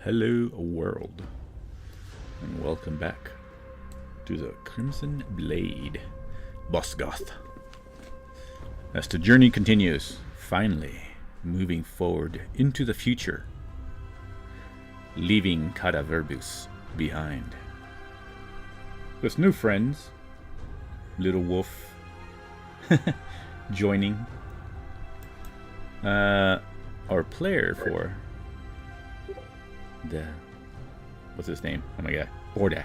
Hello world, and welcome back to the Crimson Blade, Bazgoth. As the journey continues, finally moving forward into the future, leaving Cadaverbus behind. With new friends, Little Wolf joining our player for what's his name? Oh my god, Bordak.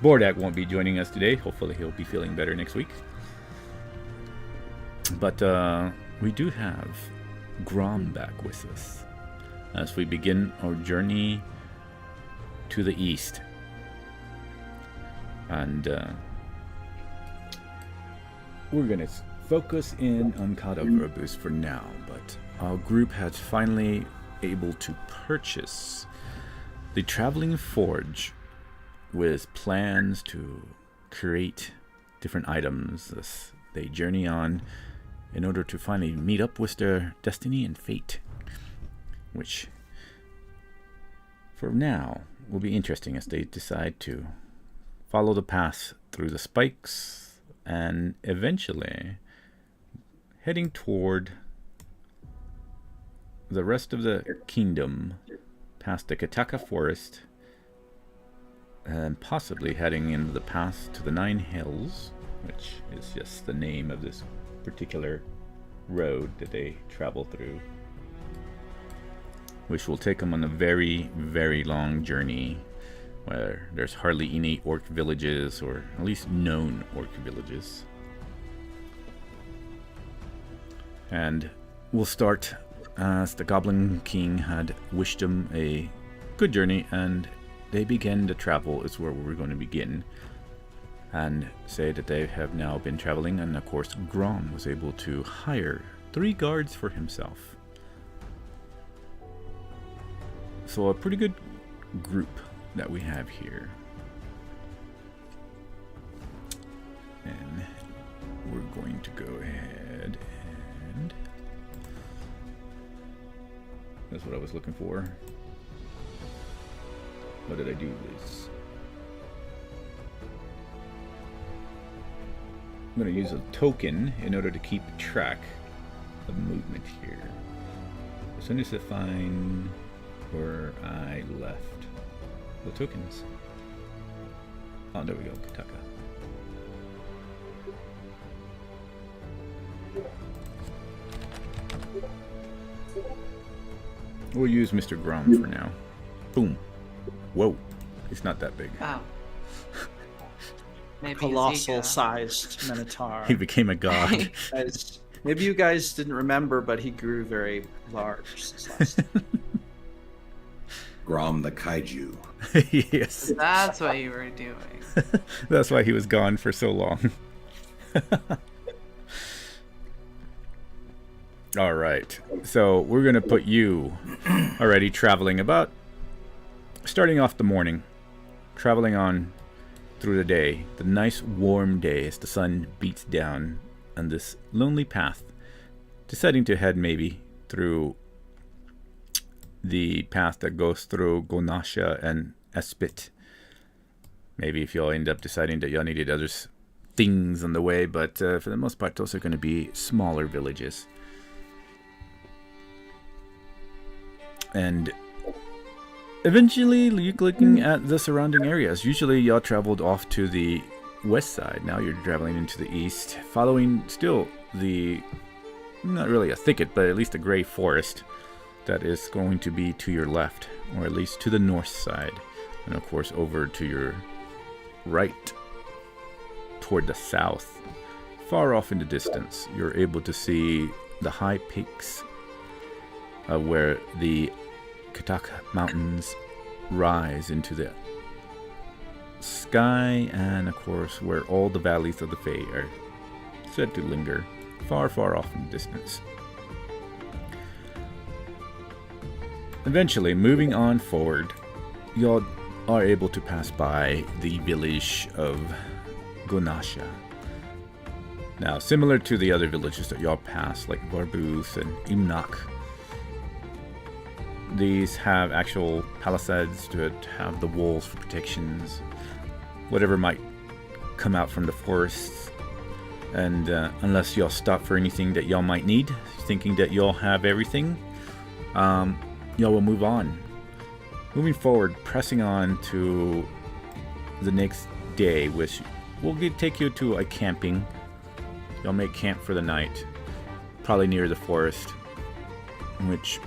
Bordak won't be joining us today. Hopefully he'll be feeling better next week. But we do have Grom back with us as we begin our journey to the east. And we're going to focus in on Cadaverbus for now, but our group has finally able to purchase the traveling forge with plans to create different items as they journey on in order to finally meet up with their destiny and fate, which for now will be interesting as they decide to follow the path through the spikes and eventually heading toward the rest of the kingdom, past the Kataka forest, and possibly heading into the path to the Nine Hills, which is just the name of this particular road that they travel through, which will take them on a very, very long journey where there's hardly any orc villages, or at least known orc villages. And we'll start as the Goblin King had wished them a good journey, and they began to travel is where we're going to begin, and say that they have now been traveling, and of course Grom was able to hire 3 guards for himself. So a pretty good group that we have here. And we're going to go ahead and... That's what I was looking for. What did I do this? I'm going to use a token in order to keep track of movement here. As soon as I find where I left the tokens. Oh, there we go, Kataka. We'll use Mr. Grom for now. Boom. Whoa. He's not that big. Wow. Maybe Colossal-sized Minotaur. He became a god. Maybe you guys didn't remember, but he grew very large since last time. Grom the Kaiju. Yes. That's what you were doing. That's why he was gone for so long. All right, so we're going to put you already traveling about, starting off the morning, traveling on through the day, the nice warm day as the sun beats down on this lonely path, deciding to head maybe through the path that goes through Gonasha and Espit. Maybe if y'all end up deciding that y'all needed other things on the way, but for the most part, those are going to be smaller villages. And eventually you're looking at the surrounding areas. Usually y'all traveled off to the west side. Now you're traveling into the east, following still the, not really a thicket, but at least a gray forest that is going to be to your left, or at least to the north side. And of course over to your right, toward the south. Far off in the distance, you're able to see the high peaks where the Kataka Mountains rise into the sky, and of course where all the valleys of the Fae are said to linger, far, far off in the distance. Eventually, moving on forward, y'all are able to pass by the village of Gonasha. Now, similar to the other villages that y'all passed, like Barbuth and Imnak, These have actual palisades to have the walls for protections, whatever might come out from the forests. And unless y'all stop for anything that y'all might need, thinking that y'all have everything, y'all will move on. Moving forward, pressing on to the next day, which will take you to a camping. Y'all make camp for the night, probably near the forest, which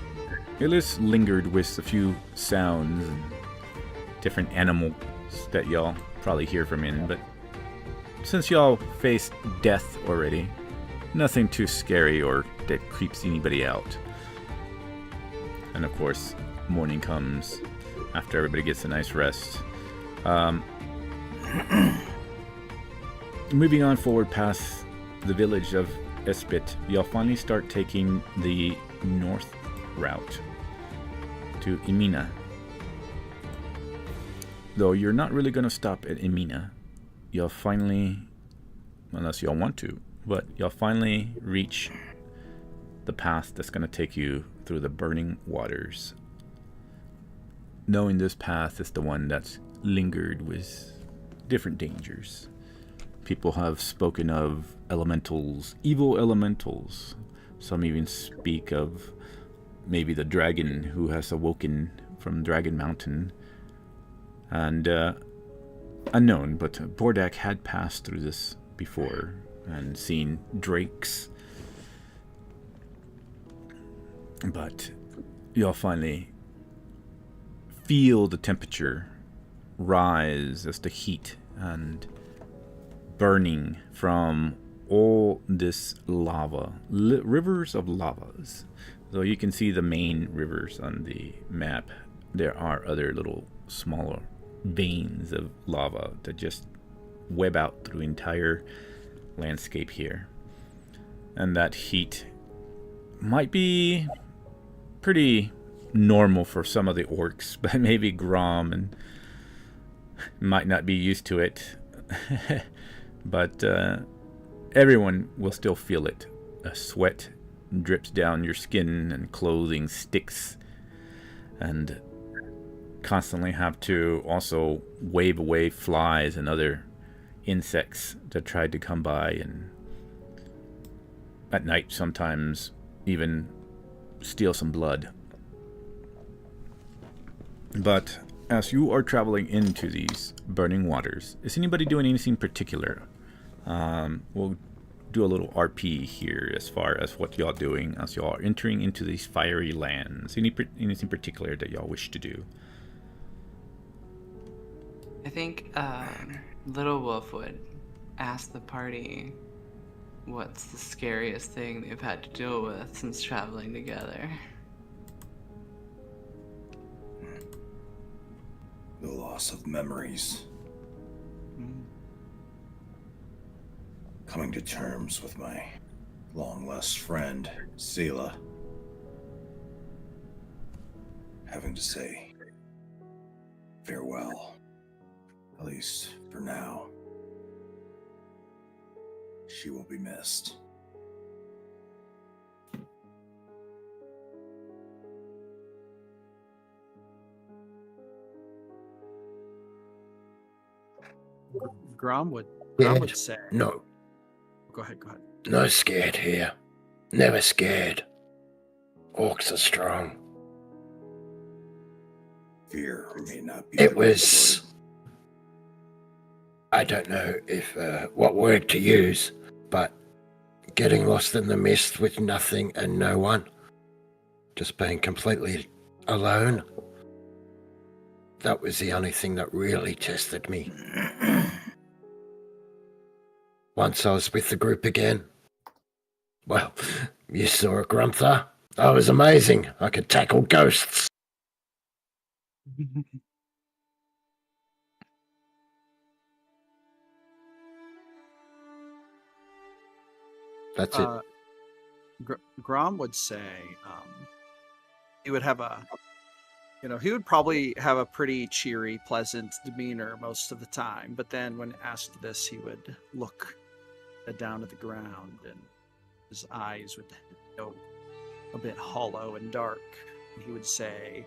at least lingered with a few sounds and different animals that y'all probably hear from in. But since y'all faced death already, nothing too scary or that creeps anybody out. And of course, morning comes after everybody gets a nice rest. Moving on forward past the village of Espit, y'all finally start taking the north route to Emina. Though you're not really going to stop at Emina, you'll finally, unless y'all want to, but you'll finally reach the path that's going to take you through the burning waters. Knowing this path is the one that's lingered with different dangers. People have spoken of elementals, evil elementals. Some even speak of maybe the dragon who has awoken from Dragon Mountain. And unknown, but Bordak had passed through this before and seen drakes. But you'll finally feel the temperature rise as the heat and burning from all this lava, rivers of lavas. So you can see the main rivers on the map. There are other little smaller veins of lava that just web out through the entire landscape here. And that heat might be pretty normal for some of the orcs, but maybe Grom and might not be used to it. But everyone will still feel it. A sweat drips down your skin and clothing sticks, and constantly have to also wave away flies and other insects that tried to come by, and at night sometimes even steal some blood. But as you are traveling into these burning waters, is anybody doing anything particular? We'll do a little RP here as far as what y'all doing as y'all are entering into these fiery lands. Anything particular that y'all wish to do? I think Little Wolf would ask the party what's the scariest thing they've had to deal with since traveling together. The loss of memories. Coming to terms with my long-lost friend, Seela. Having to say farewell, at least for now. She will be missed. Grom would say. No, Go ahead. no scared here. Never scared. Orcs are strong. Fear may not be. It was... I don't know if what word to use, but getting lost in the mist with nothing and no one. Just being completely alone. That was the only thing that really tested me. Once I was with the group again, well, you saw a Grunther. That was amazing. I could tackle ghosts. That's it. Grom would say he would have he would probably have a pretty cheery, pleasant demeanor most of the time. But then when asked this, he would look down at the ground and his eyes would go a bit hollow and dark. He would say,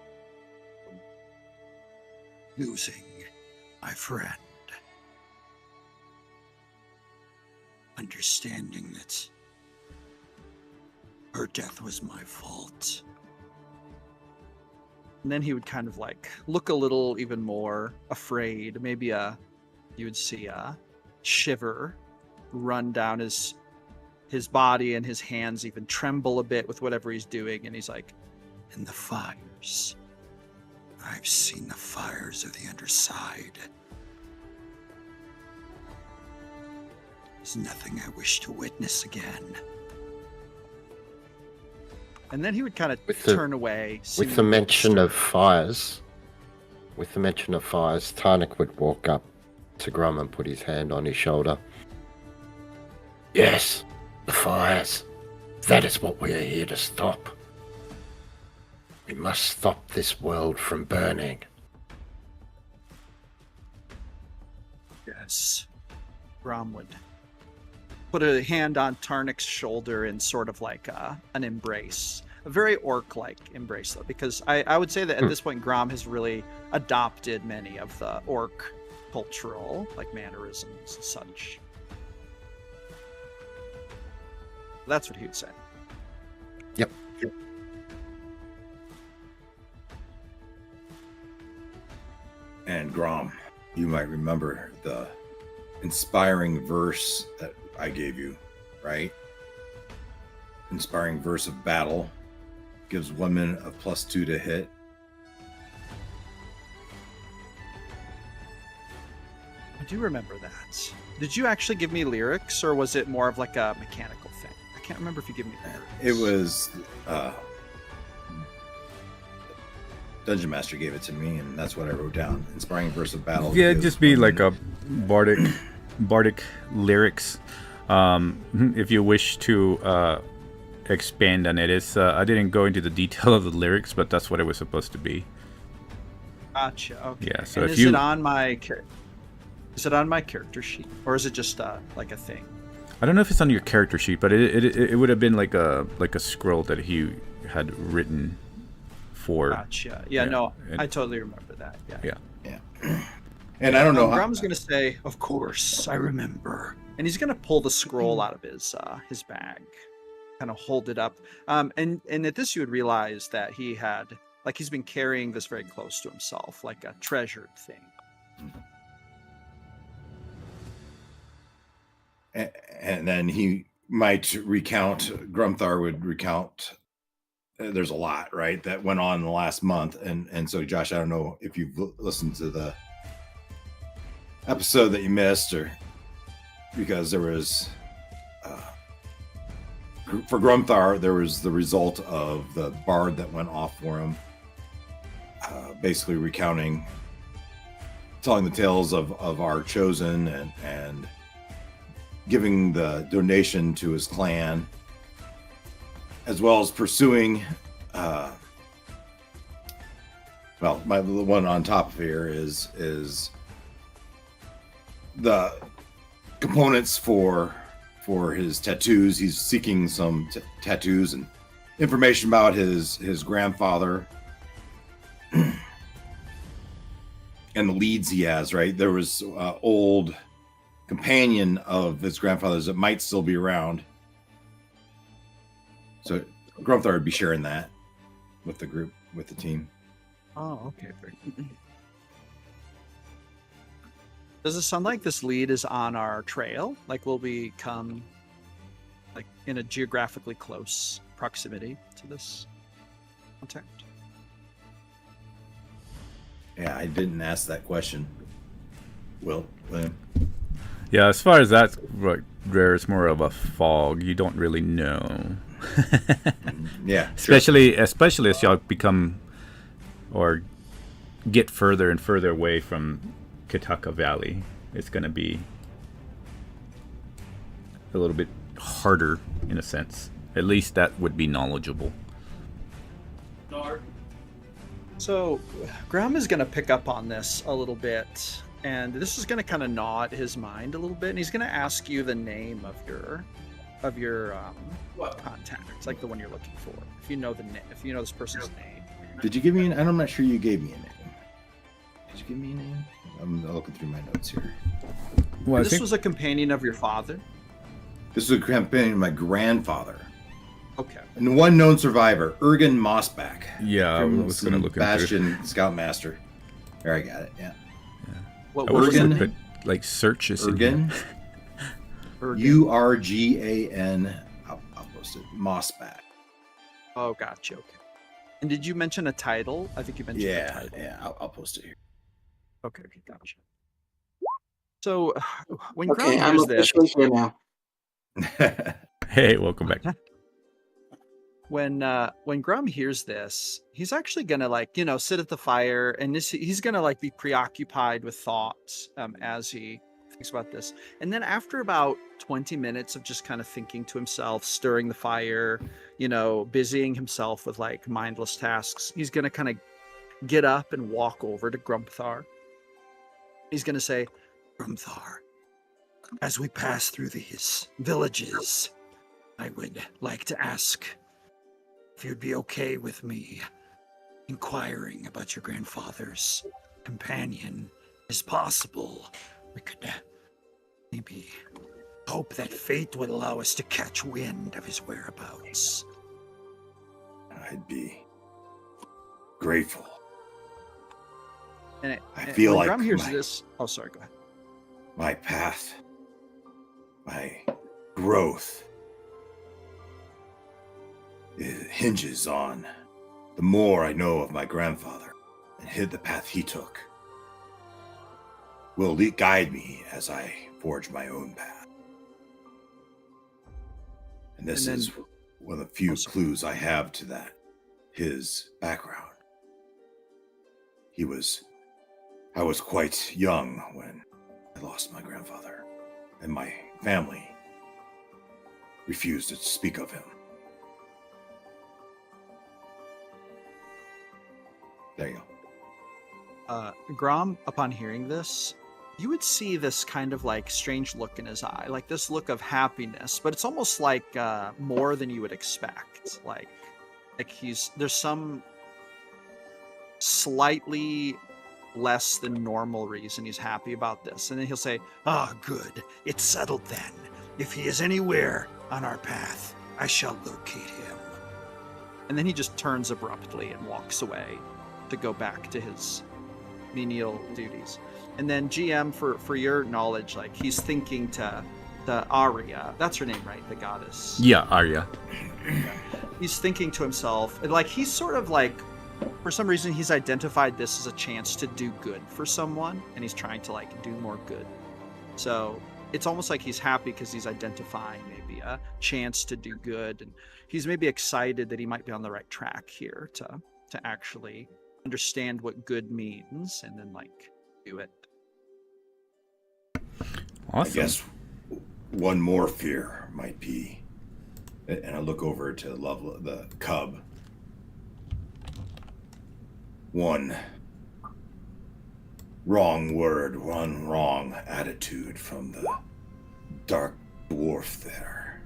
Losing my friend. Understanding that her death was my fault. and then he would kind of like look a little even more afraid. Maybe you would see a shiver run down his body, and his hands even tremble a bit with whatever he's doing. And he's like, And the fires. I've seen the fires of the underside. There's nothing I wish to witness again. and then he would kind of With the- turn away. With the mention of fires, Tarnik would walk up to Grum and put his hand on his shoulder. Yes, the fires. That is what we are here to stop. We must stop this world from burning. Yes. Grom would put a hand on Tarnik's shoulder in sort of like an embrace. A very orc-like embrace, though, because I would say that at this point, Grom has really adopted many of the orc cultural like mannerisms and such. That's what he would say. Yep. And Grom, you might remember the inspiring verse that I gave you, right? Inspiring verse of battle gives women a +2 to hit. I do remember that. Did you actually give me lyrics, or was it more of like a mechanical thing? I can't remember if you gave me lyrics. It was Dungeon Master gave it to me, and that's what I wrote down. Inspiring verse of battle. Yeah, it'd gives just be women- like a bardic lyrics. If you wish to expand on it, it's I didn't go into the detail of the lyrics, but that's what it was supposed to be. Gotcha. Okay. Yeah, so and if is you- it on my character sheet, or is it just like a thing? I don't know if it's on your character sheet, but it would have been like a scroll that he had written for. Gotcha. Yeah, Yeah, no, and- I totally remember that. Yeah. Yeah. And I don't know. Grom's gonna say, "Of course, I remember," and he's gonna pull the scroll out of his bag, kind of hold it up. And at this, you would realize that he's been carrying this very close to himself, like a treasured thing. And then he might recount, Grumthar would recount, there's a lot, right, that went on in the last month. And so, Josh, I don't know if you've listened to the episode that you missed, or because there was, for Grumthar, there was the result of the bard that went off for him, basically recounting, telling the tales of our chosen and giving the donation to his clan, as well as pursuing the one on top of here is the components for his tattoos. He's seeking some tattoos and information about his grandfather and the leads he has, right? There was old companion of his grandfather's that might still be around. So Grumthar would be sharing that with the group, with the team. Oh, okay. Very good. Does it sound like this lead is on our trail? Like, will we come like in a geographically close proximity to this contact? Yeah, I didn't ask that question. William. Yeah, as far as that's right, there's more of a fog. You don't really know. Yeah, sure. especially as y'all become or get further and further away from Kitaka Valley, it's going to be a little bit harder in a sense. At least that would be knowledgeable. So, Graham is going to pick up on this a little bit, and this is going to kind of gnaw at his mind a little bit, and he's going to ask you the name of your contact, like the one you're looking for. If you know if you know this person's name, Did you give me an? I'm not sure you gave me a name. Did you give me a name? I'm looking through my notes here. Well, This was a companion of your father? This was a companion of my grandfather. Okay. And one known survivor, Ergen Mossback. Yeah, I from was going to some look into Bastion Scoutmaster. There, I got it. Yeah. What I wish was I the could name? put like search this in here. Ergen. Urgan. I'll post it. Mossback. Oh, gotcha. Okay. And did you mention a title? I think you mentioned a title. Yeah. I'll post it here. Okay, gotcha. So when Okay, Grom I'm hears this, officially here now. Hey, welcome back. when Grum hears this, he's actually gonna sit at the fire, and he's gonna be preoccupied with thoughts as he thinks about this. And then after about 20 minutes of just kind of thinking to himself, stirring the fire, busying himself with mindless tasks, he's gonna kind of get up and walk over to Grumthar. He's gonna say, "Grumthar, as we pass through these villages, I would like to ask if you'd be okay with me inquiring about your grandfather's companion. Is possible we could maybe hope that fate would allow us to catch wind of his whereabouts." I'd be grateful. And I feel when like Grum hears this, oh, sorry, go ahead. my path, my growth, it hinges on the more I know of my grandfather and hit the path he took will guide me as I forge my own path. And this is one of the few clues I have to that, his background. I was quite young when I lost my grandfather, and my family refused to speak of him. There you go. Grom, upon hearing this, you would see this kind of strange look in his eye, this look of happiness, but it's almost more than you would expect. There's some slightly less than normal reason he's happy about this. And then he'll say, "Ah, good. It's settled then. If he is anywhere on our path, I shall locate him." And then he just turns abruptly and walks away to go back to his menial duties. And then GM, for your knowledge, he's thinking to Arya. That's her name, right? The goddess. Yeah, Arya. He's thinking to himself, he's sort of for some reason, he's identified this as a chance to do good for someone, and he's trying to do more good. So it's almost like he's happy because he's identifying maybe a chance to do good, and he's maybe excited that he might be on the right track here to actually understand what good means and then do it. Awesome. I guess one more fear might be, and I look over to the cub. One wrong word, one wrong attitude from the dark dwarf there.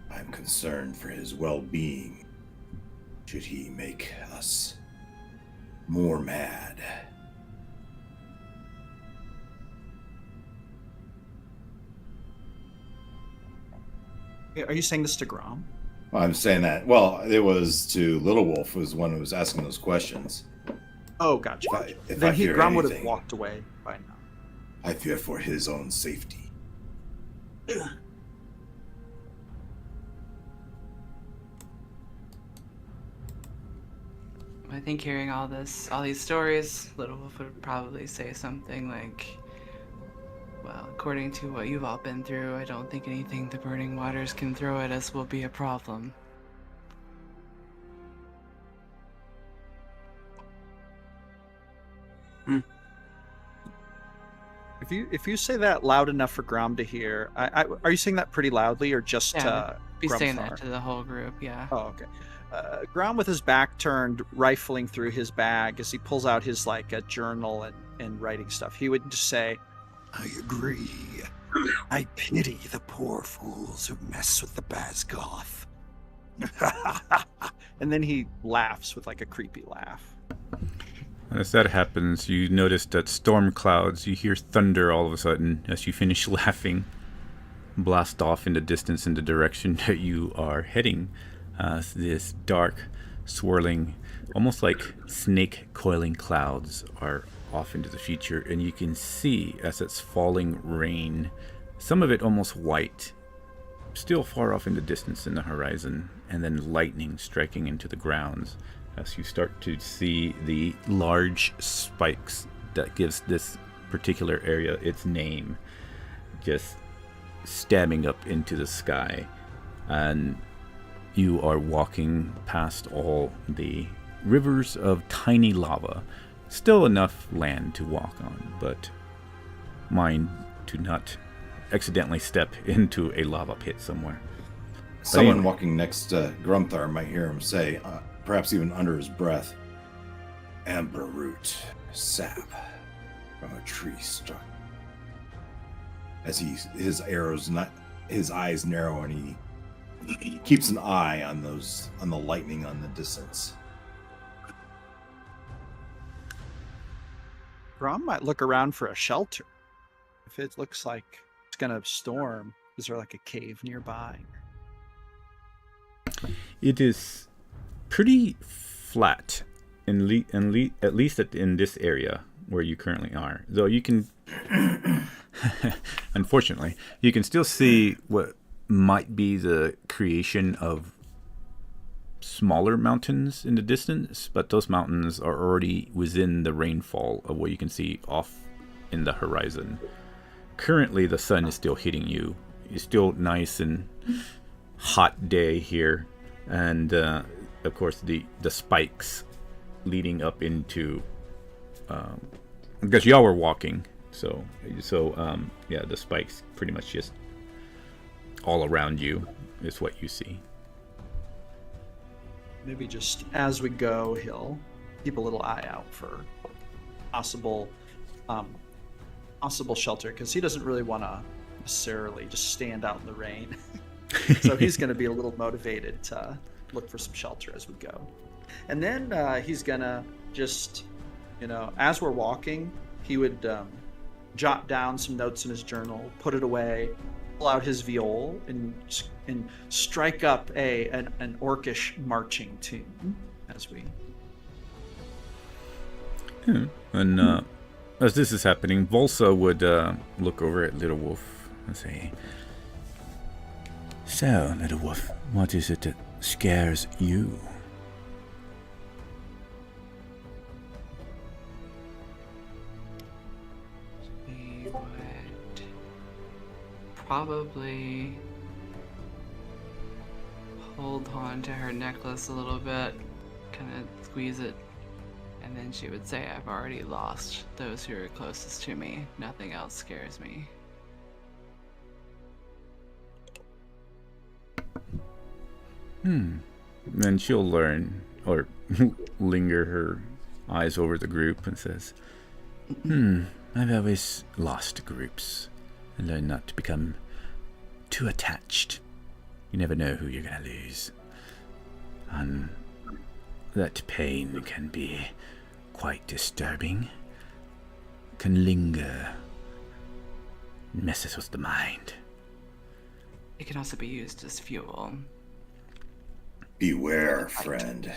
I'm concerned for his well-being. Should he make us more mad? Are you saying this to Grom? I'm saying that. Well, it was to Little Wolf, was one who was asking those questions. Oh, gotcha. If Then I fear Grom would have anything, walked away by now. I fear for his own safety. I think hearing all these stories, Little Wolf would probably say something like, "Well, according to what you've all been through, I don't think anything the Burning Waters can throw at us will be a problem." If you say that loud enough for Grom to hear, are you saying that pretty loudly or just Yeah, be saying Grumthar? that to the whole group, yeah. Oh, okay. Grom, with his back turned, rifling through his bag as he pulls out his a journal and writing stuff, he would just say, "I agree. I pity the poor fools who mess with the Bazgoth. And then he laughs with like a creepy laugh. As that happens, you notice that storm clouds, you hear thunder all of a sudden as you finish laughing, blast off in the distance in the direction that you are heading. This dark, swirling, almost like snake coiling clouds are off into the future, and you can see as it's falling rain, some of it almost white, still far off in the distance in the horizon, and then lightning striking into the grounds as you start to see the large spikes that gives this particular area its name just stabbing up into the sky. And you are walking past all the rivers of tiny lava. Still enough land to walk on, but mind to not accidentally step into a lava pit somewhere. Someone anyway. walking next to Grumthar might hear him say, perhaps even under his breath, amber root, sap from a tree struck. As his eyes narrow, and he keeps an eye on the lightning on the distance. Grom might look around for a shelter. If it looks like it's gonna storm, is there like a cave nearby? It is pretty flat, at least in this area where you currently are. Though you can, unfortunately, you can still see what might be the creation of smaller mountains in the distance, but those mountains are already within the rainfall of what you can see off in the horizon. Currently, the sun is still hitting you. It's still nice and hot day here, and of course the spikes leading up into because y'all were walking, so yeah, the spikes pretty much just all around you is what you see. Maybe just as we go, he'll keep a little eye out for possible shelter, because he doesn't really want to necessarily just stand out in the rain. So he's going to be a little motivated to look for some shelter as we go. And then he's going to just, as we're walking, he would jot down some notes in his journal, put it away, pull out his viol, and strike up an orcish marching tune as we... And as this is happening, Volsa would look over at Little Wolf and say, "So, Little Wolf, what is it that scares you?" We would probably hold on to her necklace a little bit, kind of squeeze it, and then she would say, "I've already lost those who are closest to me. Nothing else scares me." Then she'll learn, or linger her eyes over the group and says, I've always lost groups and learned not to become too attached. You never know who you're going to lose. And that pain can be quite disturbing, can linger, messes with the mind. It can also be used as fuel. Beware, friend.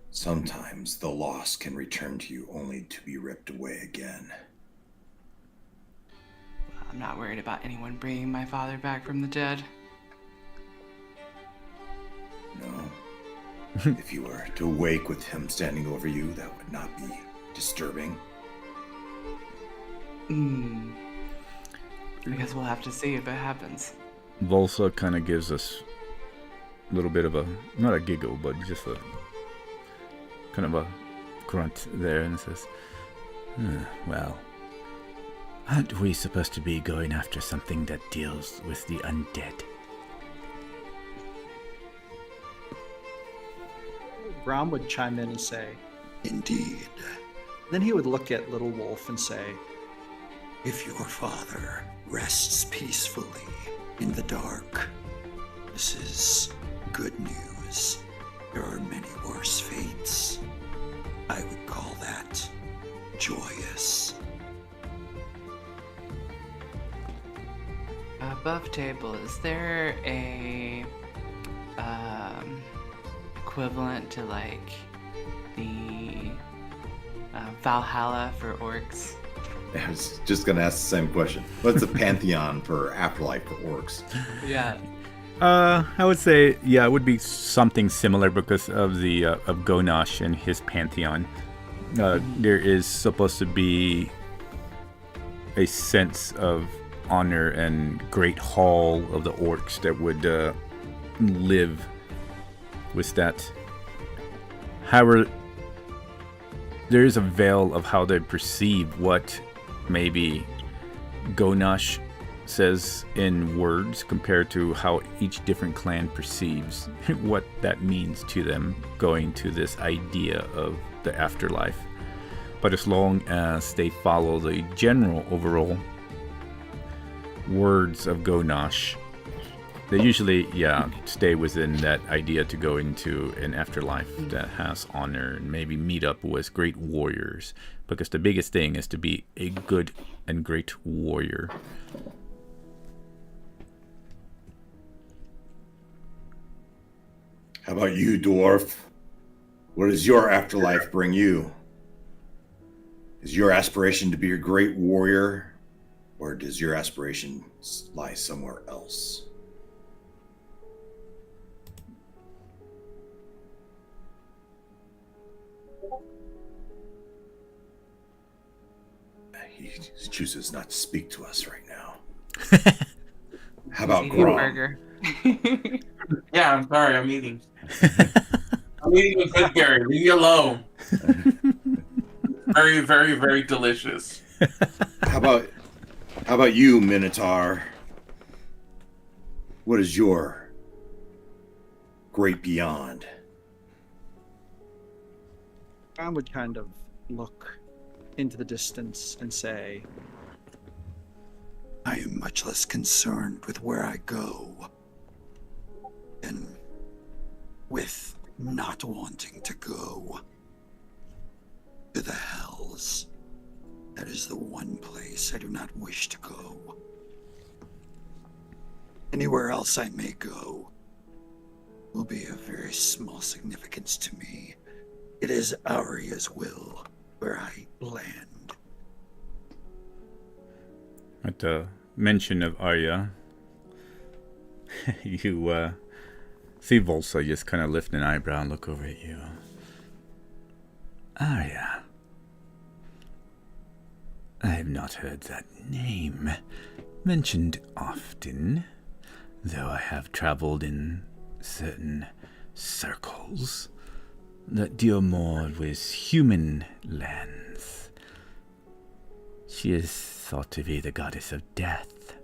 Sometimes the loss can return to you only to be ripped away again. I'm not worried about anyone bringing my father back from the dead. No. If you were to awake with him standing over you, that would not be disturbing. I guess we'll have to see if it happens. Volsa kind of gives us a little bit of a, not a giggle, but just a kind of a grunt there and says, well, aren't we supposed to be going after something that deals with the undead? Grom would chime in and say, Indeed. then he would look at Little Wolf and say, If your father rests peacefully in the dark, this is good news. There are many worse fates. I would call that joyous. Above table, is there a equivalent to like the Valhalla for orcs? I was just going to ask the same question. What's the pantheon for afterlife for orcs? Yeah. I would say, yeah, it would be something similar because of the of Gonash and his pantheon. There is supposed to be a sense of honor and great hall of the orcs that would live with that. However, there is a veil of how they perceive what maybe Gonash says in words compared to how each different clan perceives what that means to them going to this idea of the afterlife. But as long as they follow the general overall words of Gonash, they usually, stay within that idea to go into an afterlife that has honor and maybe meet up with great warriors. Because the biggest thing is to be a good and great warrior. How about you, dwarf? What does your afterlife bring you? Is your aspiration to be a great warrior, or does your aspiration lie somewhere else? He chooses not to speak to us right now. How about Eating a Grom? burger. Yeah, I'm sorry, I'm eating. I'm eating a good berry. Leave me alone. Very, very, very delicious. How about you, Minotaur? What is your great beyond? I would kind of look into the distance and say, I am much less concerned with where I go than with not wanting to go to the hells. That is the one place I do not wish to go. Anywhere else I may go will be of very small significance to me. It is Arya's will where I land. At the mention of Arya, you see Volsa just kind of lift an eyebrow and look over at you. Arya. I have not heard that name mentioned often, though I have traveled in certain circles that deal more with human lands. She is thought to be the goddess of death,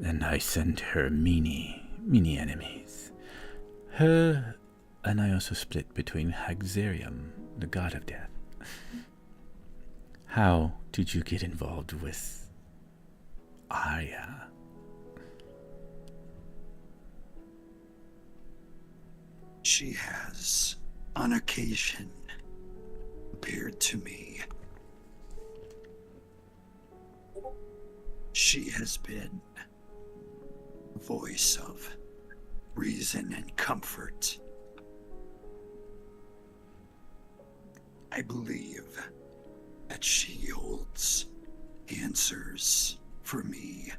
and I sent her many enemies. Her and I also split between Hagzarium, the god of death. How did you get involved with Arya? She has, on occasion, appeared to me. She has been a voice of reason and comfort. I believe that she holds answers for me.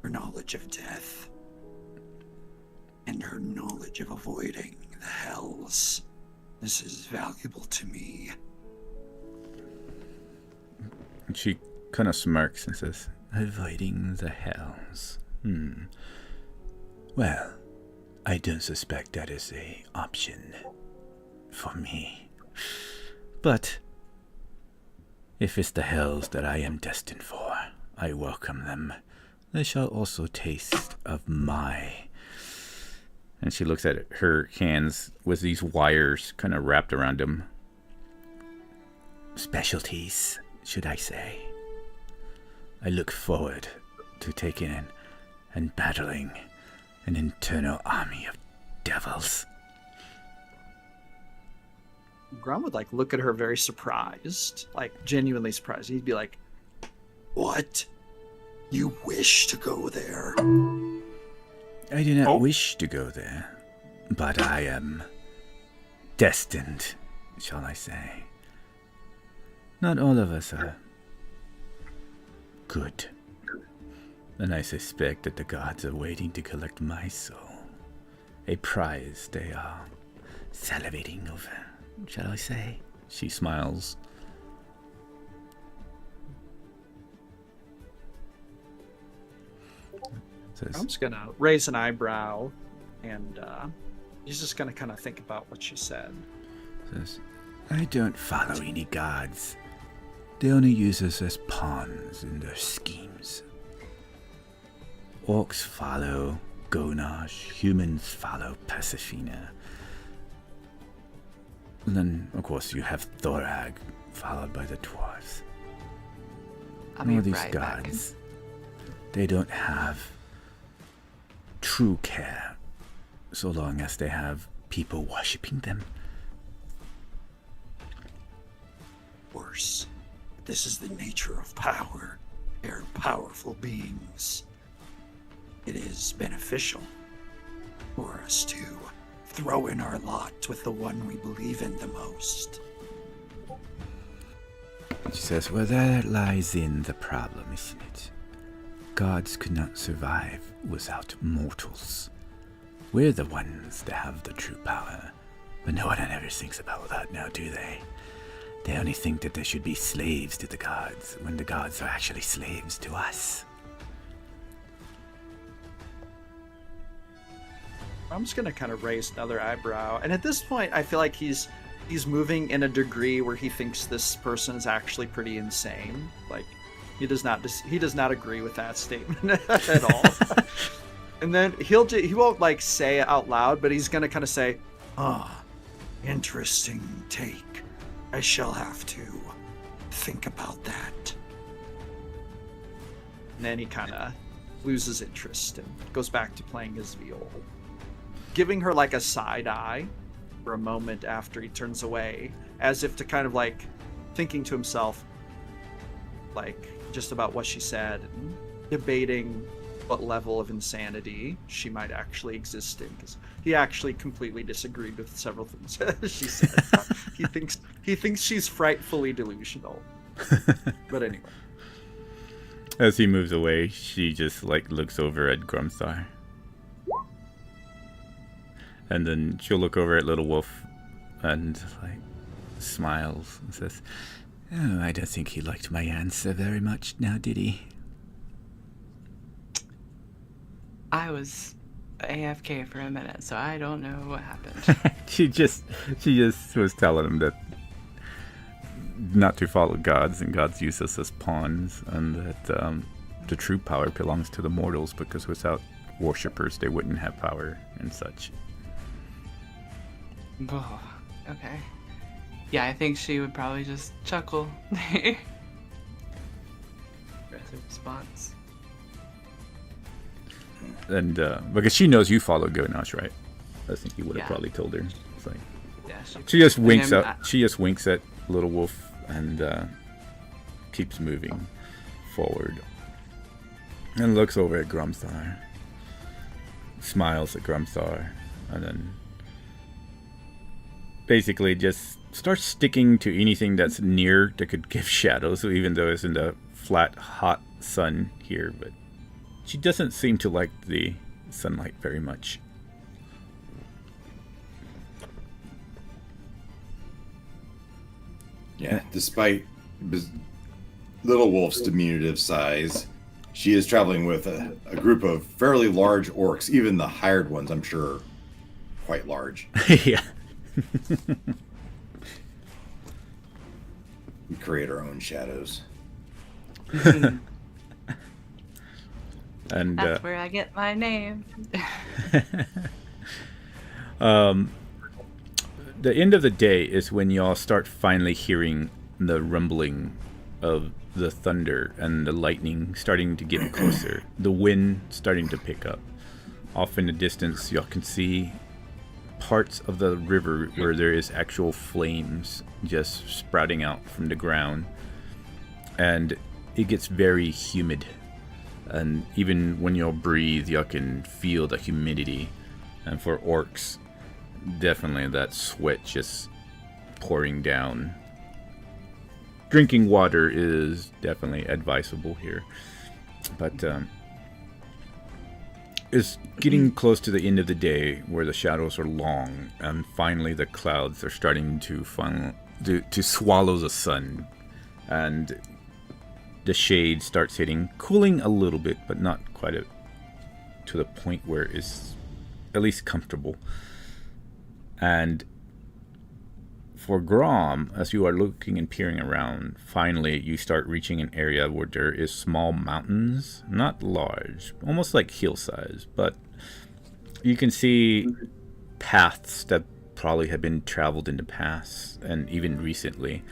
Her knowledge of death and her knowledge of avoiding the hells. This is valuable to me. And she kind of smirks and says, avoiding the hells. Well, I don't suspect that is a option for me. But if it's the hells that I am destined for, I welcome them. They shall also taste of my... And she looks at her hands with these wires kind of wrapped around them. Specialties, should I say. I look forward to taking in and battling an internal army of devils. Grum would like look at her very surprised, like genuinely surprised. He'd be like, What? You wish to go there? I do not Oh. wish to go there, but I am destined, shall I say. Not all of us are good. And I suspect that the gods are waiting to collect my soul. A prize they are salivating over, shall I say? She smiles. Says, I'm just gonna raise an eyebrow, and he's just gonna kind of think about what she said. says, I don't follow any gods. They only use us as pawns in their schemes. Orcs follow Gonash, humans follow Pasifina. And then, of course, you have Thorag, followed by the dwarves. I'll All be these right back. gods, they don't have true care, so long as they have people worshipping them. Worse. This is the nature of power. They're powerful beings. It is beneficial for us to throw in our lot with the one we believe in the most. She says, well, there lies in the problem, isn't it? Gods could not survive without mortals. We're the ones that have the true power. But no one ever thinks about that now, do they? They only think that they should be slaves to the gods, when the gods are actually slaves to us. I'm just gonna kind of raise another eyebrow, and at this point, I feel like he's moving in a degree where he thinks this person is actually pretty insane. Like he does not agree with that statement at all. And then he won't like say it out loud, but he's gonna kind of say, Ah, interesting take. I shall have to think about that. and then he kind of loses interest and goes back to playing his viol, giving her like a side eye for a moment after he turns away, as if to kind of like thinking to himself, like just about what she said, and debating what level of insanity she might actually exist in, because he actually completely disagreed with several things she said. he thinks she's frightfully delusional. But anyway, As he moves away, she just like looks over at Grumstar. And then she'll look over at Little Wolf and like smiles and says, oh, I don't think he liked my answer very much now, did he? I was AFK for a minute, so I don't know what happened. she just was telling him that not to follow gods, and gods use us as pawns, and that the true power belongs to the mortals, because without worshippers they wouldn't have power and such. Oh, okay. Yeah, I think she would probably just chuckle. Aggressive response. And because she knows you follow Gonash, right? I think you would have Yeah. probably told her. It's like, Yeah, she just winks then, at she just winks at Little Wolf and keeps moving forward. And looks over at Grumstar. Smiles at Grumstar, and then basically just starts sticking to anything that's near that could give shadow. So even though it's in the flat, hot sun here, but she doesn't seem to like the sunlight very much. Yeah, despite Little Wolf's diminutive size, she is traveling with a group of fairly large orcs, even the hired ones, I'm sure, quite large. Yeah. We create our own shadows. And That's where I get my name. the end of the day is when y'all start finally hearing the rumbling of the thunder and the lightning starting to get closer. The wind starting to pick up. Off in the distance, y'all can see parts of the river where there is actual flames just sprouting out from the ground, and it gets very humid, and even when you breathe you can feel the humidity. And for orcs, definitely that sweat just pouring down. Drinking water is definitely advisable here, but it's getting close to the end of the day where the shadows are long, and finally the clouds are starting to swallow the sun, and the shade starts hitting, cooling a little bit, but not quite to the point where it's at least comfortable. And for Grom, as you are looking and peering around, finally you start reaching an area where there is small mountains, not large, almost like hillsides, but you can see paths that probably have been traveled in the past and even recently.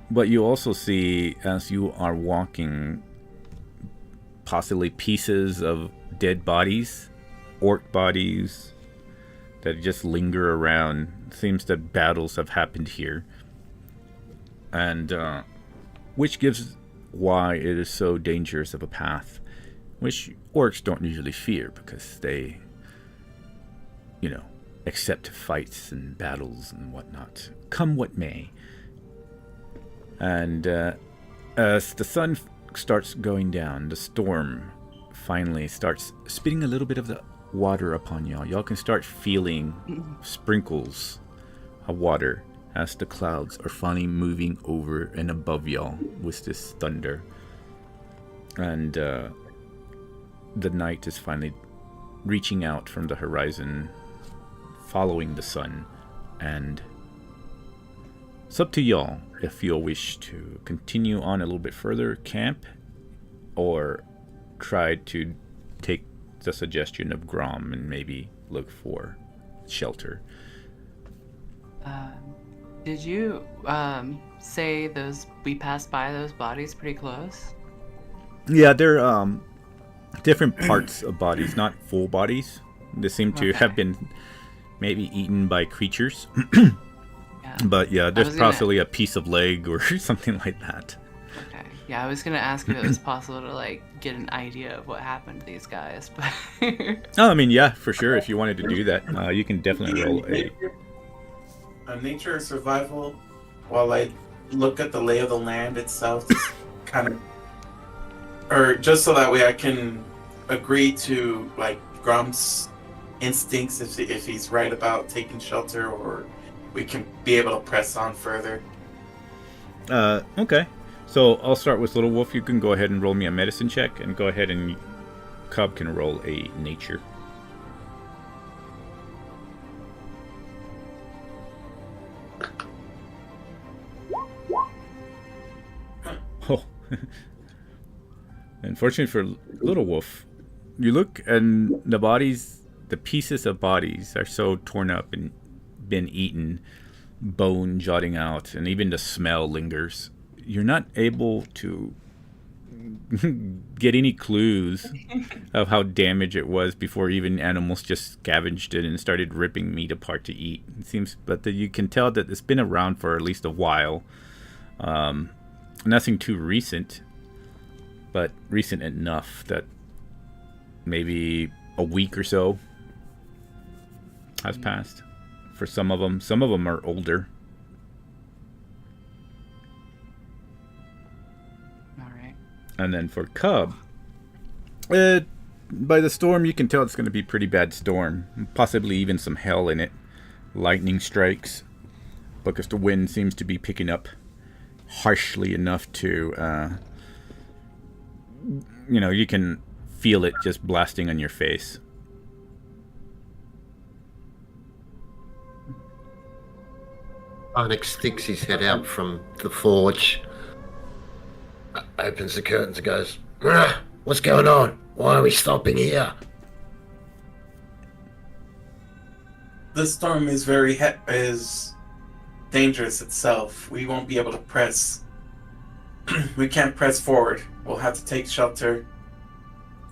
But you also see, as you are walking, possibly pieces of dead bodies, orc bodies, that just linger around. It seems that battles have happened here, and which gives why it is so dangerous of a path, which orcs don't usually fear because they, accept fights and battles and whatnot, come what may. And as the sun starts going down, the storm finally starts spitting a little bit of the water upon y'all. Y'all can start feeling sprinkles of water as the clouds are finally moving over and above y'all with this thunder. And the night is finally reaching out from the horizon, following the sun. And it's up to y'all if you'll wish to continue on a little bit further, camp, or try to take the suggestion of Grom and maybe look for shelter. Did you say we passed by those bodies pretty close? Yeah, they're different parts of bodies, not full bodies. They seem to have been maybe eaten by creatures. Yeah. But yeah, there's possibly a piece of leg or something like that. Okay. Yeah, I was gonna ask if it was possible to get an idea of what happened to these guys, but Oh, I mean, yeah, for sure. If you wanted to do that, you can definitely roll nature or survival, while I look at the lay of the land itself, just kind of, or just so that way I can agree to Grum's instincts if he's right about taking shelter, or we can be able to press on further. Okay. So I'll start with Little Wolf. You can go ahead and roll me a medicine check, and go ahead and Cub can roll a nature. Oh. Unfortunately for Little Wolf, you look and the pieces of bodies are so torn up and been eaten, bone jutting out, and even the smell lingers. You're not able to get any clues of how damaged it was before even animals just scavenged it and started ripping meat apart to eat. It seems, but you can tell that it's been around for at least a while. Nothing too recent, but recent enough that maybe a week or so has passed for some of them. Some of them are older. all right. And then for Cub, by the storm, you can tell it's going to be a pretty bad storm. Possibly even some hail in it. Lightning strikes. Because the wind seems to be picking up harshly enough to, you can feel it just blasting on your face. Onyx sticks his head out from the forge, opens the curtains and goes, "What's going on? Why are we stopping here?" The storm is is dangerous itself. We won't be able to press. We can't press forward. We'll have to take shelter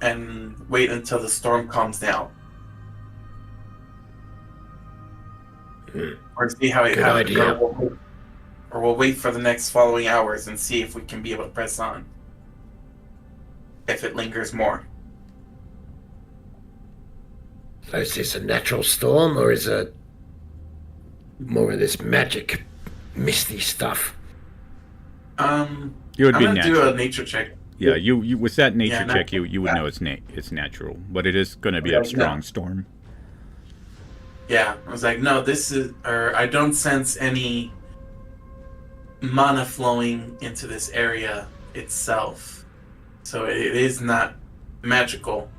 and wait until the storm calms down. or see how it Good idea. or we'll wait for the next following hours and see if we can be able to press on. If it lingers more. So is this a natural storm, or is it more of this magic, misty stuff? It would I'm be gonna natural. do a nature check. Yeah, you with that nature Yeah, check, you would yeah. know it's natural, but it is going to be Yeah, a strong no. storm. Yeah, I was like, no, I don't sense any mana flowing into this area itself. So it is not magical.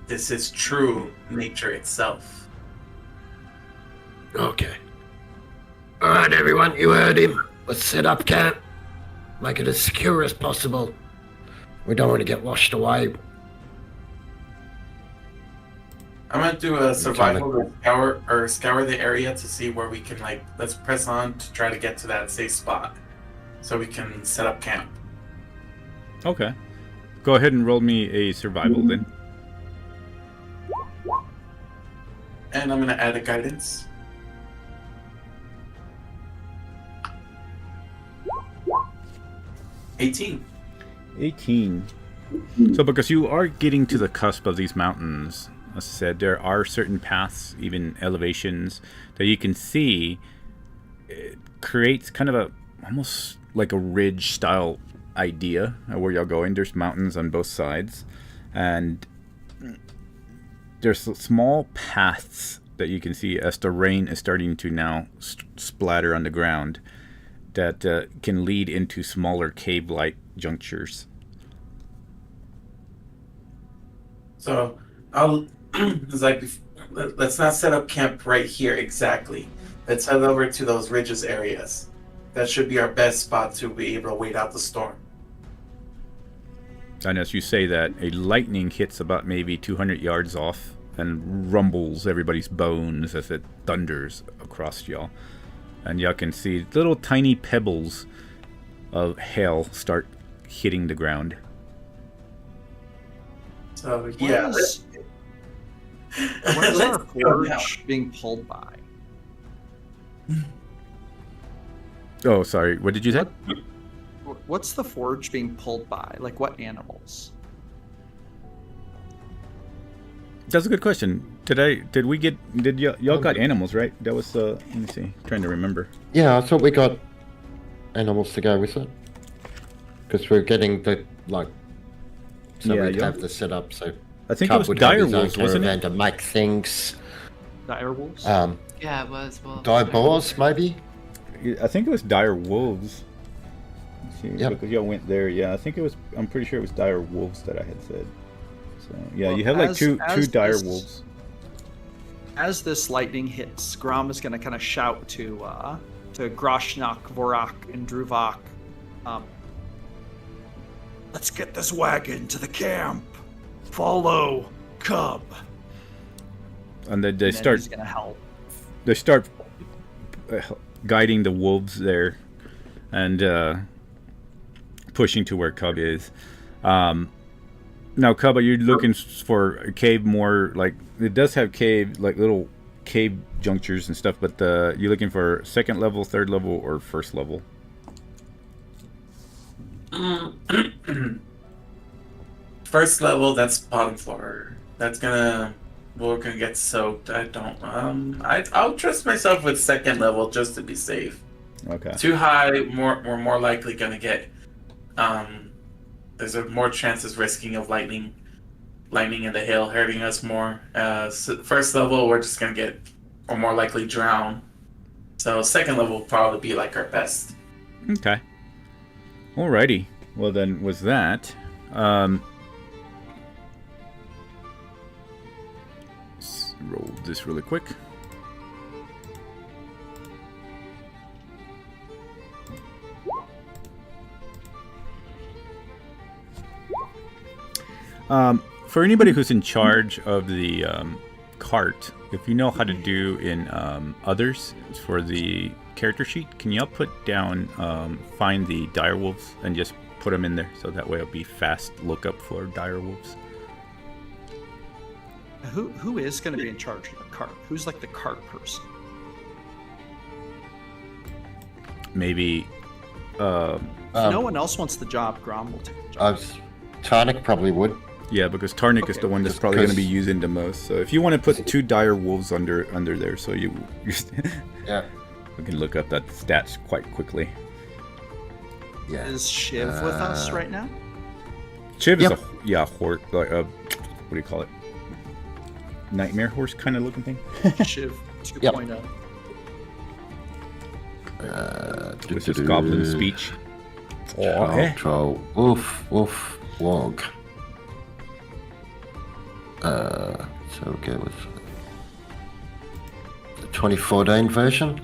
This is true nature itself. Okay. Alright, everyone, you heard him. Let's set up camp. Make it as secure as possible. We don't want to get washed away. I'm gonna do a survival scour the area to see where we can let's press on to try to get to that safe spot so we can set up camp. Okay. Go ahead and roll me a survival then. And I'm gonna add a guidance. $18. 18. So because you are getting to the cusp of these mountains, as I said, there are certain paths, even elevations, that you can see. It creates kind of almost like a ridge style idea of where you're going. There's mountains on both sides, and there's small paths that you can see as the rain is starting to now splatter on the ground that can lead into smaller cave-like junctures. So it's like, let's not set up camp right here exactly. Let's head over to those ridges areas. That should be our best spot to be able to wait out the storm. And as you say that, a lightning hits about maybe 200 yards off and rumbles everybody's bones as it thunders across y'all. And y'all can see little tiny pebbles of hail start hitting the ground. So yeah, What is let's our go now. forge being pulled by? Oh, sorry. What did you say? What's the forge being pulled by? Like what animals? That's a good question. Did y'all got animals, right? That was let me see. Trying to remember. Yeah, I thought we got animals to go with it. Because we're getting the, so Yeah, we'd yeah. have the setup, so I think Cub it was would have dire his own wolves, wasn't caravan it? to make things. Dire wolves? Yeah, it was. Well, Die boars, maybe? I think it was dire wolves. Let's see, Yep. because y'all went there. Yeah, I think it was. I'm pretty sure it was dire wolves that I had said. So yeah, Well, you have like as- two as dire this- wolves. As this lightning hits, Grom is going to kind of shout to Groshnak, Vorak, and Druvok, let's get this wagon to the camp. Follow Cub. And they And then start He's going to help. guiding the wolves there, and pushing to where Cub is. Now, Cub, are you looking for a cave more like it does have cave like little cave junctures and stuff, but you're looking for second level, third level, or first level? First level, that's bottom floor. We're gonna get soaked. I don't. I'll trust myself with second level just to be safe. Okay. Too high, we're more likely gonna get. There's more chances risking of lightning and the hail hurting us more. First level, we're just gonna or more likely drown. So second level will probably be like our best. Okay. Alrighty. Well then, with that, let's roll this really quick. For anybody who's in charge of the cart, if you know how to do in others for the character sheet, can y'all put down find the dire wolves and just put them in there so that way it'll be fast lookup for dire wolves. Who is going to be in charge of the cart? Who's like the cart person? maybe. If no one else wants the job, Grom will take the job. Tarnik probably would. Yeah, because Tarnik is the one that's Just probably going to be because- using the most. So if you want to put 2 dire wolves under there, so you Yeah. we can look up that stats quite quickly. Yeah. Is Shiv with us right now? Chiv Yep. is a horse, like a what do you call it? Nightmare horse kind of looking thing. Shiv 2.0. Yep. With his goblin speech. Troll. Woof. Woof. Wog. So we'll go with the 2014 version,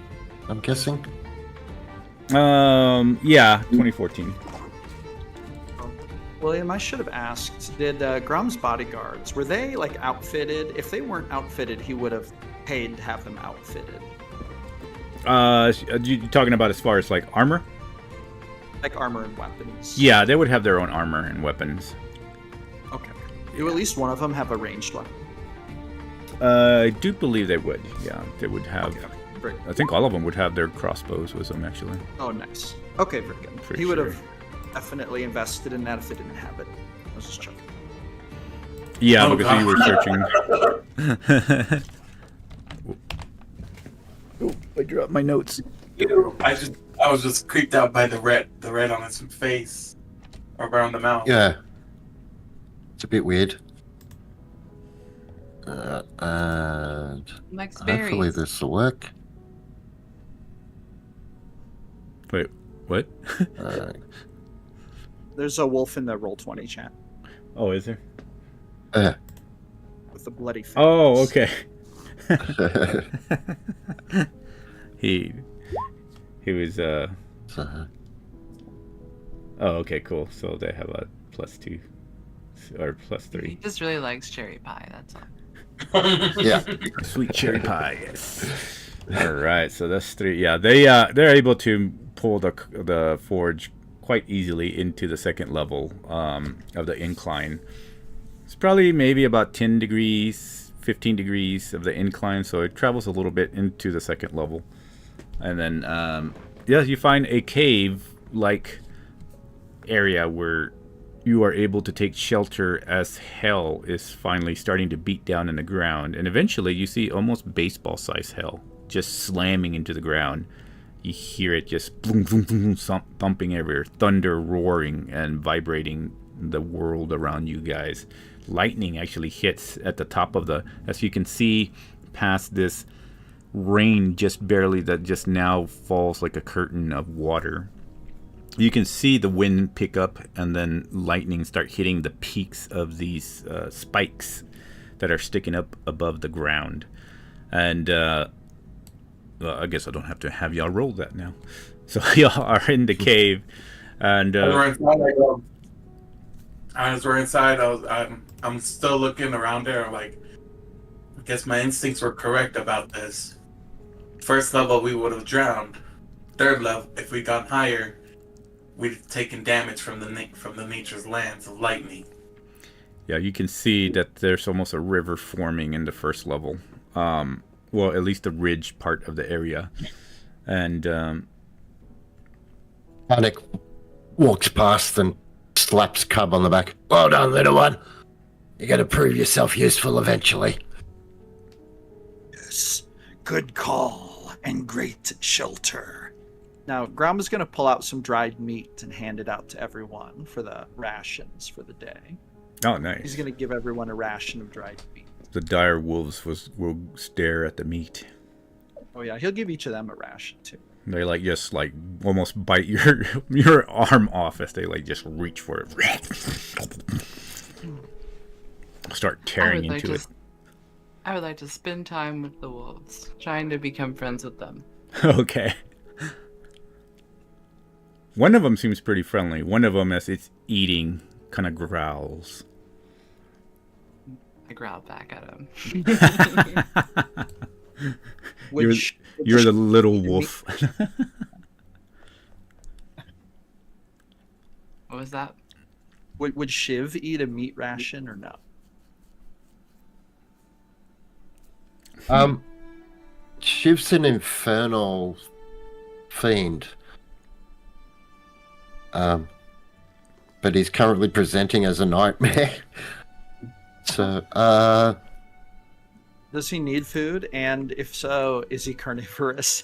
I'm guessing. Yeah, 2014. William, I should have asked, did Grom's bodyguards, were they like outfitted? If they weren't outfitted, he would have paid to have them outfitted. You talking about as far as like armor? Like armor and weapons. Yeah, they would have their own armor and weapons. Okay. Do at least one of them have a ranged weapon? I do believe they would. Yeah, they would have. Okay. Very good. I think all of them would have their crossbows with them, actually. Oh, nice. Okay, very good. Pretty He would sure. have definitely invested in that if they didn't have it. I was just checking. Yeah, Oh, because we were searching. Oh, I dropped my notes. I was just creeped out by the red on his face, or around the mouth. Yeah. It's a bit weird. And Next hopefully berries. this will work. Wait, what? Uh, There's a wolf in the Roll20 chat Oh, is there? with the bloody face. Oh, okay. he was so, Oh, okay, cool. So they have a +2 or He +3. just really likes cherry pie. That's all. yeah. Sweet cherry pie. Yes. All right, so that's 3. Yeah, they're able to pull the forge quite easily into the second level of the incline. It's probably maybe about 10 degrees, 15 degrees of the incline, so it travels a little bit into the second level. And then, yeah, you find a cave-like area where you are able to take shelter as hell is finally starting to beat down in the ground. And eventually you see almost baseball-sized hell just slamming into the ground. You hear it just boom, boom, boom, thumping everywhere, thunder roaring and vibrating the world around you guys. Lightning actually hits at the top of as you can see past this rain just barely that just now falls like a curtain of water. You can see the wind pick up and then lightning start hitting the peaks of these spikes that are sticking up above the ground. And well, I guess I don't have to have y'all roll that now. So y'all are in the cave, and As we're inside, I'm still looking around there. I'm like, I guess my instincts were correct about this. First level, we would have drowned. Third level, if we got higher, we'd have taken damage from the nature's lands of lightning. yeah, you can see that there's almost a river forming in the first level. Well, at least the ridge part of the area, and Panic walks past and slaps Cub on the back. Well done, little one. You're going to prove yourself useful eventually. Yes, good call and great shelter. Now, Grom is going to pull out some dried meat and hand it out to everyone for the rations for the day. oh, He's nice. going to give everyone a ration of dried meat. The dire wolves will stare at the meat. Oh yeah, he'll give each of them a ration too. They like just like almost bite your arm off as they like just reach for it. Start tearing into it. I would like to spend time with the wolves, trying to become friends with them. Okay. One of them seems pretty friendly. One of them, as it's eating, kind of growls. I growl back at him. You're the little wolf. What was that? Would Shiv eat a meat ration or no? Shiv's an infernal fiend. But he's currently presenting as a nightmare. So, Does he need food? And if so, is he carnivorous?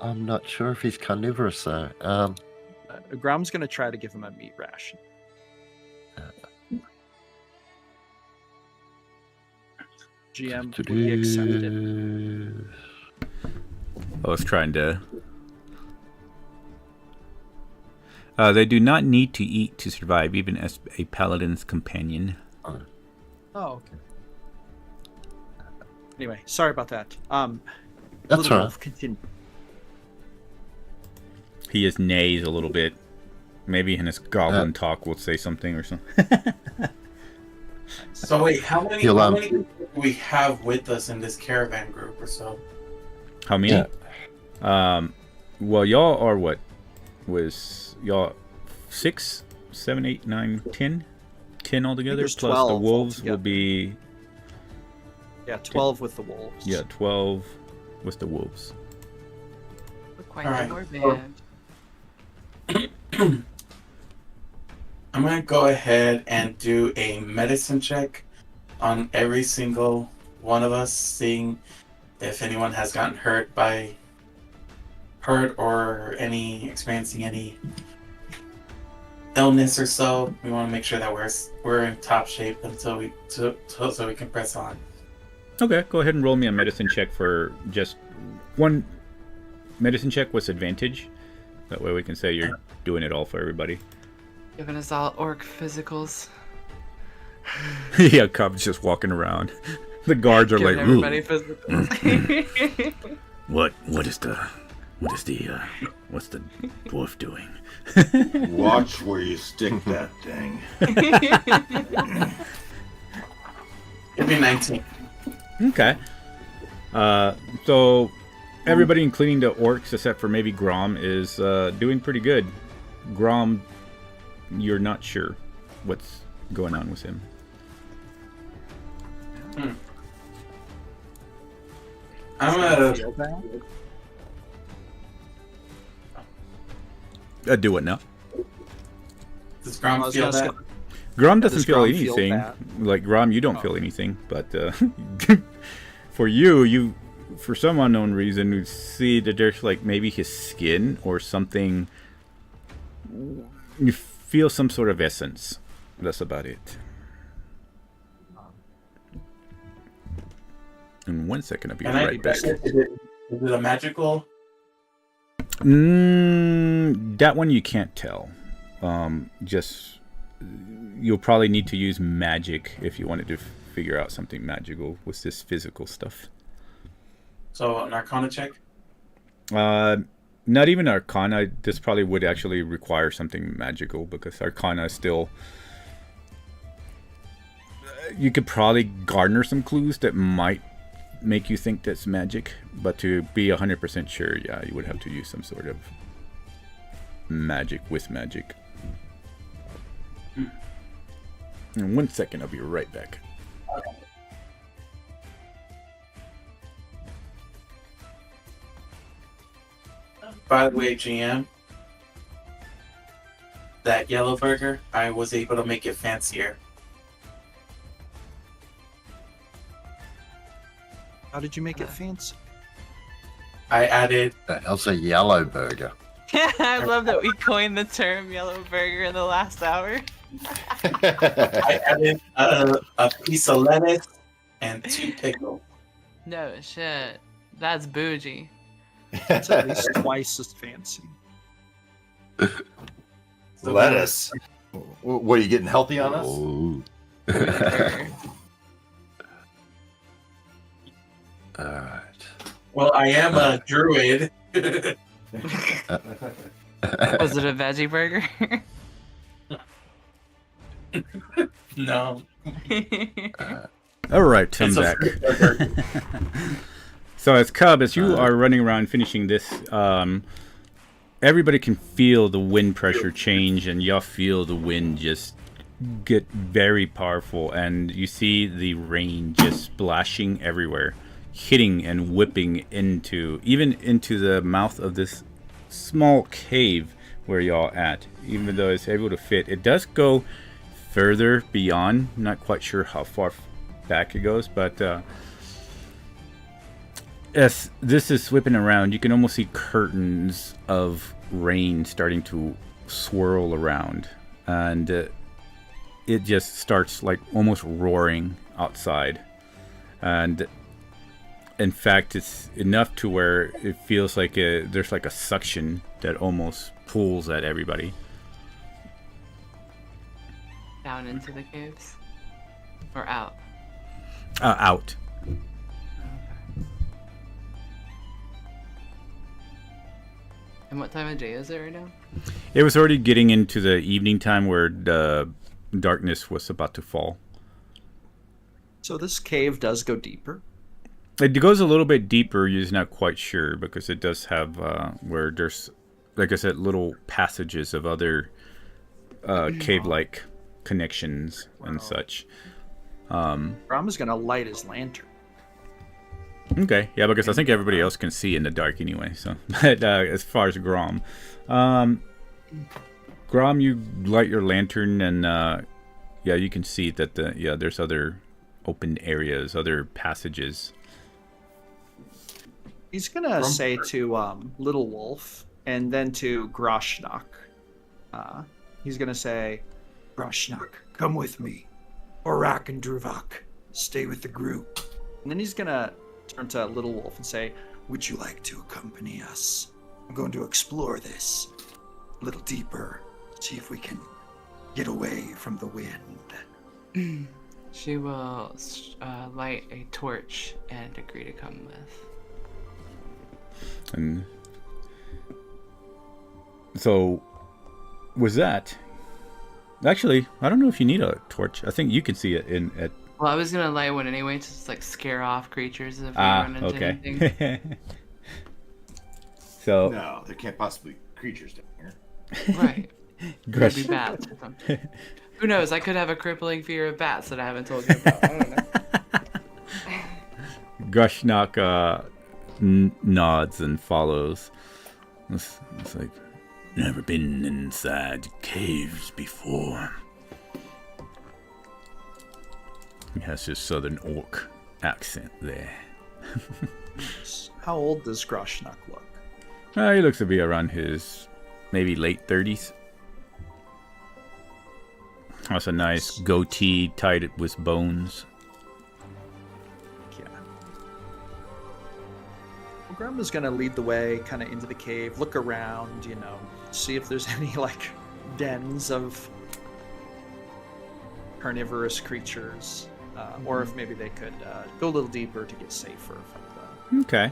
I'm not sure if he's carnivorous, though. Grom's going to try to give him a meat ration. GM, will he accept it? I was trying to. They do not need to eat to survive, even as a paladin's companion. Oh, okay. Anyway, sorry about that. That's Little all Wolf, right. continue. He just neighs a little bit. Maybe in his goblin talk will say something or something. So wait, how many people do we have with us in this caravan group or so? How many? Yeah. Well, y'all are what? Was y'all 6, 7, 8, 9, 10? 10 altogether? there's Plus 12 the wolves will altogether. be... Yeah, 12 with the wolves. Yeah, 12 with the wolves. We're quite All a right. war band. I'm gonna go ahead and do a medicine check on every single one of us, seeing if anyone has gotten hurt or experiencing any illness or so. We want to make sure that we're in top shape until so we can press on. Okay, go ahead and roll me a medicine check for just one medicine check with advantage. That way we can say you're doing it all for everybody. Giving us all orc physicals. Yeah, Cub's just walking around. The guards are Giving like, everybody ooh, physicals. what's the dwarf doing? Watch where you stick that thing. Give me 19. Okay. So everybody, including the orcs, except for maybe Grom, is doing pretty good. Grom, you're not sure what's going on with him. I'm gonna Feel bad? Do what now? Does I Grom was feel gonna that? say- Grom doesn't Does feel Grom feel anything. bad? Like Grom, you don't Oh. feel anything. But for you, for some unknown reason, you see that there's like maybe his skin or something. You feel some sort of essence. That's about it. In 1 second, I'll be Can I right back. is it a magical? That one you can't tell. Just you'll probably need to use magic if you wanted to figure out something magical with this physical stuff. So an Arcana check? Not even Arcana. This probably would actually require something magical because Arcana is still. You could probably garner some clues that might make you think that's magic, but to be 100% sure, yeah, you would have to use some sort of magic with magic. In 1 second, I'll be right back. By the way, GM, that yellow burger, I was able to make it fancier. How did you make it fancy? I added The hell's a yellow burger? I love that we coined the term yellow burger in the last hour. I added a piece of lettuce and 2 pickles. No shit. That's bougie. It's at least twice as fancy. So Lettuce. What are you getting healthy on us? Oh. Burger. Alright. Well, I am a druid. Was it a veggie burger? No. All right, I'm It's a back. fruit burger. So as Cub, as you are running around finishing this, everybody can feel the wind pressure change, and y'all feel the wind just get very powerful, and you see the rain just splashing everywhere, hitting and whipping into the mouth of this small cave where y'all at. Even though it's able to fit, it does go further beyond. Not quite sure how far back it goes, but as this is whipping around, you can almost see curtains of rain starting to swirl around, and it just starts like almost roaring outside. And in fact, it's enough to where it feels like there's like a suction that almost pulls at everybody. Down into the caves? Or out? Out. Okay. And what time of day is it right now? It was already getting into the evening time where the darkness was about to fall. So this cave does go deeper. It goes a little bit deeper. You're just not quite sure because it does have where there's, like I said, little passages of other cave-like connections and such. Grom is going to light his lantern. Okay, yeah, because I think everybody else can see in the dark anyway. So, but as far as Grom, you light your lantern, and yeah, you can see that there's other open areas, other passages. He's going to say to Little Wolf and then to Groshnak. He's going to say, Groshnak, come with me. Orak and Druvak, stay with the group. and then he's going to turn to Little Wolf and say, Would you like to accompany us? I'm going to explore this a little deeper, see if we can get away from the wind. She will light a torch and agree to come with. And so, was that? Actually, I don't know if you need a torch. I think you can see it at. Well, I was gonna light one anyway, just like scare off creatures if we run into anything. Okay. So. No, there can't possibly be creatures down here. Right. Could be bats or something. Who knows? I could have a crippling fear of bats that I haven't told you about. I don't know. Grushnak nods and follows. It's like, never been inside caves before. He has his southern orc accent there. How old does Groshnak look? He looks to be around his maybe late 30s. Has a nice goatee tied with bones. Yeah. Well, Grandma's gonna lead the way kind of into the cave, look around, see if there's any like dens of carnivorous creatures, or if maybe they could go a little deeper to get safer from the. Okay.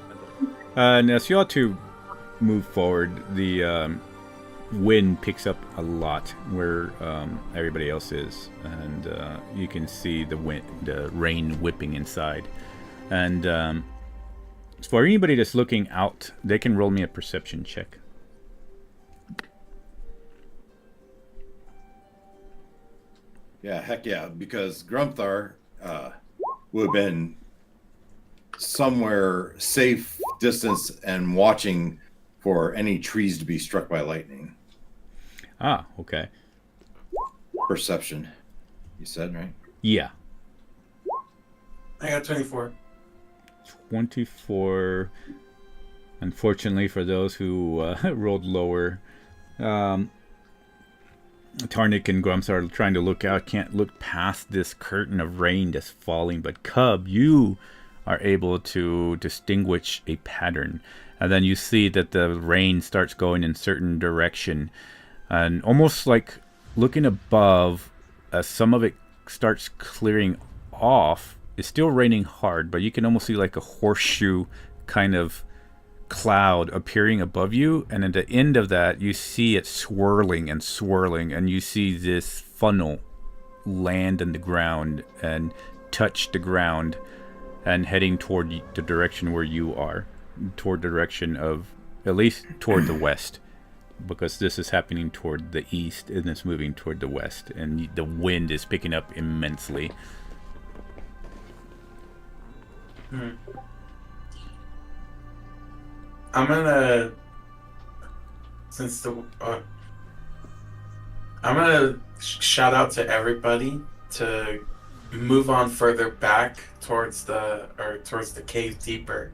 Now, so you all two move forward. The wind picks up a lot where everybody else is, and you can see the rain whipping inside. And for anybody that's looking out, they can roll me a perception check. Yeah, heck yeah, because Grumthar would have been somewhere safe distance and watching for any trees to be struck by lightning. Ah, okay. Perception, you said, right? Yeah. I got 24. 24. Unfortunately for those who rolled lower, Tarnik and Grumps are trying to look out, can't look past this curtain of rain that's falling. But Cub, you are able to distinguish a pattern. And then you see that the rain starts going in certain direction. And almost like looking above, as some of it starts clearing off, it's still raining hard, but you can almost see like a horseshoe kind of cloud appearing above you, and at the end of that you see it swirling and swirling, and you see this funnel land in the ground and touch the ground and heading toward the direction where you are, toward the direction of, at least toward the west, because this is happening toward the east and it's moving toward the west, and the wind is picking up immensely. I'm gonna since the I'm gonna shout out to everybody to move on further back towards the cave deeper.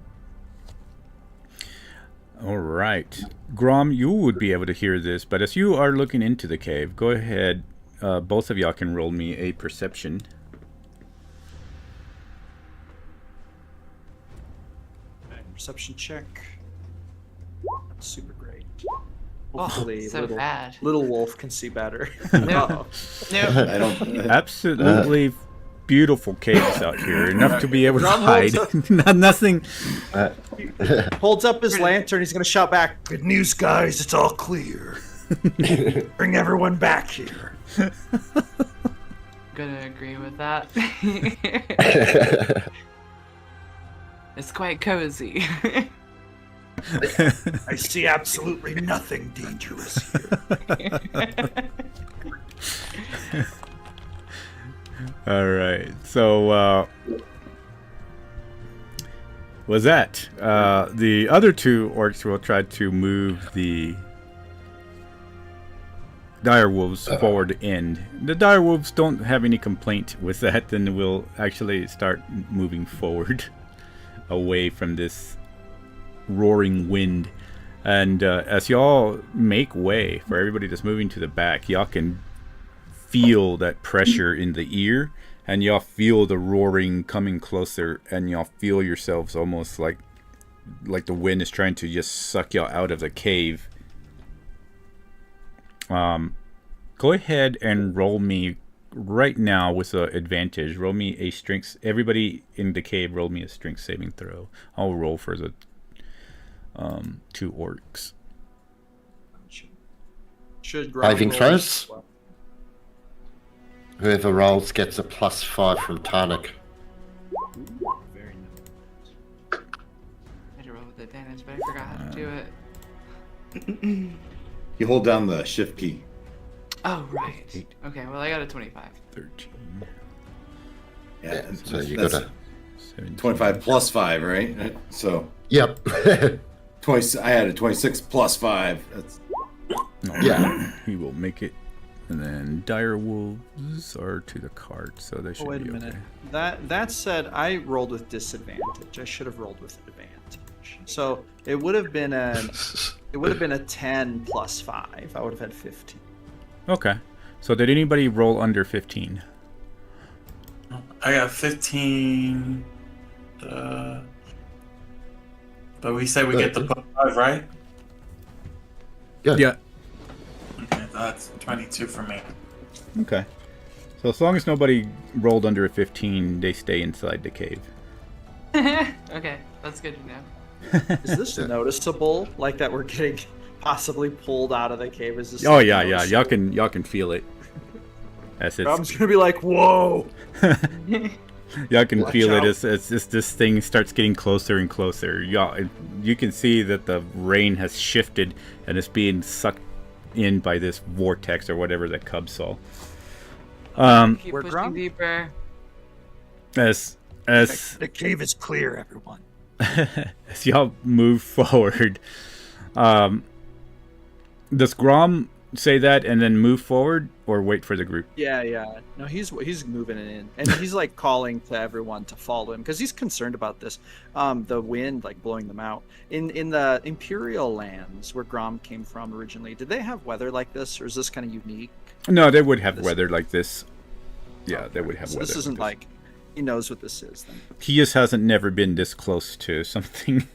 All right. Grom, you would be able to hear this, but as you are looking into the cave, go ahead. Both of y'all can roll me a perception. Perception check. That's super great. Hopefully, so bad. little wolf can see better. Nope. Nope. I don't. Absolutely beautiful caves out here, enough to be able to Grom hide. Nothing. Holds up his lantern. He's gonna shout back. Good news, guys. It's all clear. Bring everyone back here. Gonna agree with that. It's quite cozy. I see absolutely nothing dangerous here. All right. So, was that the other two orcs will try to move the direwolves forward end. The direwolves don't have any complaint with that, then we'll actually start moving forward away from this roaring wind. And as y'all make way for everybody that's moving to the back, y'all can feel that pressure in the ear, and y'all feel the roaring coming closer, and y'all feel yourselves almost like the wind is trying to just suck y'all out of the cave. Go ahead and roll me right now with an advantage. Roll me a strength. Everybody in the cave, roll me a strength saving throw. I'll roll for the two orcs. Should Grom Saving roll throws? as well? Whoever rolls gets a +5 from Tarnik. Very nice. I had to roll with advantage, but I forgot how to do it. You hold down the shift key. Oh, right. Okay, well, I got a 25. 13. Yeah, So you that's got a 17. 25 plus 5, right? So Yep. 20. I had a 26 plus 5. That's Yeah. He will make it. And then dire wolves are to the cart, so they should Oh, wait be a minute. okay. That said, I rolled with disadvantage. I should have rolled with advantage. So it would have been a 10 plus 5. I would have had 15. Okay. So did anybody roll under 15? I got 15. But we said we get the +5, right? Yeah. Okay, that's 22 for me. Okay. So as long as nobody rolled under a 15, they stay inside the cave. Okay, that's good to know. Is this noticeable? Like that we're getting possibly pulled out of the cave? Is this? Oh like, yeah, yeah. noticeable? Y'all can feel it. As it's, Rob's gonna be like, "Whoa!" y'all can Watch feel out. it as this thing starts getting closer and closer. You can see that the rain has shifted and it's being sucked in by this vortex or whatever that cub saw. Keep We're pushing ground? deeper. As The cave is clear, everyone. as y'all move forward, does Grom say that and then move forward, or wait for the group? Yeah. No, he's moving it in, and he's like calling to everyone to follow him because he's concerned about this. The wind like blowing them out in the Imperial lands where Grom came from originally. Did they have weather like this, or is this kind of unique? No, they would have This- weather like this. Yeah, they would have So weather. this isn't this. like he knows what this is. Then He just hasn't never been this close to something.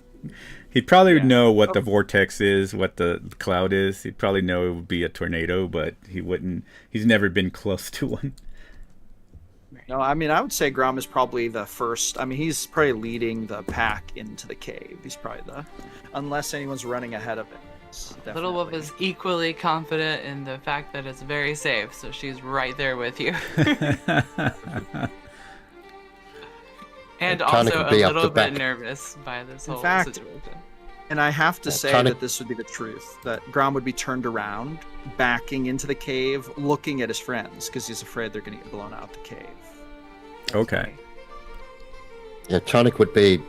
He'd probably Yeah. know what the vortex is, what the cloud is. He'd probably know it would be a tornado, but he wouldn't. He's never been close to one. no, I mean I would say Grom is probably the first. I mean he's probably leading the pack into the cave. He's probably unless anyone's running ahead of him. It's Little Wolf definitely- is equally confident in the fact that it's very safe, so she's right there with you. And Trying to also a be up little the bit back. nervous by this whole fact- situation. And I have to say Tonic- that this would be the truth. That Grom would be turned around, backing into the cave, looking at his friends because he's afraid they're going to get blown out the cave. Okay. Yeah, Tonic would be,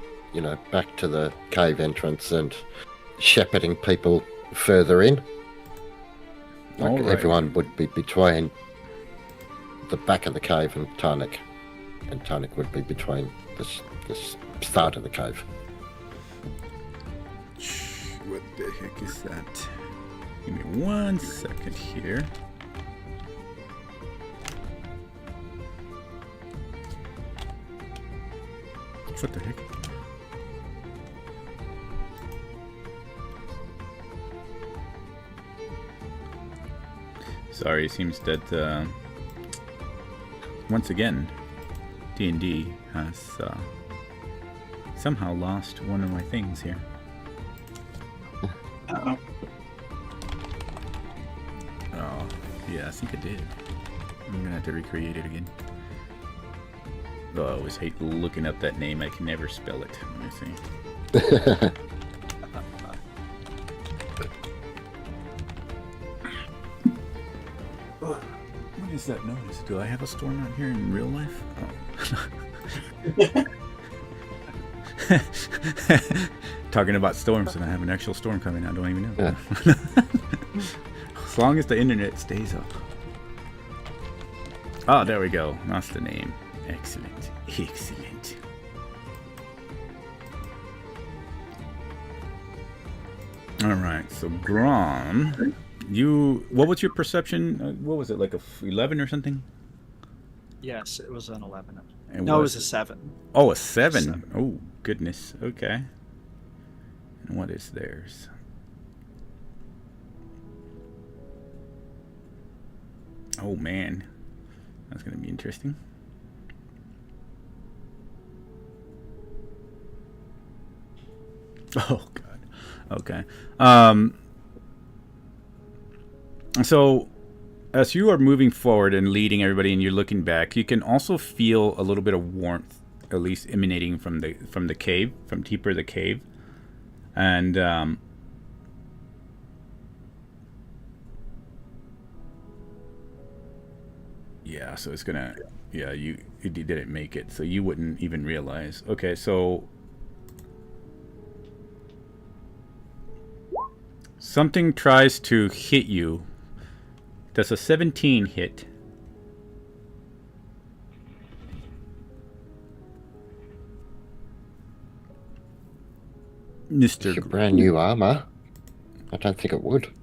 back to the cave entrance and shepherding people further in. Like All right. everyone would be between the back of the cave and Tarnik. And Tarnik would be between the start of the cave. What the heck is that? Give me 1 second here. What the heck? Sorry, it seems that once again, D&D has somehow lost one of my things here. Uh-oh. Oh, yeah, I think I did. I'm gonna have to recreate it again. Oh, I always hate looking up that name. I can never spell it. Let me see. What is that noise? Do I have a storm out here in real life? Oh. Talking about storms, and I have an actual storm coming. I don't even know. Yeah. As long as the internet stays up. Oh, there we go. That's the name. Excellent. Excellent. All right. So, Grom, what was your perception? What was it, like 11 or something? Yes, it was an 11. And No, it was a 7. Oh, a 7. 7. Oh, goodness. Okay. And what is theirs? Oh, man. That's going to be interesting. Oh, God. Okay. So, as you are moving forward and leading everybody and you're looking back, you can also feel a little bit of warmth, at least emanating from the cave, from deeper the cave. And yeah, so it's gonna, yeah, you didn't make it, so you wouldn't even realize. Okay, so something tries to hit you. Does a 17 hit? Mr. Your brand new armor. I don't think it would.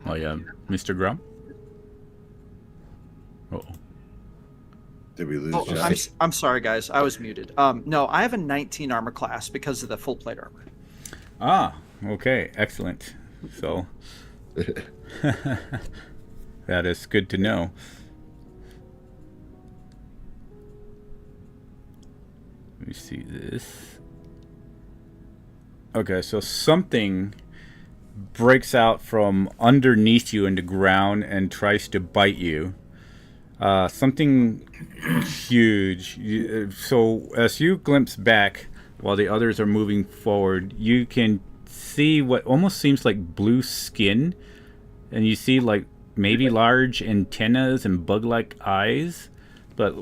Oh yeah, Mr. Grum. Oh. Did we lose Oh, Jesse? I'm sorry, guys. I was muted. No, I have a 19 armor class because of the full plate armor. Ah, okay, excellent. So that is good to know. Let me see this. Okay, so something breaks out from underneath you in the ground and tries to bite you. Something huge. So as you glimpse back while the others are moving forward, you can see what almost seems like blue skin, and you see like maybe large antennas and bug-like eyes, but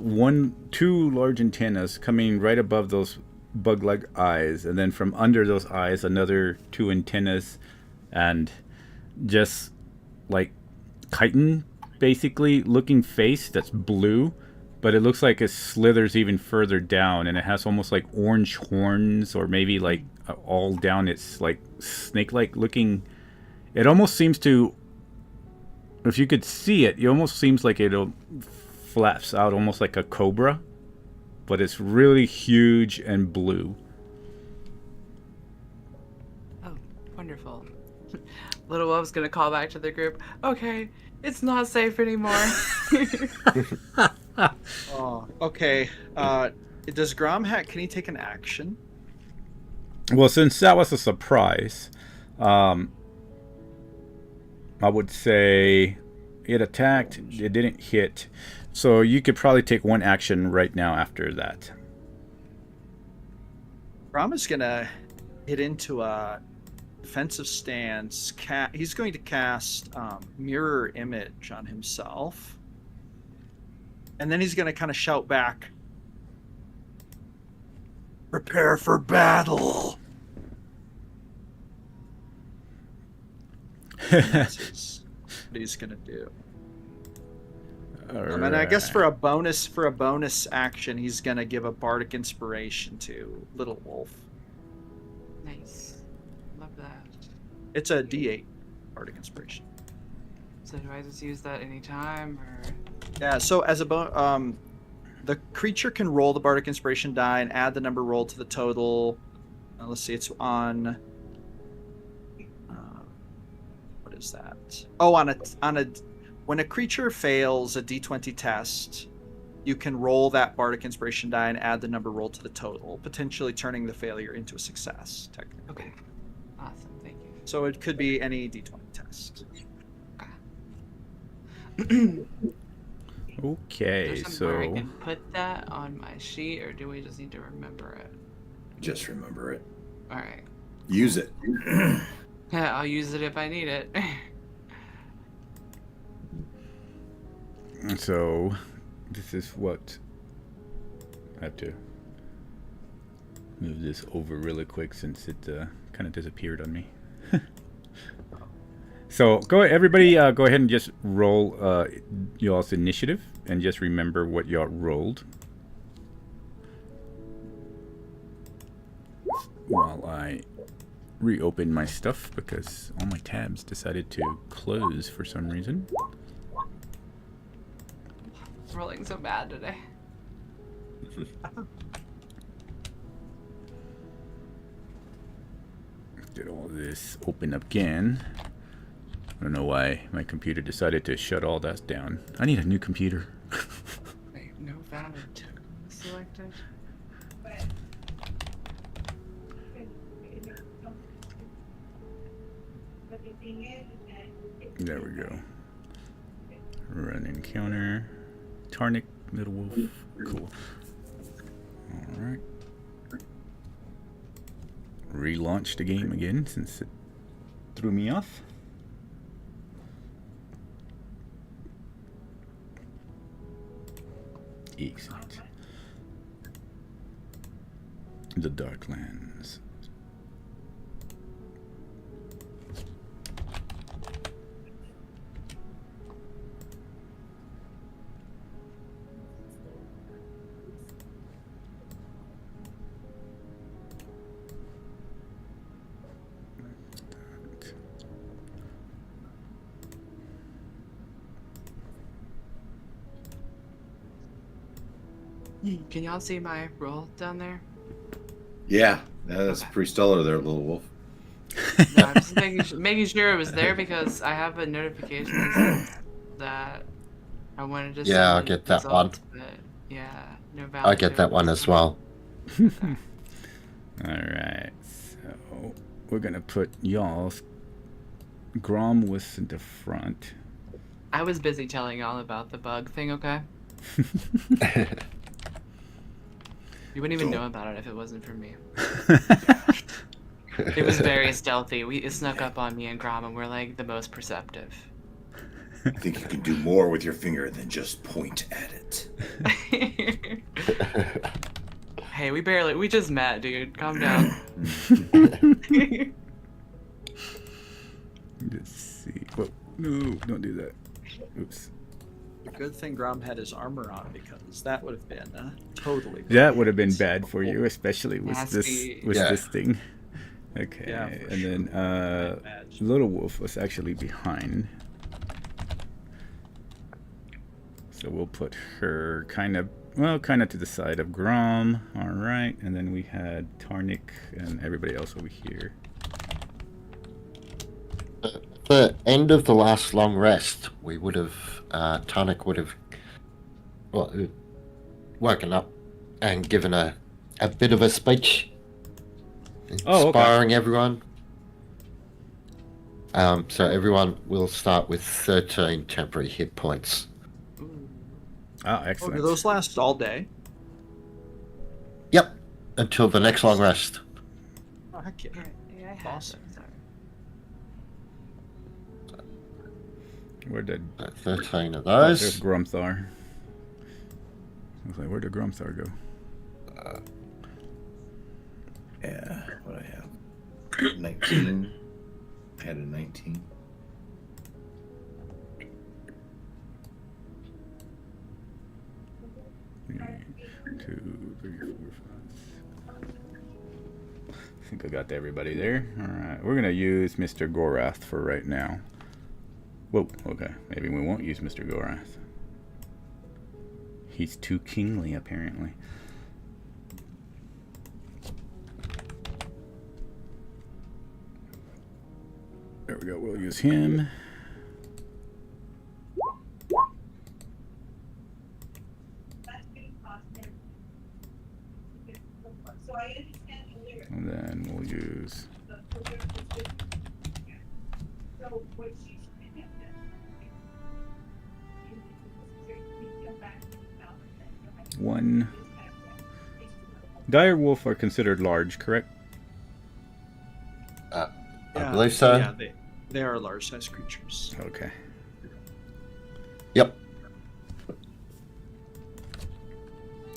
two large antennas coming right above those bug-like eyes, and then from under those eyes another 2 antennas, and just like chitin basically looking face that's blue, but it looks like it slithers even further down, and it has almost like orange horns, or maybe like all down its like snake-like looking. It almost seems to, if you could see it, it almost seems like it'll flaps out almost like a cobra, but it's really huge and blue. Oh, wonderful. Little Wolf's gonna call back to the group. Okay, it's not safe anymore. Oh, okay. Does Grom can he take an action? Well, since that was a surprise, I would say it attacked, it didn't hit, so you could probably take 1 action right now after that. Grom is gonna hit into a defensive stance. He's going to cast mirror image on himself, and then he's going to kind of shout back, "Prepare for battle!" That's what he's gonna do. And I guess for a bonus action, he's gonna give a bardic inspiration to Little Wolf. Nice. Love that. It's a D8 bardic inspiration. So do I just use that anytime, or? Yeah. So as a the creature can roll the bardic inspiration die and add the number rolled to the total. Let's see. It's on. What is that? Oh, on a. When a creature fails a D20 test, you can roll that bardic inspiration die and add the number rolled to the total, potentially turning the failure into a success, technically. Okay. Awesome, thank you. So it could be any D20 test. Okay, Is there somewhere I so can put that on my sheet, or do we just need to remember it? Just remember it. All right. Use it. Yeah, I'll use it if I need it. so this is what I have to move this over really quick since it kind of disappeared on me. So everybody go ahead and just roll y'all's initiative and just remember what y'all rolled while I reopen my stuff because all my tabs decided to close for some reason. Rolling so bad today. Did all this open up again. I don't know why my computer decided to shut all that down. I need a new computer. Wait, no valid token selected. There we go. Run encounter. Tarnic, Little Wolf. Cool. Alright. Relaunch the game again since it threw me off. Excellent. The Darklands. Can y'all see my roll down there? Yeah, that's pretty stellar there, Little Wolf. No, I'm just making sure it was there because I have a notification that I wanted to. Yeah, I'll send get that results, one. But yeah, no valid. I get that one as well. Alright, so we're gonna put y'all's Grom was in the front. I was busy telling y'all about the bug thing. Okay. You wouldn't even know about it if it wasn't for me. It was very stealthy. It snuck up on me and Grom, and we're like the most perceptive. I think you can do more with your finger than just point at it. Hey, we just met, dude. Calm down. Let's see. Whoa, no, don't do that. Oops. Good thing Grom had his armor on because that would have been totally. That would have been bad for you, especially with Nasty. this thing. Okay, Yeah, for and sure. then Little Wolf was actually behind. So we'll put her kind of to the side of Grom. All right, and then we had Tarnic and everybody else over here. The end of the last long rest, we would have, Tonic would have, woken up and given a bit of a speech, inspiring everyone. So everyone will start with 13 temporary hit points. Oh, Oh, excellent. do those last all day? Yep, until the next long rest. Oh, heck yeah. Yeah, I had Awesome. them, sorry. Where did 13 of there's those. Grumthar? I was like, where did Grumthar go? Yeah, what I have? 19. I had a 19. think I got everybody there. Alright, we're gonna use Mr. Gorath for right now. Whoa, okay. Maybe we won't use Mr. Gorath. He's too kingly, apparently. There we go, we'll use him. And then we'll use one. Dire wolf are considered large, correct? I believe so. Yeah, they are large-sized creatures. Okay. Yep.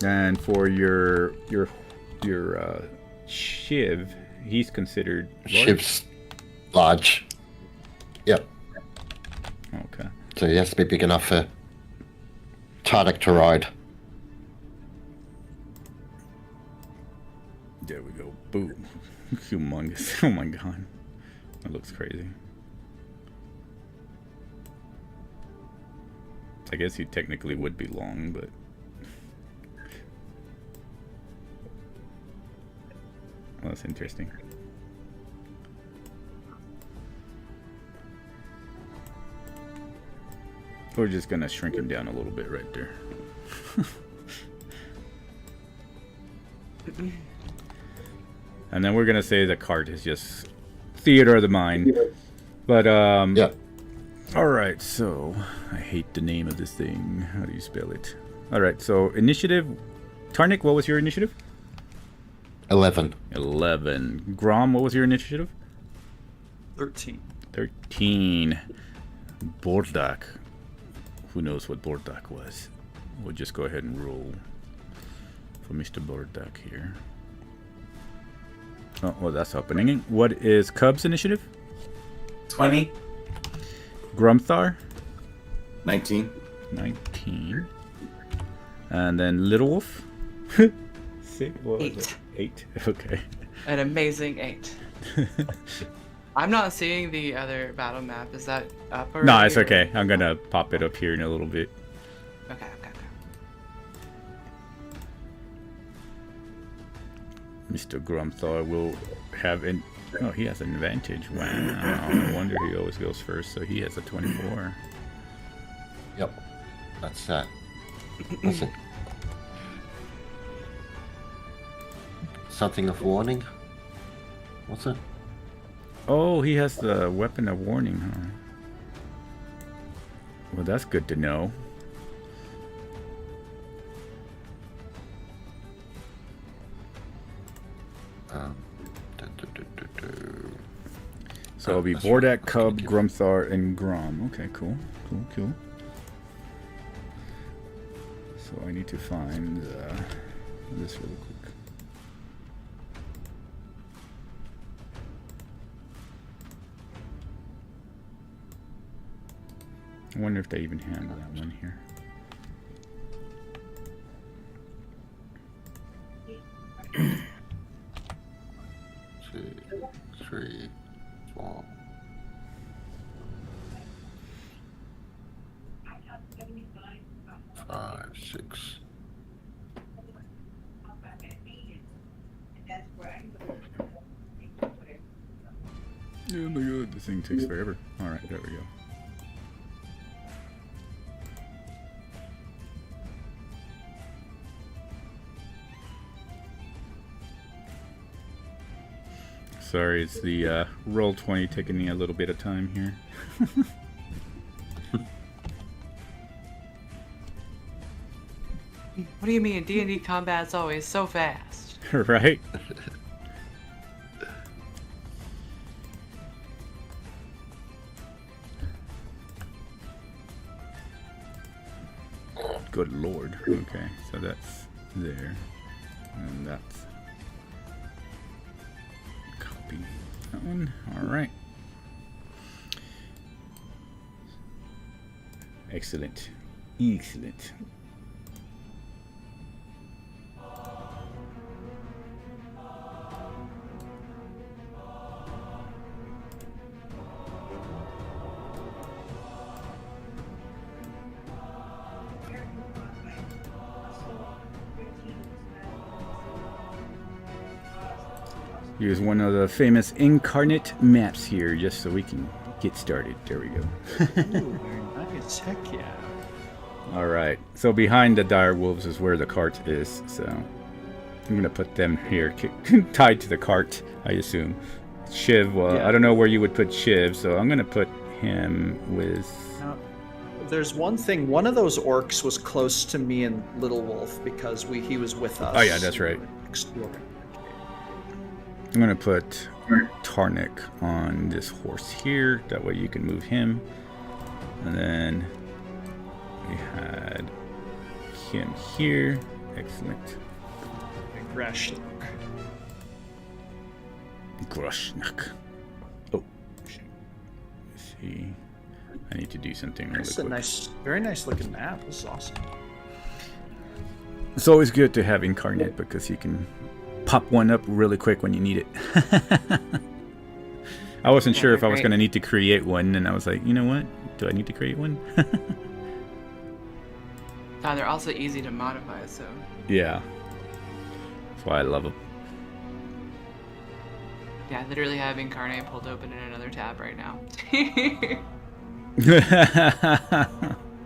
And for your Shiv, he's considered large? Shiv's large. Yep. Okay. So he has to be big enough for Tardik to ride. There we go. Boom. Humongous. Oh my god. That looks crazy. I guess he technically would be long, but... Well, that's interesting. We're just gonna shrink him down a little bit right there. And then we're gonna say the cart is just theater of the mind. But Yeah. alright, so I hate the name of this thing. How do you spell it? Alright, so initiative. Tarnik, what was your initiative? 11. 11. Grom, what was your initiative? 13. 13. Bordak. Who knows what Bordak was? We'll just go ahead and roll for Mr. Bordak here. Oh, well, that's happening. What is Cub's initiative? 20. Grumthar? 19. 19. And then Little Wolf? Six, what was 8. it? 8? Okay. An amazing 8. I'm not seeing the other battle map. Is that up already? No, it's or- okay. I'm gonna pop it up here in a little bit. Okay. Mr. Grumthar will have an... Oh, he has an advantage. Wow. No wonder he always goes first. So he has a 24. Yep. That's that. Listen. Something of warning? What's it? Oh, he has the weapon of warning, huh? Well, that's good to know. So it'll be that's Bordak, right. Cub, Okay. Grumthar, and Grom. Okay, cool. So I need to find this really quick. I wonder if they even have that one here. Two, three, four. Five, six. Oh my god, this thing takes forever. Alright, there we go. Sorry, it's the Roll20 taking me a little bit of time here. What do you mean? D&D combat's always so fast. Right? Good lord. Okay, so that's there. And that's... Copy that one. Alright. Excellent. Excellent. use one of the famous incarnate maps here just so we can get started. There we go. Ooh, very nice. Heck yeah. All right. So behind the dire wolves is where the cart is. So I'm gonna put them here, tied to the cart, I assume. Shiv. Well, Yeah. I don't know where you would put Shiv, so I'm gonna put him with. Now, there's one thing. One of those orcs was close to me and Little Wolf because he was with us. Oh yeah, that's right. Exploring. I'm gonna put Tarnik on this horse here. That way you can move him. And then we had him here. Excellent. Grashnak. Grushnak. Oh, shoot. Let's see. I need to do something really That's a quick. nice, very nice looking map. This is awesome. It's always good to have incarnate because you can pop one up really quick when you need it. I wasn't Yeah, sure if they're I was great. going to need to create one, and I was like, you know what? Do I need to create one? They're also easy to modify, so Yeah. That's why I love them. yeah, I literally have Incarnate pulled open in another tab right now.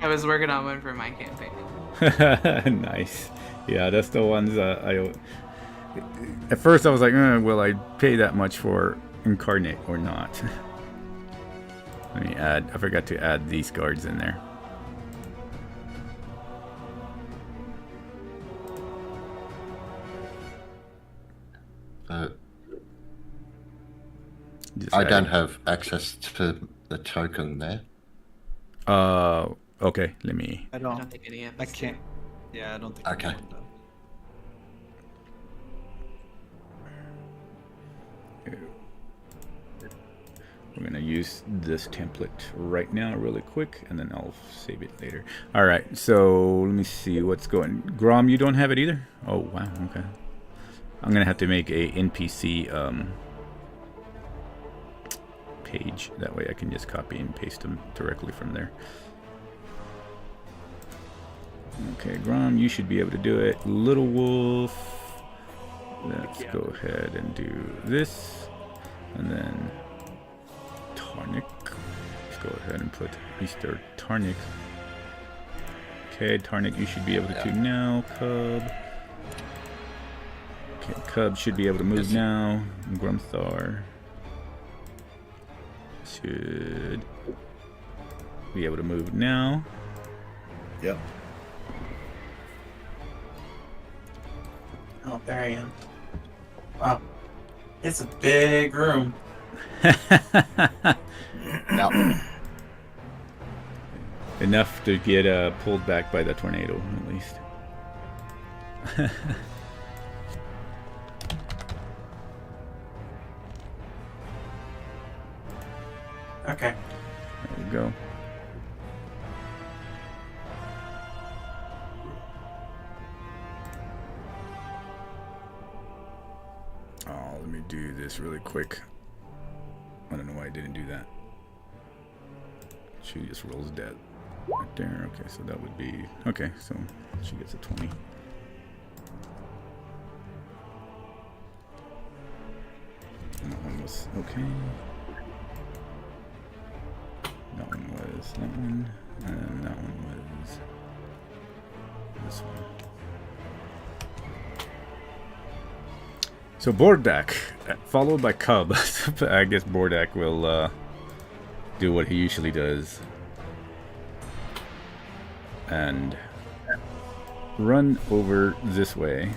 I was working on one for my campaign. Nice. Yeah, that's the ones I. At first, I was like, will I pay that much for incarnate or not? Let me add. I forgot to add these guards in there. Just I add don't it. have access to the token there. Okay. Let me. I I don't. don't think any of I us do. can't. Yeah, I don't think. Okay. anyone does. We're gonna use this template right now, really quick, and then I'll save it later. All right. So let me see what's going. Grom, you don't have it either. Oh wow. Okay. I'm gonna have to make a NPC page. That way I can just copy and paste them directly from there. Okay, Grom, you should be able to do it. Little Wolf. Let's Yeah. go ahead and do this. And then Tarnik. Let's go ahead and put Easter Tarnik. Okay, Tarnik, you should be able to now. Cub. Okay, Cub should be able to move now. Grumthar should be able to move now. Yep. Oh, there I am. Wow. It's a big room. Now, Enough to get pulled back by the tornado, at least. Okay. There we go. Oh, let me do this really quick. I don't know why I didn't do that. She just rolls dead. Right there. Okay, so that would be... Okay, so she gets a 20. And that one was... Okay. That one was that one. And that one was... This one. So Bordak, followed by Cub. I guess Bordak will do what he usually does. And run over this way.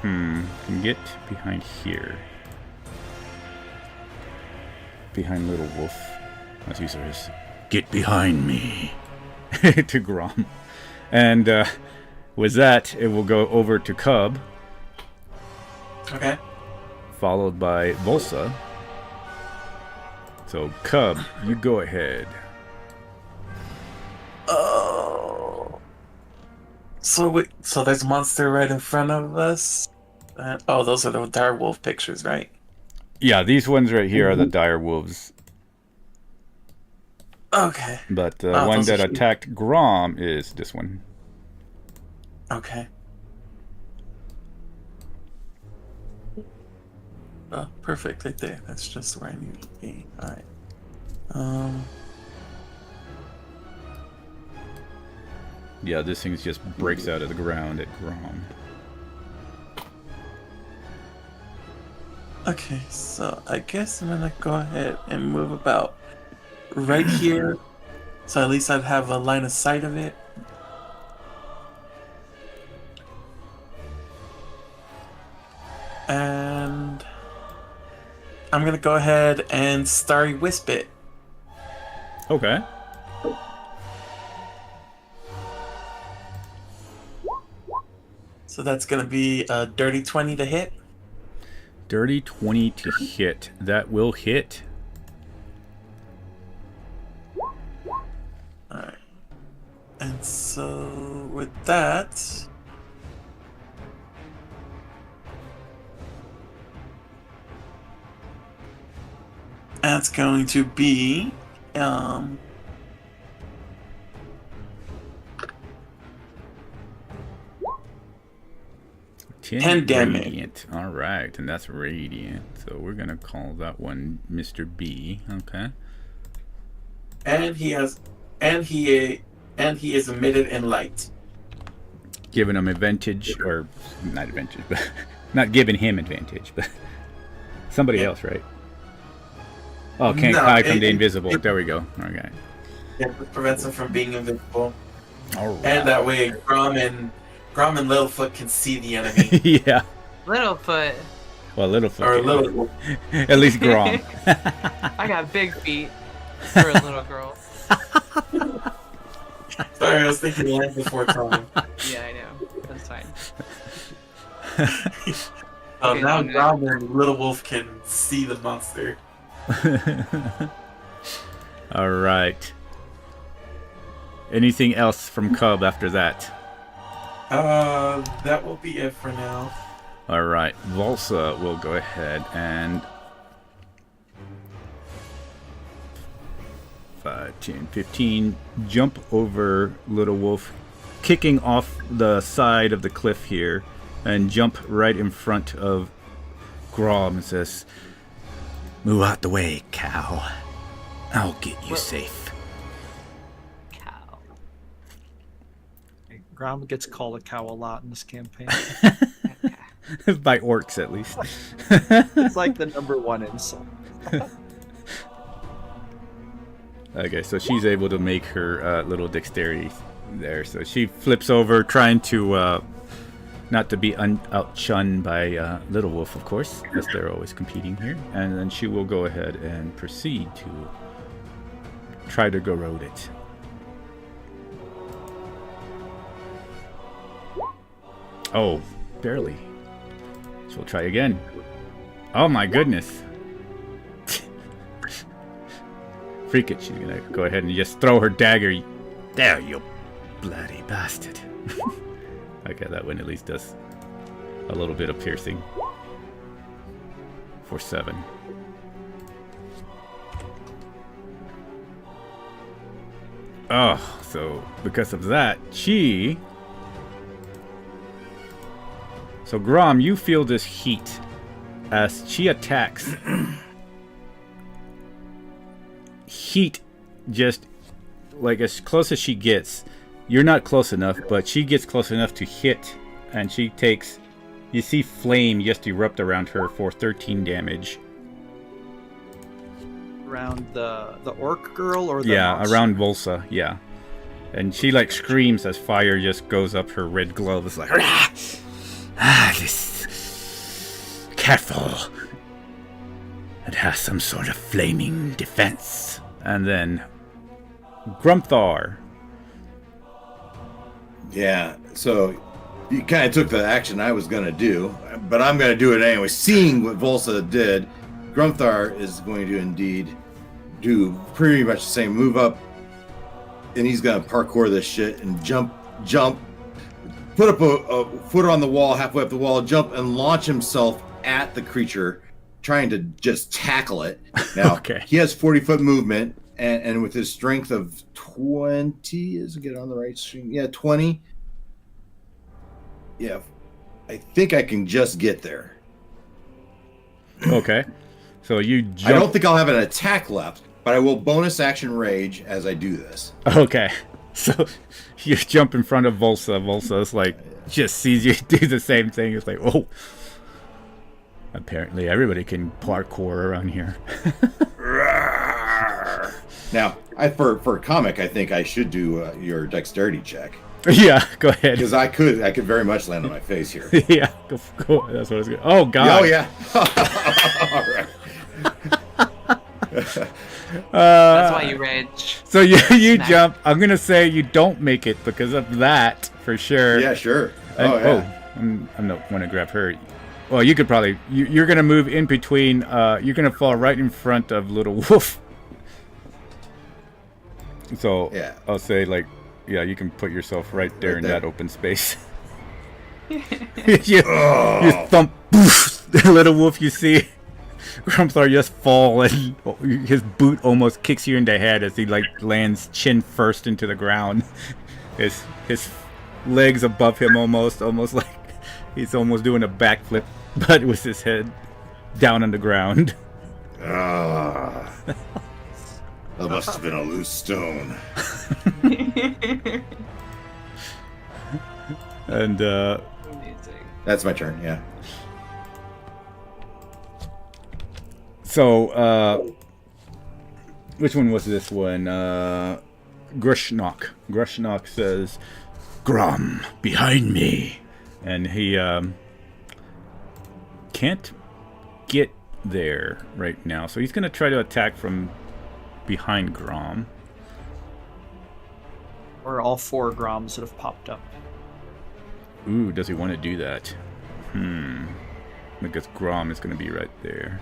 Can get behind here. Behind Little Wolf. As he says, "Get behind me." To Grom. And with that, it will go over to Cub. Okay. Followed by Volsa. So, Cub, you go ahead. Oh. So there's a monster right in front of us. Oh, those are the dire wolf pictures, right? Yeah, these ones right here are the dire wolves. Okay. But the Oh, one those are that cute. attacked Grom is this one. Okay. Oh, perfect, right there. That's just where I need to be. All right. Yeah, this thing just breaks out of the ground at Grom. Okay, so I guess I'm gonna go ahead and move about right here, so at least I'd have a line of sight of it. And I'm gonna go ahead and Starry Wisp it. Okay. So that's gonna be a dirty 20 to hit. Dirty 20 to hit. That will hit. Alright. And so with that, that's going to be 10 damage. Radiant. All right, and that's radiant. So we're gonna call that one Mr. B. Okay. And he is emitted in light. Giving him advantage, or not advantage, but not giving him advantage, but somebody else, right? Oh, can't hide from the invisible. There we go. Okay. It prevents him from being invisible. All right. And that way, Grom and Littlefoot can see the enemy. Yeah. Littlefoot. Well, Littlefoot. Or Little. At least Grom. I got big feet for a little girl. Sorry, I was thinking land before time. Yeah, I know. That's fine. Oh, now Grom and Little Wolf can see the monster. All right. Anything else from Cub after that? That will be it for now. All right. Volsa will go ahead and 5, 10, 15 jump over Little Wolf, kicking off the side of the cliff here, and jump right in front of Grom and says, "Move out the way, cow. I'll get you safe." Cow. Grom gets called a cow a lot in this campaign. By orcs, at least. It's like the #1 insult. Okay, so she's able to make her little dexterity there. So she flips over, trying to not to be outshunned by Little Wolf, of course, because they're always competing here. And then she will go ahead and proceed to try to garrote it. Oh, barely. She'll try again. Oh my goodness. Freak it, she's gonna go ahead and just throw her dagger. There, you bloody bastard. Okay, that one at least does a little bit of piercing. For 7. Oh, so because of that, So Grom, you feel this heat as she attacks. Heat, just like as close as she gets. You're not close enough, but she gets close enough to hit, and she takes. You see flame just erupt around her for 13 damage. Around the orc girl or the monster? Around Volsa, yeah. And she like screams as fire just goes up her red glove. It's like, this careful. It has some sort of flaming defense. And then Grumthar. Yeah, so you kind of took the action I was going to do, but I'm going to do it anyway. Seeing what Volsa did, Grumthar is going to indeed do pretty much the same. Move up, and he's going to parkour this shit and jump, put up a foot on the wall, halfway up the wall, jump, and launch himself at the creature, trying to just tackle it. Now, okay. He has 40-foot movement, and with his strength of 20, is it get on the right stream? Yeah, 20. Yeah, I think I can just get there. Okay. So you I jump. don't think I'll have an attack left, but I will bonus action rage as I do this. Okay. So you jump in front of Volsa. Volsa's like, just sees you do the same thing. It's like, oh. Apparently everybody can parkour around here. Now, for a comic, I think I should do your dexterity check. Yeah, go ahead. Because I could very much land on my face here. Yeah, go. That's what I was going to. Oh, God. Oh, yeah. All right. That's why you rage. So you Nice. jump. I'm going to say you don't make it because of that, for sure. Yeah, sure. And- Oh, yeah. I'm not want to grab her. Well, you could probably... You're going to move in between... you're going to fall right in front of Little Wolf. So Yeah. I'll say, like... Yeah, you can put yourself right there Right in there. that open space. you thump, poof, Little Wolf, you see Grumthar just fall, and his boot almost kicks you in the head as he like lands chin first into the ground. His legs above him almost like he's almost doing a backflip, but with his head down on the ground. That must have been a loose stone. And Amazing. That's my turn, yeah. so which one was this one? Grushnok. Grushnok says, "Grom, behind me," and he can't get there right now, so he's gonna try to attack from behind Grom. Or all 4 Groms that have popped up. Ooh, does he want to do that? Because Grom is going to be right there.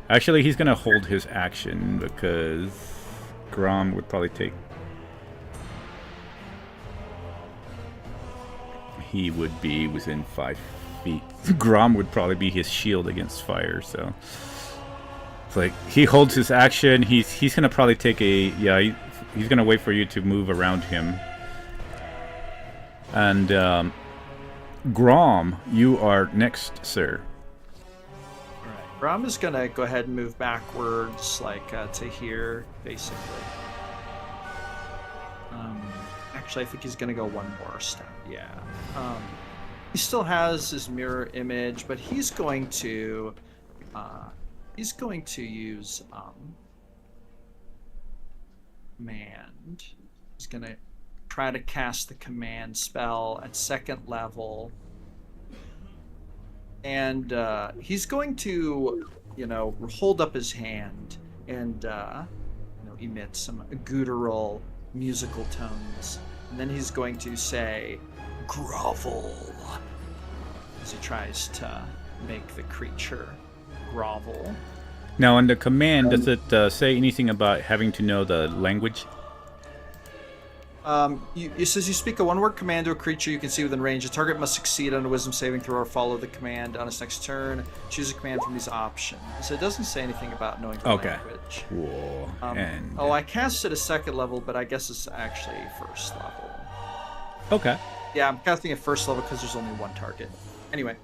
Actually, he's going to hold his action because Grom would probably take... He would be within 5 feet. Grom would probably be his shield against fire, so... It's like, he holds his action, he's going to probably take a... Yeah, he's going to wait for you to move around him. And, Grom, you are next, sir. Alright. Grom is gonna go ahead and move backwards, like, to here, basically. Actually, I think he's gonna go one more step, yeah. He still has his mirror image, but he's going to use, command. He's gonna try to cast the command spell at 2nd level. And he's going to, hold up his hand and, emit some guttural musical tones. And then he's going to say, "Grovel," as he tries to make the creature grovel. Now, on the command, does it say anything about having to know the language? It says you speak a one-word command to a creature you can see within range. The target must succeed on a wisdom saving throw or follow the command on its next turn. Choose a command from these options. So it doesn't say anything about knowing the language. Cool. And I cast it at 2nd level, but I guess it's actually 1st level. okay. Yeah, I'm casting at 1st level because there's only one target. Anyway.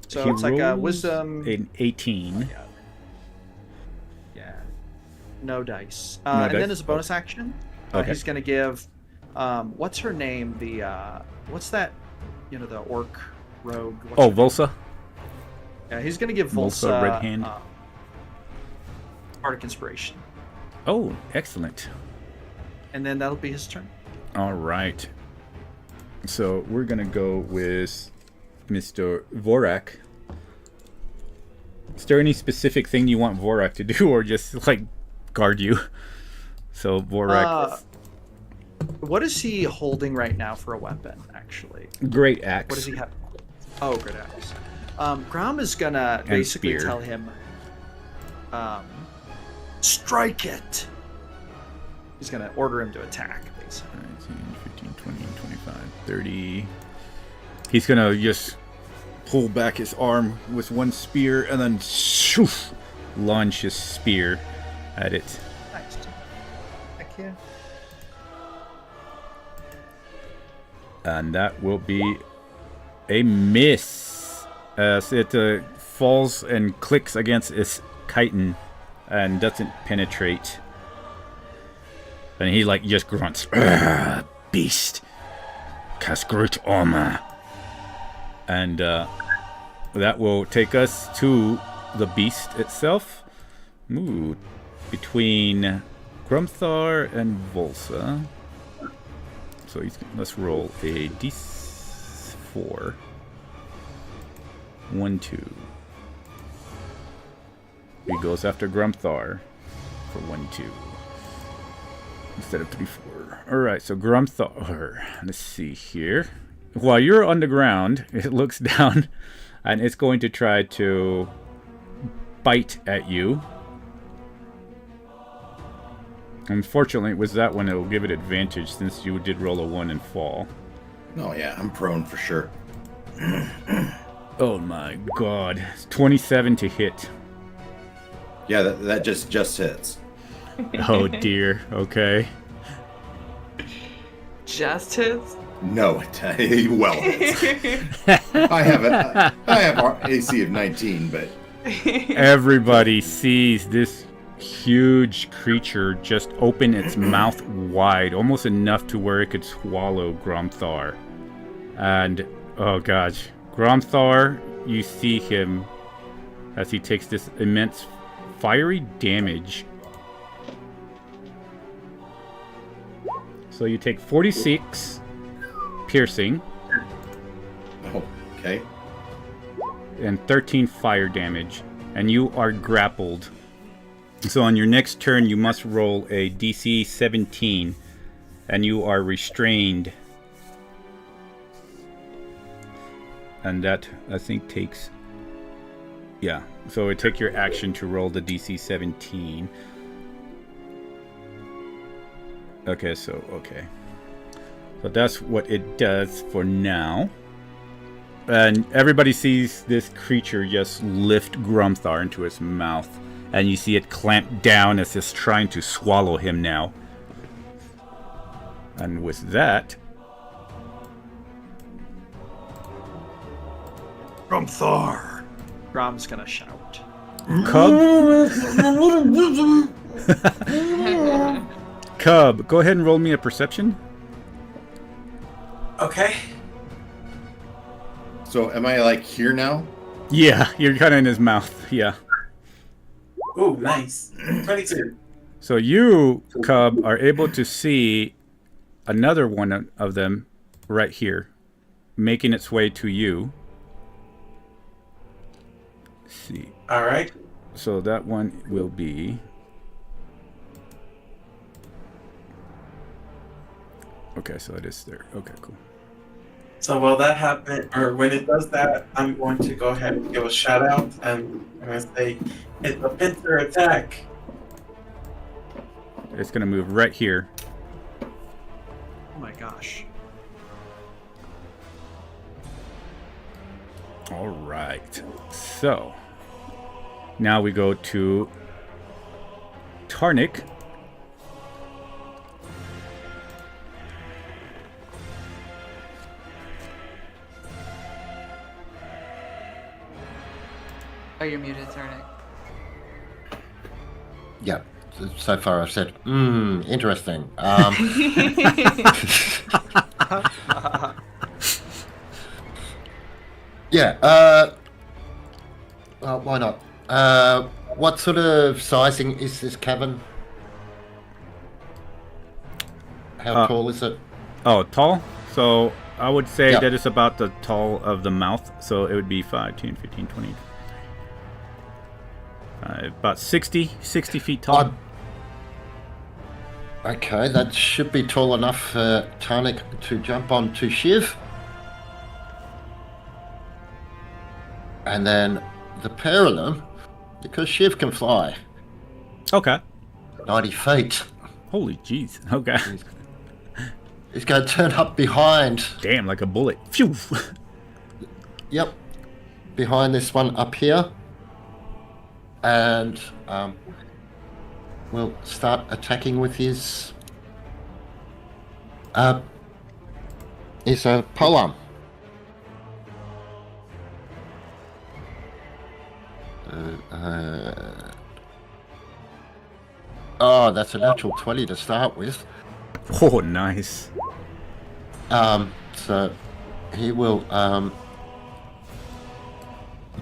So He it's like a rolls wisdom... an 18. Yeah. No dice. No and dice? then as a bonus action, Okay. he's going to give... what's her name? The... what's that? The orc rogue. What's Oh, her- Volsa? Yeah, he's going to give Volsa, Volsa... Red Hand. Bardic Inspiration. Oh, excellent. And then that'll be his turn. All right. So we're going to go with Mr. Vorak. Is there any specific thing you want Vorak to do, or just, like, guard you? So, Vorak... What is he holding right now for a weapon, actually? Great axe. What does he have? Oh, great axe. Grom is gonna basically spear. tell him, strike it. He's gonna order him to attack, basically. 19, 15, 20, 25, 30. He's gonna just pull back his arm with one spear and then shoof, launch his spear at it. Nice. Heck yeah. And that will be a miss. as it falls and clicks against its chitin and doesn't penetrate. And he like just grunts, beast, cast great armor. And that will take us to the beast itself. Ooh, between Grumthar and Volsa. So let's roll a d4. 1, 2. He goes after Grumthar for 1, 2. Instead of 3, 4. Alright, so Grumthar. Let's see here. While you're on the ground, it looks down and it's going to try to bite at you. Unfortunately, with that one, it will give it advantage since you did roll a 1 and fall. Oh yeah, I'm prone for sure. Oh my god. It's 27 to hit. Yeah, that just hits. Oh dear. Okay. Just hits? No, well hits. I have our AC of 19, but Everybody sees this huge creature just open its mouth wide, almost enough to where it could swallow Grumthar. And, oh gosh, Grumthar, you see him as he takes this immense fiery damage. So you take 46 piercing. oh, okay. And 13 fire damage. And you are grappled. So on your next turn, you must roll a DC 17. And you are restrained. And that, I think, takes... Yeah, so it took your action to roll the DC 17. Okay, so that's what it does for now. And everybody sees this creature just lift Grumthar into its mouth. And you see it clamp down as it's trying to swallow him now. And with that... Grumthar! Grom's gonna shout. Cub? Cub, go ahead and roll me a perception. Okay. So am I like here now? Yeah, you're kind of in his mouth. Yeah. Ooh, nice. 22. So you, Cub, are able to see another one of them right here, making its way to you. Let's see. All right. So that one will be... Okay, so it is there. Okay, cool. So while that happens, or when it does that, I'm going to go ahead and give a shout out, and I'm going to say, it's a pincer attack. It's going to move right here. Oh my gosh. All right. So now we go to Tarnik. Oh, you're muted, Tarnik. Yeah. So far I've said, interesting. Yeah, well, why not? What sort of sizing is this cavern? How tall is it? Oh, tall? So I would say Yeah. that it's about the tall of the mouth. So it would be 5, 10, 15, 20. About 60 feet tall. Okay, that should be tall enough for Tarnik to jump onto Shiv. And then the pair of them, because Shiv can fly Okay. 90 feet, Holy jeez. Okay. he's going to turn up behind. Damn, like a bullet. Phew. Yep, behind this one up here. And we'll start attacking with his polearm. Oh, that's a natural 20 to start with. Oh, nice. So he will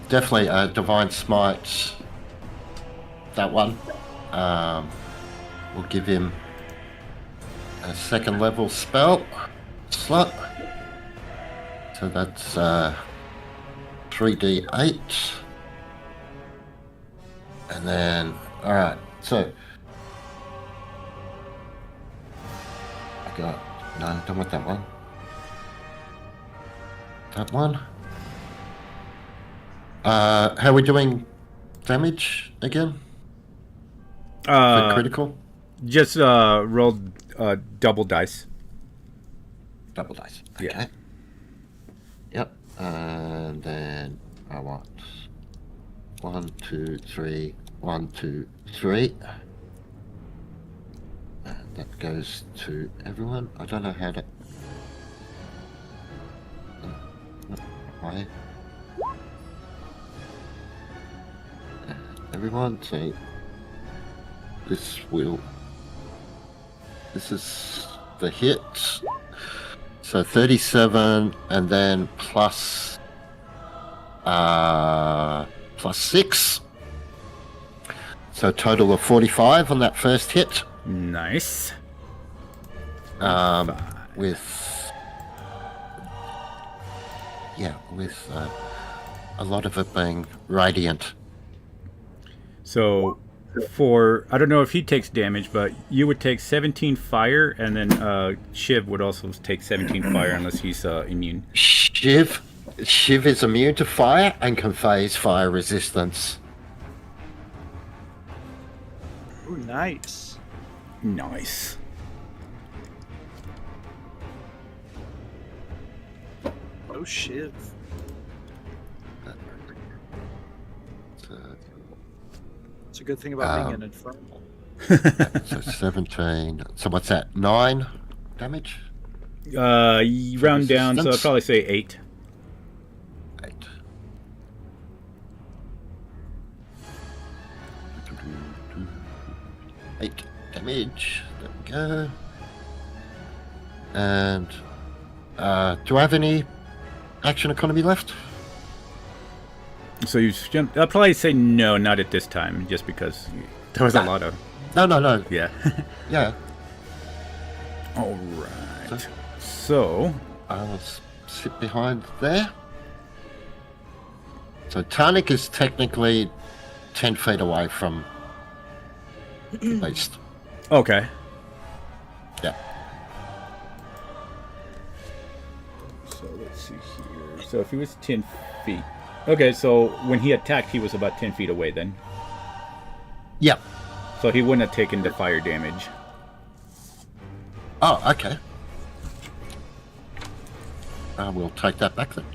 definitely divine smite that one. We'll give him a second level spell slot. So that's 3d8. And then, alright, so I got, no, don't want that one. That one. How are we doing damage again? For critical? Just roll double dice. Double dice. Okay. Yeah. Yep. And then I want 1, 2, 3, 1, 2, 3. And that goes to everyone. I don't know how to. Why? Everyone, so this is the hit. So 37 and then plus 6. So a total of 45 on that first hit. Nice. With a lot of it being radiant. So, I don't know if he takes damage, but you would take 17 fire, and then Shiv would also take 17 fire unless he's immune. Shiv is immune to fire and conveys fire resistance. Ooh, nice. Nice. Oh, Shiv. It's a good thing about being an infernal. So 17. So what's that? 9 damage? You round down, so I'd probably say 8. 8. 8 damage. There we go. And do I have any action economy left? So you jumped. I'll probably say no, not at this time, just because there was a lot of. No. Yeah. Yeah. All right. So I will sit behind there. So Tarnik is technically 10 feet away from the beast. okay. Yeah. So let's see here. So if he was 10 feet. Okay, so when he attacked, he was about 10 feet away then. Yep. So he wouldn't have taken the fire damage. Oh, okay. We'll take that back then.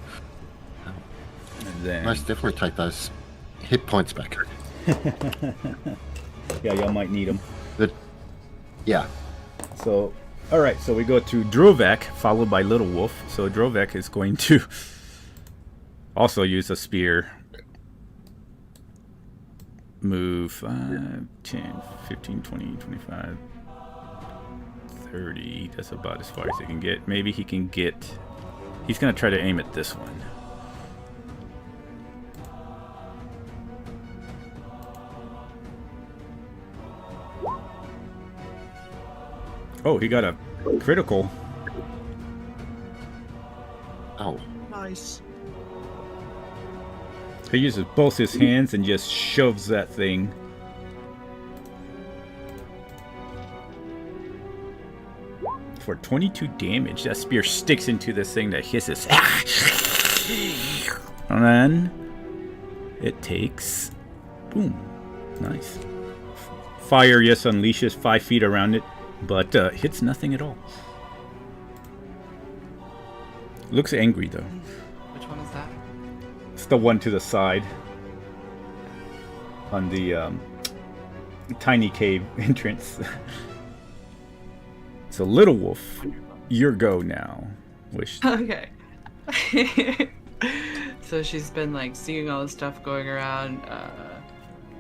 And then... Most definitely take those hit points back. Yeah, y'all might need them. But, yeah. So, alright, so we go to Drovek, followed by Little Wolf. So Drovek is going to also use a spear. Move 5, 10, 15, 20, 25, 30. That's about as far as he can get. Maybe he can get... He's going to try to aim at this one. Oh, he got a critical. Oh. Nice. He uses both his hands and just shoves that thing. For 22 damage, that spear sticks into this thing that hisses. And then it takes... Boom. Nice. Fire, yes, unleashes 5 feet around it, but hits nothing at all. Looks angry, though. Which one is that? It's the one to the side. On the tiny cave entrance. So, Little Wolf, your go now. Wish. Okay. So she's been like seeing all this stuff going around.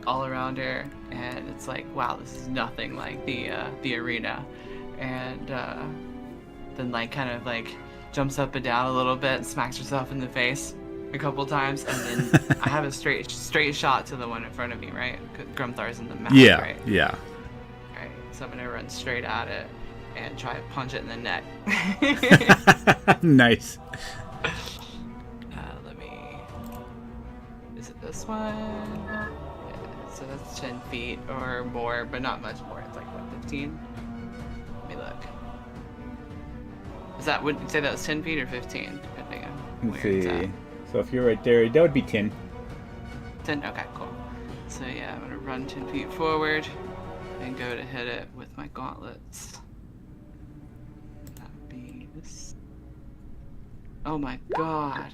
all around her, and it's like, wow, this is nothing like the arena. And then like kind of like jumps up and down a little bit and smacks herself in the face a couple times, and then I have a straight shot to the one in front of me, right? 'Cause Grumthar's in the mouth, Yeah, right? yeah. Right. So I'm gonna run straight at it and try to punch it in the neck. Nice. Let me. Is it this one? Yeah, so that's 10 feet or more, but not much more. It's like what, 15? Let me look. Is that, would you say that was 10 feet or 15? Depending on Let's where it's see. at. So if you're right there, that would be 10. 10? Okay, cool. So yeah, I'm gonna run 10 feet forward and go to hit it with my gauntlets. That would be this. Oh my god.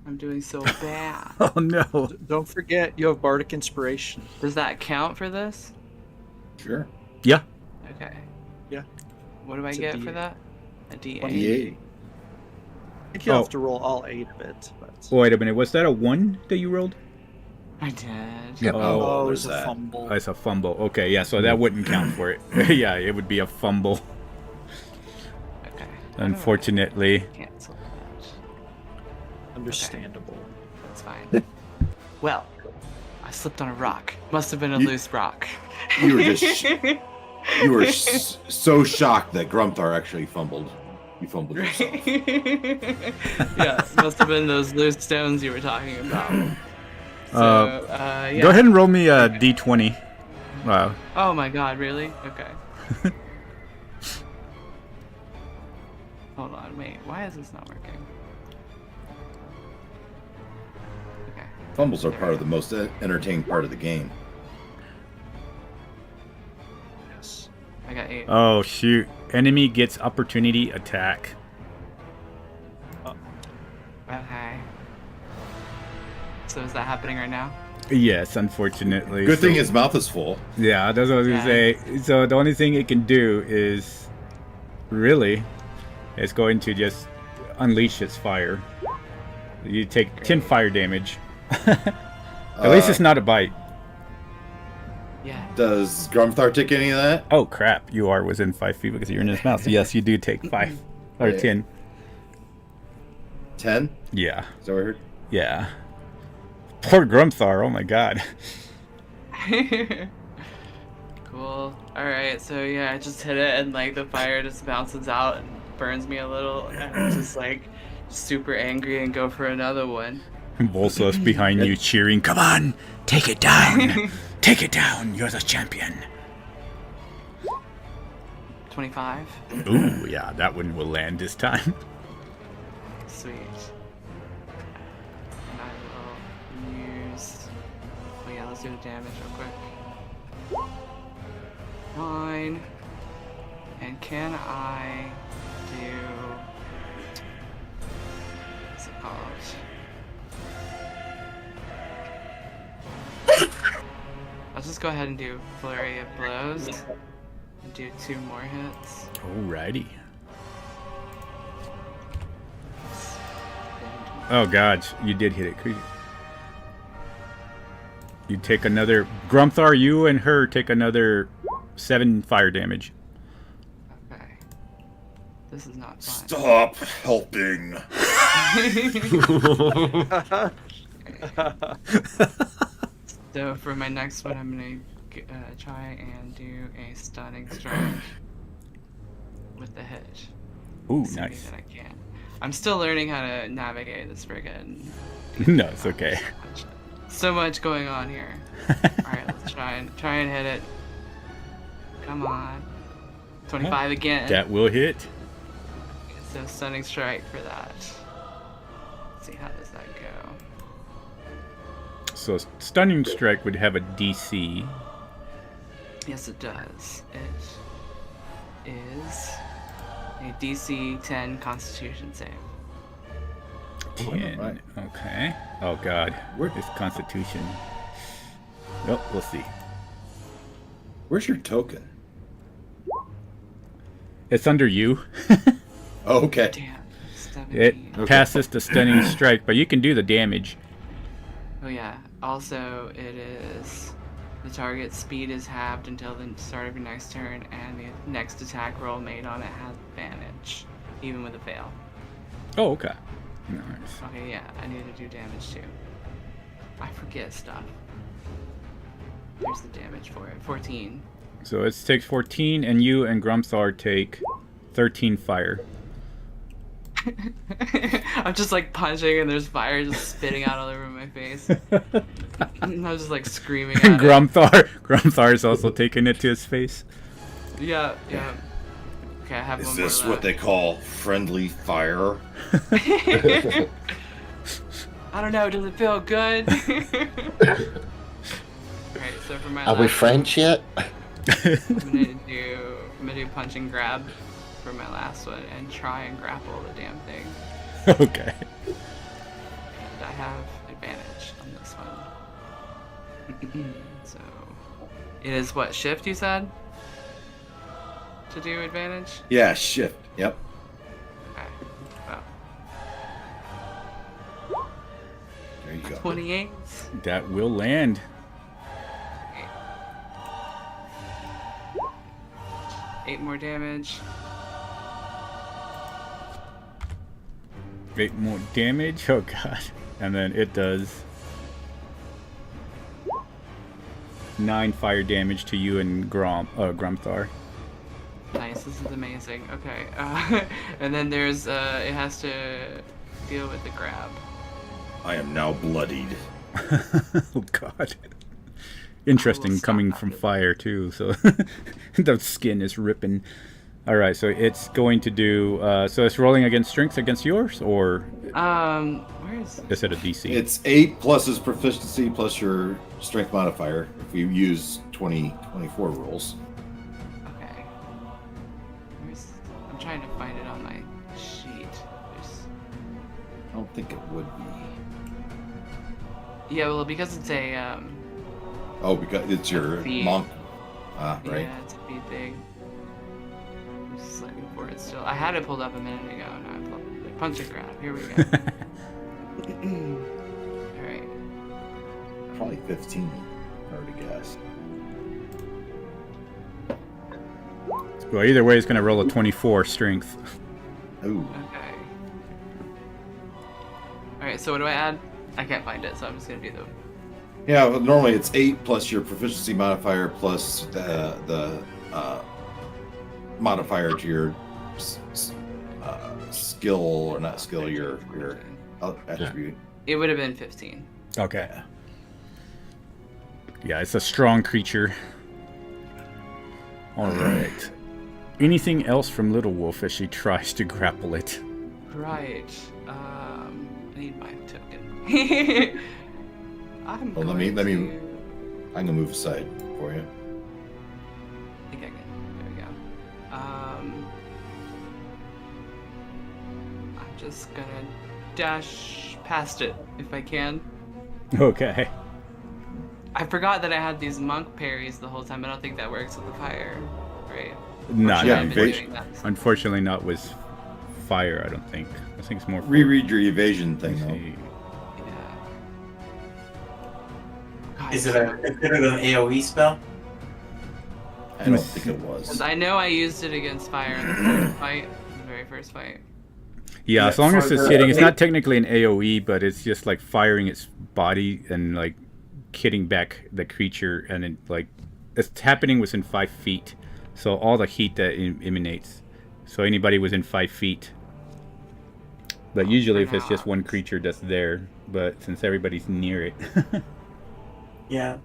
I'm doing so bad. Oh no. Don't forget, you have bardic inspiration. Does that count for this? Sure. Yeah. Okay. Yeah. What do I It's a get D8. for that? A D8. D8. I think you'll Oh. have to roll all 8 of it. But... Wait a minute. Was that a 1 that you rolled? I did. Yep. Oh, it there's was a that. fumble. Oh, it's a fumble. Okay, yeah, so that wouldn't count for it. Yeah, it would be a fumble, Okay. unfortunately. Cancel that. Understandable. That's fine. Well, I slipped on a rock. Must have been a loose rock. You were just you were so shocked that Grumthar actually fumbled. You fumbled yourself. Yeah, must have been those loose stones you were talking about. So, yeah. Go ahead and roll me a d20. Wow. Oh my god, really? Okay. Hold on, wait. Why is this not working? Okay. Fumbles are part of the most entertaining part of the game. Yes. I got 8. Oh shoot! Enemy gets opportunity attack. Okay. So is that happening right now? Yes, unfortunately. Good So- thing his mouth is full. Yeah, that's what I was gonna say. So the only thing it can do is, really, it's going to just unleash its fire. You take 10 fire damage. At least it's not a bite. Yeah. Does Grumthar take any of that? Oh crap! You are within 5 feet because you're in his mouth. So yes, you do take 5 or Yeah. 10. 10? Yeah, Is that what I heard? yeah. Poor Grumthar. Oh my god. Cool. Alright, so yeah, I just hit it and like the fire just bounces out and burns me a little, and I'm just like super angry and go for another one. Volsos behind you cheering. Come on, take it down. Take it down. You're the champion. 25. Ooh, yeah, that one will land this time. Sweet. And I will use. Oh yeah, let's do the damage real quick. 9. And can I do? What's it called? I'll just go ahead and do Flurry of Blows. And do 2 more hits. Alrighty. Oh god, you did hit it. You take another. Grumthar, you and her take another 7 fire damage. Okay. This is not fun. Stop helping. So for my next one, I'm gonna try and do a stunning strike with the hit. Ooh, See nice. that I can. I'm still learning how to navigate this friggin'. No, it's okay. So much going on here. All right, let's try and hit it. Come on. 25 again. That will hit. So stunning strike for that. Let's see, how does that go? So stunning strike would have a DC. Yes, it does. It is a DC 10 Constitution save. 10. Right. Okay. Oh god. Where- It's Constitution. Oh, we'll see. Where's your token? It's under you. Oh, okay. Damn. 17. It Okay. passes the stunning strike, but you can do the damage. Oh yeah. Also, it is The target's speed is halved until the start of your next turn, and the next attack roll made on it has advantage, even with a fail. Oh, okay. Nice. Okay, yeah, I need to do damage too. I forget stuff. Here's the damage for it. 14. So it takes 14, and you and Grumthar take 13 fire. I'm just like punching, and there's fire just spitting out all over my face. I'm just like screaming at it. Grumthar is also taking it to his face. Yeah. Okay, I have Is one this more what they call friendly fire? I don't know. Does it feel good? Alright, so for my Are we last friends yet? I'm gonna do punch and grab for my last one and try and grapple the damn thing. Okay. And I have advantage on this one. So it is what, shift you said? To do advantage? Yeah, shift. Yep. Okay. Well, There you go. 28. That will land. 8 more damage. 8 more damage. Oh god. And then it does 9 fire damage to you and Grumthar. Nice, this is amazing. Okay, and then there's, it has to deal with the grab. I am now bloodied. Oh god. Interesting stop coming that. from fire too, so the skin is ripping. Alright, so it's going to do so it's rolling against strength against yours, or Where is is it a DC? It's 8 plus his proficiency plus your strength modifier if you use 24 rules. Okay. I'm trying to find it on my sheet. I don't think it would be. Yeah, well, because it's a, Oh, because it's your feat. monk. Right. Yeah, it's a feat thing. I'm just looking for it still. I had it pulled up a minute ago, and I pulled it. Punch and grab. Here we go. Alright. Probably 15, I would guess. Well, either way, it's going to roll a 24 strength. Ooh. Okay. Alright, so what do I add? I can't find it, so I'm just gonna do the... Yeah, well, normally it's 8 plus your proficiency modifier plus the modifier to your skill, or not skill, your attribute. It would have been 15. Okay. Yeah, it's a strong creature. Alright. Anything else from Little Wolf as she tries to grapple it? Right. I need my token. I'm Well, let me- I'm gonna move aside for you. I think I can. There we go. I'm just gonna dash past it if I can. Okay. I forgot that I had these monk parries the whole time. I don't think that works with the fire, right? Not Or should I yeah, have been evasion. doing that? Unfortunately, not with fire, I don't think. I think it's more for... Reread your evasion thing, Let's though. see. Yeah. God, Is it considered an AoE spell? I don't think it was. I know I used it against fire in the first fight, the very first fight. Yeah, as long as for it's the- hitting, it's not technically an AoE, but it's just like firing its body and like hitting back the creature, and it like it's happening within 5 feet. So all the heat that emanates. So anybody within 5 feet. But usually, if it's just one creature that's there, but since everybody's near it, Yeah.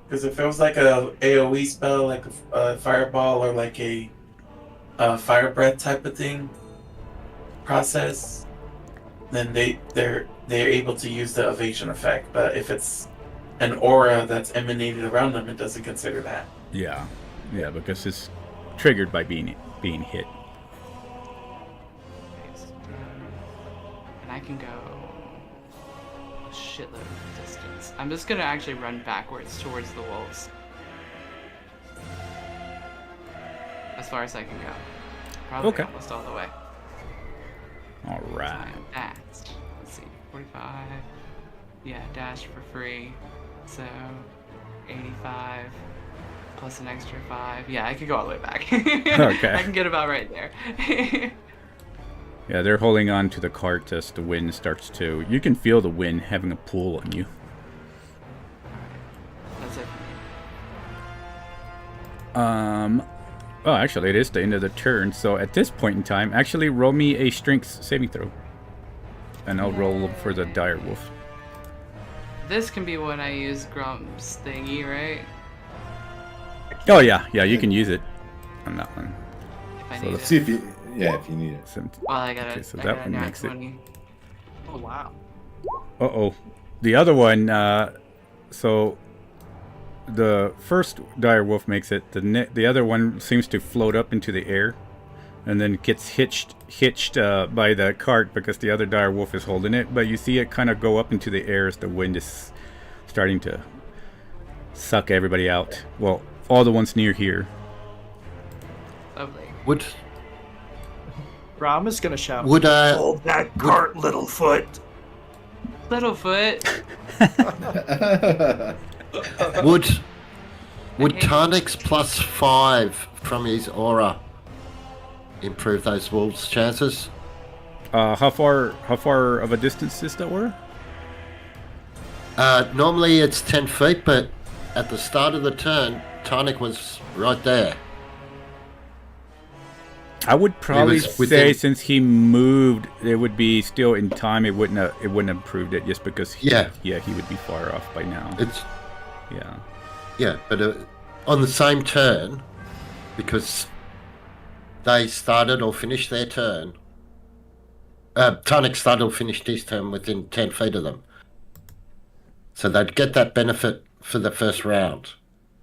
Because if it was like a AoE spell, like a fireball or like a fire breath type of thing process, then they're able to use the evasion effect. But if it's an aura that's emanated around them, it doesn't consider that. yeah, because it's triggered by being hit. And I can go a shitload of distance. I'm just gonna actually run backwards towards the wolves. As far as I can go. Probably Okay. almost all the way. All right. I'm fast. Let's see, 45. Yeah, dash for free. So 85 plus an extra 5. Yeah, I could go all the way back. Okay. I can get about right there. Yeah, they're holding on to the cart as the wind starts to... You can feel the wind having a pull on you. That's it. Oh, actually, it is the end of the turn. So at this point in time, actually roll me a strength saving throw. And I'll roll for the dire wolf. This can be when I use Grump's thingy, right? Oh, yeah. Yeah, you can use it on that one. If I So need let's it. See if you, if you need it. Well, I got Okay, it. so I that got a one nat makes it. 20. Oh wow. Uh-oh. The other one, so the first dire wolf makes it. The other one seems to float up into the air and then gets hitched by the cart because the other dire wolf is holding it. But you see it kind of go up into the air as the wind is starting to suck everybody out. Well, all the ones near here. Lovely. Would Ram is gonna shout. Hold that cart, Littlefoot. Littlefoot. would hate Tarnix plus 5 from his aura improve those wolves' chances? How far of a distance is that aura? Normally it's 10 feet, but at the start of the turn, Tarnik was right there. I would probably was say within- since he moved, it would be still in time. It wouldn't have improved it just because he would be far off by now. It's Yeah. but on the same turn, because they started or finished their turn. Tarnik started or finished his turn within 10 feet of them. So they'd get that benefit for the first round.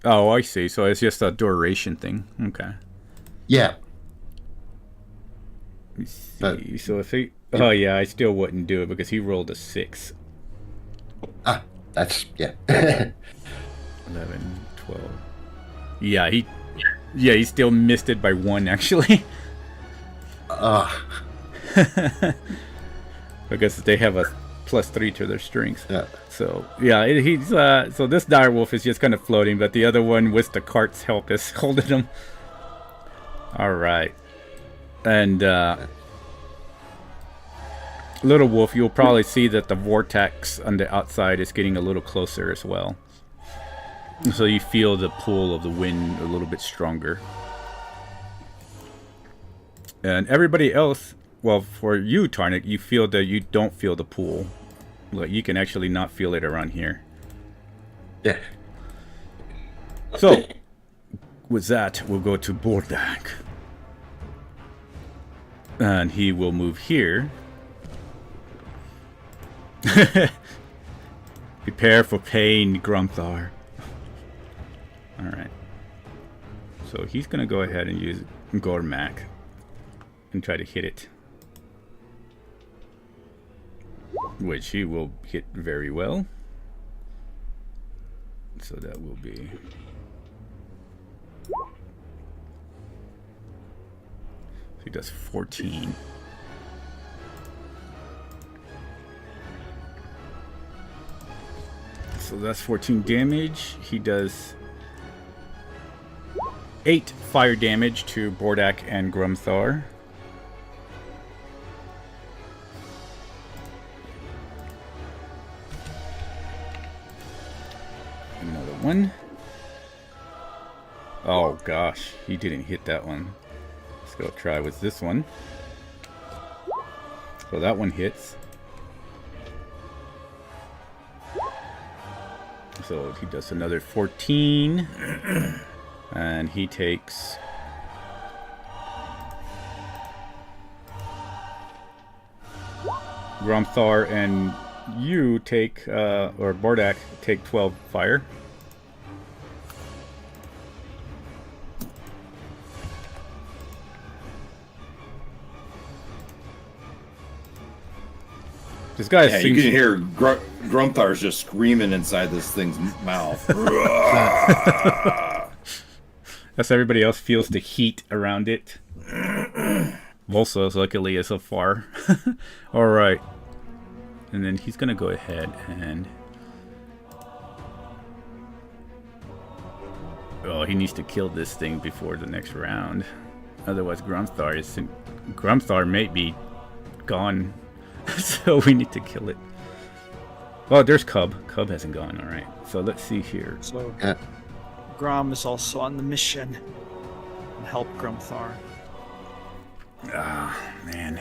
Oh, I see. So it's just a duration thing. Okay. Yeah. Let me see. But- So if he... Oh, yeah, I still wouldn't do it because he rolled a 6. That's, yeah. 11, 12. Yeah, he still missed it by 1, actually. Because they have a +3 to their strength. Yeah. So, yeah, he's... so this dire wolf is just kind of floating, but the other one, with the cart's help, is holding him. Alright. And, Little Wolf, you'll probably see that the vortex on the outside is getting a little closer as well. So you feel the pull of the wind a little bit stronger. And everybody else, well, for you, Tarnik, you feel that you don't feel the pull. Like, you can actually not feel it around here. Yeah. So, with that, we'll go to Bordak. And he will move here. Prepare for pain, Grumthar. Alright. So he's going to go ahead and use Gormak and try to hit it. Which he will hit very well. So that will be... He does 14. So that's 14 damage. He does 8 fire damage to Bordak and Grumthar. Another one. Oh gosh, he didn't hit that one. Let's go try with this one. So that one hits. So he does another 14. And he takes... Grumthar and you take, or Bordak take 12 fire. This guy Yeah, you seems... can hear Grumthar's just screaming inside this thing's mouth. As everybody else feels the heat around it. Volsos, luckily, is so far. Alright. And then he's going to go ahead and... Oh, he needs to kill this thing before the next round. Otherwise, Grumthar may be gone. So we need to kill it. Oh, there's Cub. Cub hasn't gone. All right. So let's see here. So Yeah. Grom is also on the mission and help Grumthar. Ah, man.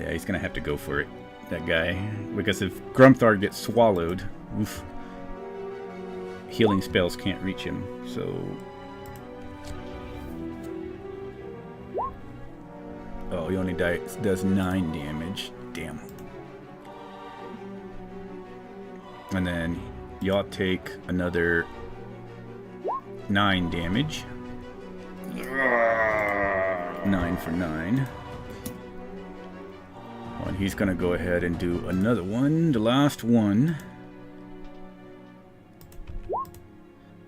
Yeah, he's gonna have to go for it, that guy. Because if Grumthar gets swallowed, oof, healing spells can't reach him. So, oh, he only does 9 damage. Damn. And then y'all take another 9 damage. 9 for 9. Oh, and he's gonna go ahead and do another one, the last one.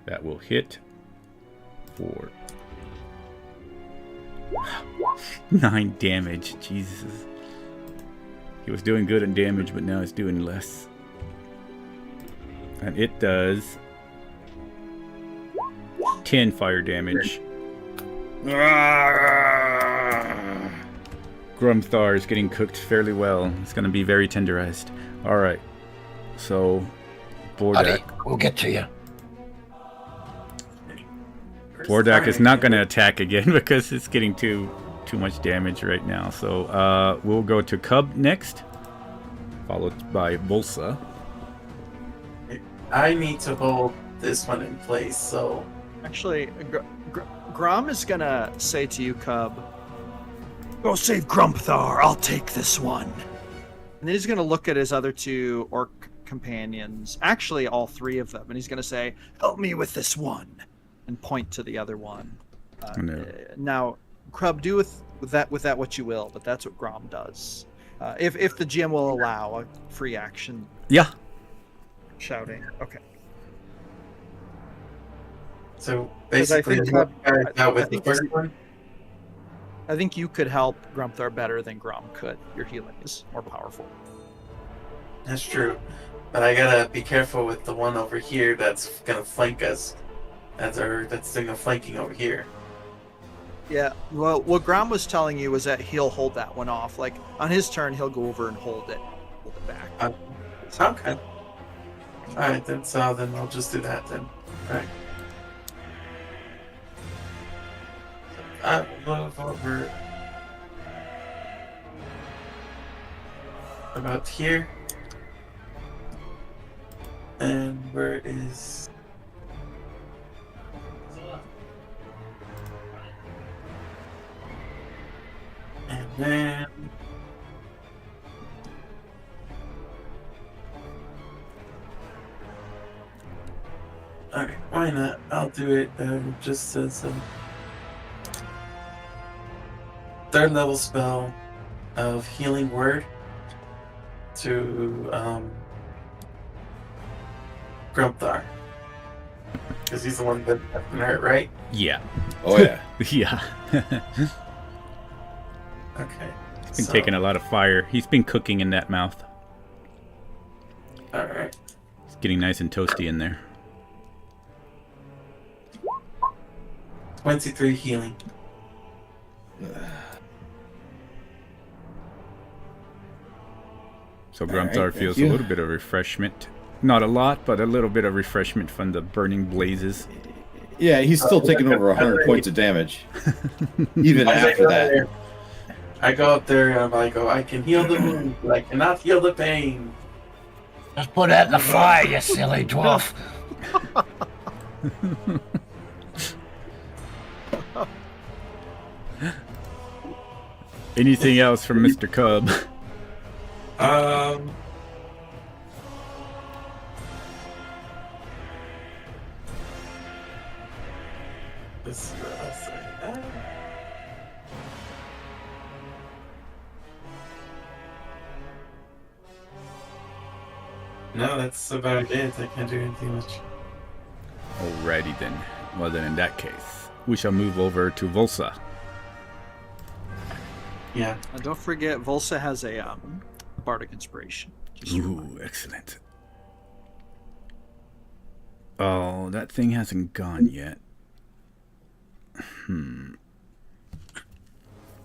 That will hit for 9 damage. Jesus. He was doing good in damage, but now he's doing less. And it does 10 fire damage. Grumthar is getting cooked fairly well. It's going to be very tenderized. Alright. So, Buddy, Bordak. we'll get to you. Bordak is not going to attack again because it's getting too much damage right now. So, we'll go to Cub next, followed by Volsa. I need to hold this one in place, so Actually, Grom is gonna say to you, Cub, "Go save Grumthar. I'll take this one." And then he's gonna look at his other 2 orc companions, actually all 3 of them, and he's gonna say, "Help me with this one," and point to the other one. No. Now, Cub, do with that what you will, but that's what Grom does. If the GM will allow a free action Yeah. shouting. Okay. so 'Cause I basically think what Cub- I out I with the think first it's- one. I think you could help Grumthar better than Grom could. Your healing is more powerful. That's true, but I gotta be careful with the one over here that's gonna flank us. That's doing a flanking over here. Yeah, well, what Grom was telling you was that he'll hold that one off. Like, on his turn, he'll go over and hold it back. Okay. Alright, then I'll just do that then. Alright. I will move over about here. And where is... And then... Alright, why not? I'll do it just as a 3rd level spell of Healing Word to Grumthar. Because he's the one that got been hurt, right? Yeah. Oh yeah. Yeah. Okay. He's been taking a lot of fire. He's been cooking in that mouth. Alright. It's getting nice and toasty in there. 23 healing. So All Grumthar right, thank feels you. a little bit of refreshment. Not a lot, but a little bit of refreshment from the burning blazes. Yeah, he's still taking over 100 points of damage, even after that. I go up there and I go, I can heal the wound, but I cannot heal the pain. Just put out the fire, you silly dwarf. Anything else from Mr. Cub? Let's see what else I have. No, that's about it. I can't do anything much. Alrighty then. Well then, in that case, we shall move over to Volsa. Yeah. And don't forget, Volsa has a Bardic Inspiration. Just a reminder. Ooh, excellent. Oh, that thing hasn't gone yet.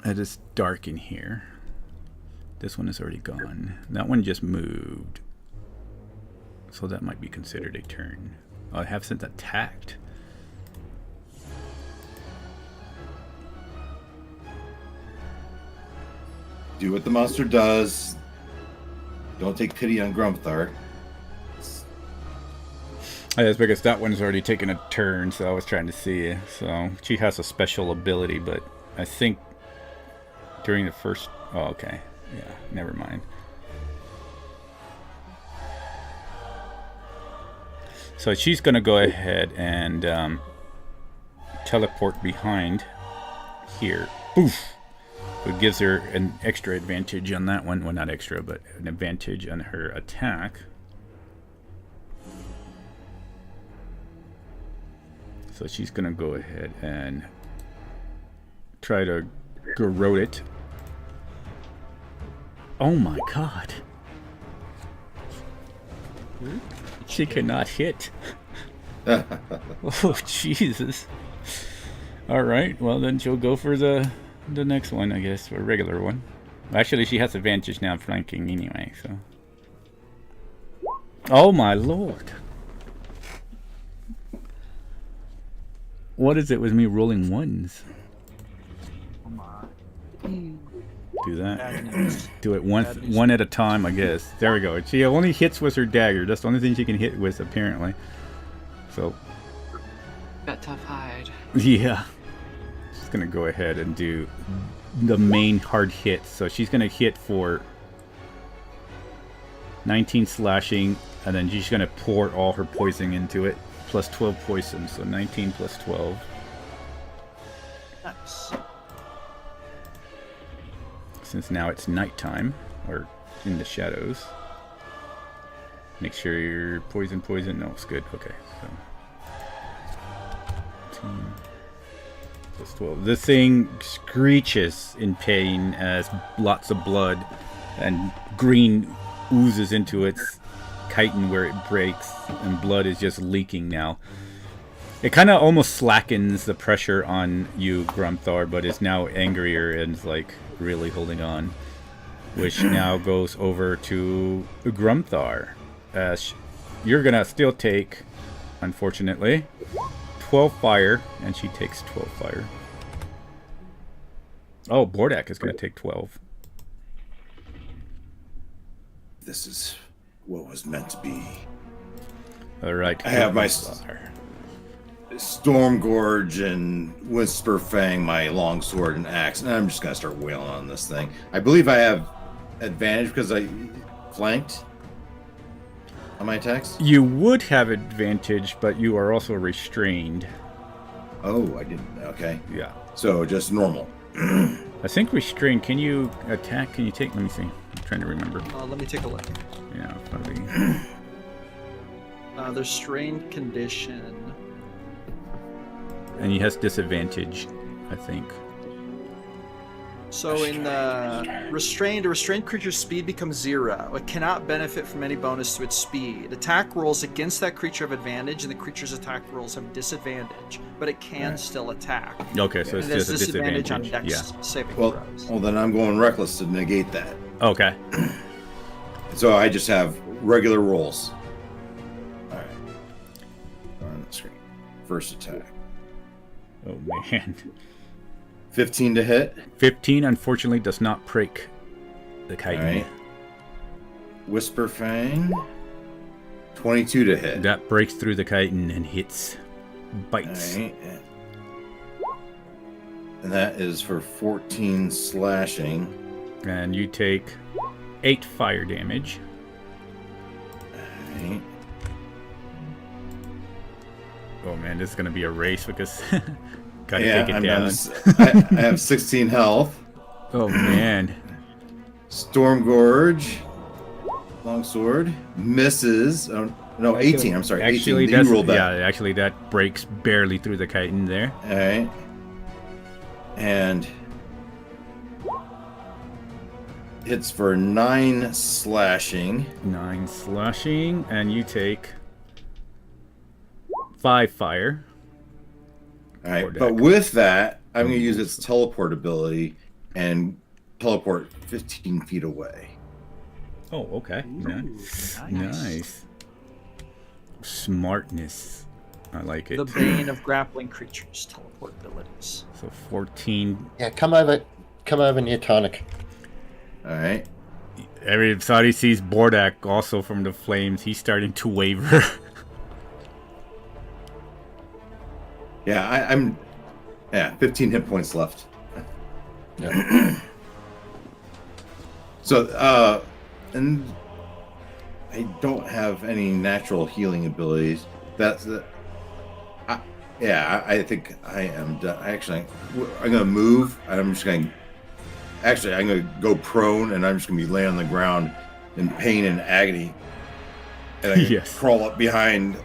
It is dark in here. This one is already gone. That one just moved. So that might be considered a turn. Oh, I have since attacked. Do what the monster does. Don't take pity on Grumthar. That's because that one's already taken a turn, so I was trying to see. So she has a special ability, but I think during the first... Oh, okay. Yeah, never mind. So she's going to go ahead and teleport behind here. Poof! It gives her an extra advantage on that one. Well, not extra, but an advantage on her attack. So she's going to go ahead and try to garrote it. Oh my god. She cannot hit. Oh, Jesus. Alright, well then she'll go for the next one, I guess, or a regular one. Actually, she has advantage now flanking anyway, so. Oh my lord. What is it with me rolling ones? Do that. Do it one at a time, I guess. There we go. She only hits with her dagger. That's the only thing she can hit with, apparently. So. Got tough hide. Yeah. She's gonna go ahead and do the main hard hit. So she's gonna hit for 19 slashing, and then she's gonna pour all her poison into it. Plus 12 poison, so 19 plus 12. Nice. Since now it's nighttime, or in the shadows. Make sure you're poison. No, it's good. Okay, so 18 plus 12. This thing screeches in pain as lots of blood and green oozes into its chitin where it breaks, and blood is just leaking now. It kind of almost slackens the pressure on you, Grumthar, but is now angrier and is like really holding on. Which now goes over to Grumthar. You're gonna still take, unfortunately, 12 fire, and she takes 12 fire. Oh, Bordak is gonna take 12. This is what was meant to be. All right. I have my Storm Gorge and Whisper Fang, my longsword and axe, and I'm just gonna start wailing on this thing. I believe I have advantage because I flanked on my attacks. You would have advantage, but you are also restrained. Oh, I didn't. Okay. Yeah. So just normal. I think restrained. Can you attack? Can you take? Let me see. I'm trying to remember. Let me take a look. Yeah, probably. There's strained condition. And he has disadvantage, I think. So in the restrained, a restrained creature's speed becomes 0. It cannot benefit from any bonus to its speed. Attack rolls against that creature have advantage, and the creature's attack rolls have disadvantage, but it can still attack. Okay, so it's and there's just a disadvantage on disadvantage. dex saving Well, throws. well, then I'm going reckless to negate that. Okay. So I just have regular rolls. All right. On the screen. First attack. Oh man. 15 to hit. 15 unfortunately does not break the chitin. All right. Whisper Fang. 22 to hit. That breaks through the chitin and hits. Bites. All right. And that is for 14 slashing. And you take 8 fire damage. All right. Oh man, this is gonna be a race because gotta Yeah, take it I'm down. I have 16 health. Oh man. Storm Gorge. Longsword. Misses. Oh, no, 18. I'm sorry. Actually, 18. You rolled that. yeah, actually that breaks barely through the chitin there. All right. And hits for 9 slashing. 9 slashing, and you take 5 fire. All right, Or but deck. with that, I'm going to use its teleport ability and teleport 15 feet away. Oh, okay. Nice. Nice. Smartness. I like it. The bane of grappling creatures, teleport abilities. So 14. Yeah, come over near Tonic. All right. Every thought he sees Bordak also from the flames. He's starting to waver. Yeah, I'm 15 hit points left. Yeah. So, and I don't have any natural healing abilities. I think I am done. Actually, I'm gonna move, and I'm gonna go prone, and I'm just gonna be laying on the ground in pain and agony, and I Yes. crawl up behind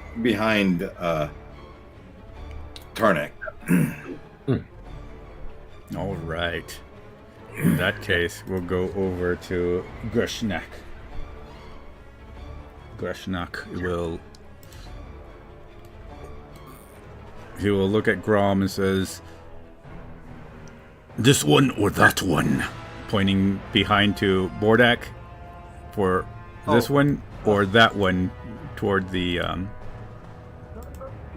Tarnak. All right. In that case, we'll go over to Greshnak. Greshnak will look at Grom and says, "This one or that one?" Pointing behind to Bordak for this one or that one toward the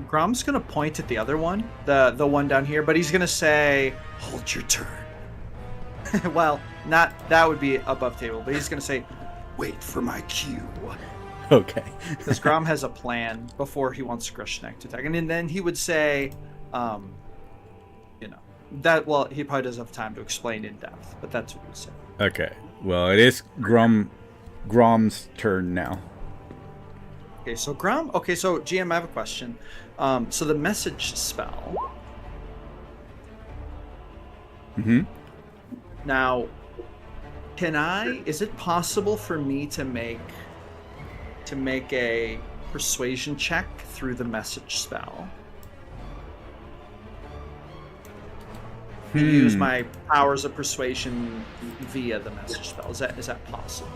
Grom's gonna point at the other one, the one down here, but he's gonna say, "Hold your turn." Well, not that would be above table, but he's gonna say, Wait for my cue. Okay. because Grom has a plan before he wants Grishnak to attack, and then he would say, that. Well, he probably doesn't have time to explain in depth, but that's what he would say. Okay. Well, it is Grom's turn now. Okay, so Grom. Okay, so GM, I have a question. So the message spell. Mm-hmm. Now, is it possible for me to make a persuasion check through the message spell? And use my powers of persuasion via the message spell. Is that possible?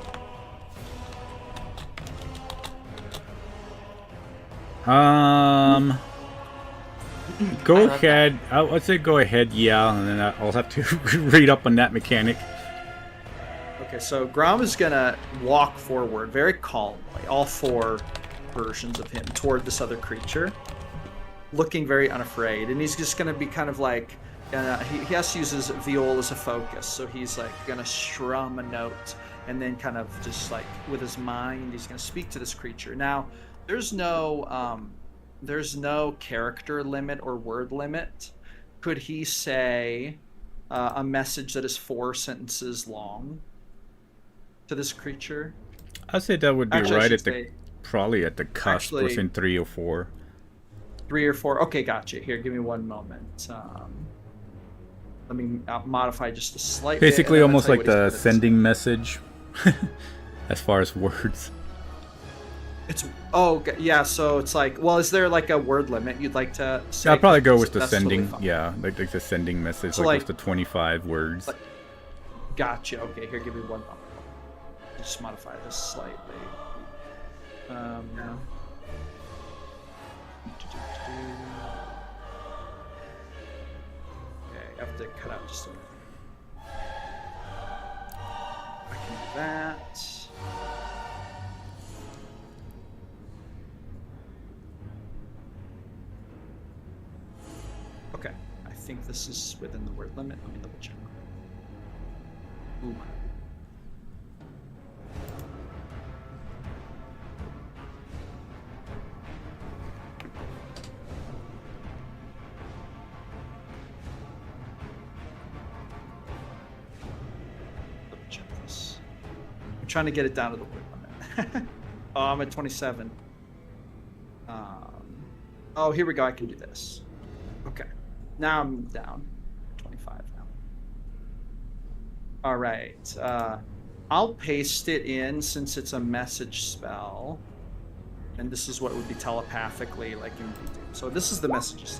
Go ahead. I'd say go ahead, yeah, and then I'll have to read up on that mechanic. Okay, so Grom is gonna walk forward very calmly, all 4 versions of him, toward this other creature, looking very unafraid, and he's just gonna be kind of like, he has to use his viol as a focus, so he's like gonna strum a note, and then kind of just like with his mind, he's gonna speak to this creature. Now, there's no character limit or word limit. Could he say a message that is 4 sentences long to this creature? I'd say that would be Actually, I right should at the probably at the cusp within 3 or 4. 3 or 4. Okay, gotcha. Here, give me one moment. Let me modify just a slight bit, Basically, and then I'll almost tell you like what he's the gonna sending message, as far as words. say. Yeah. So it's like, well, is there like a word limit you'd like to say? I'll probably go with the That's totally sending. fine. Yeah, like the sending message, So, like like- with the 25 words. like- Gotcha. Okay, here, give me one moment. Just modify this slightly. Okay, I have to cut out just a minute. I can do that. Okay, I think this is within the word limit. Let me double check. Ooh. Double check this. I'm trying to get it down to the word limit. Oh, I'm at 27. Oh, here we go. I can do this. Okay. Now I'm down. 25 now. All right. I'll paste it in since it's a message spell. And this is what would be telepathically like you would do. So this is the messages.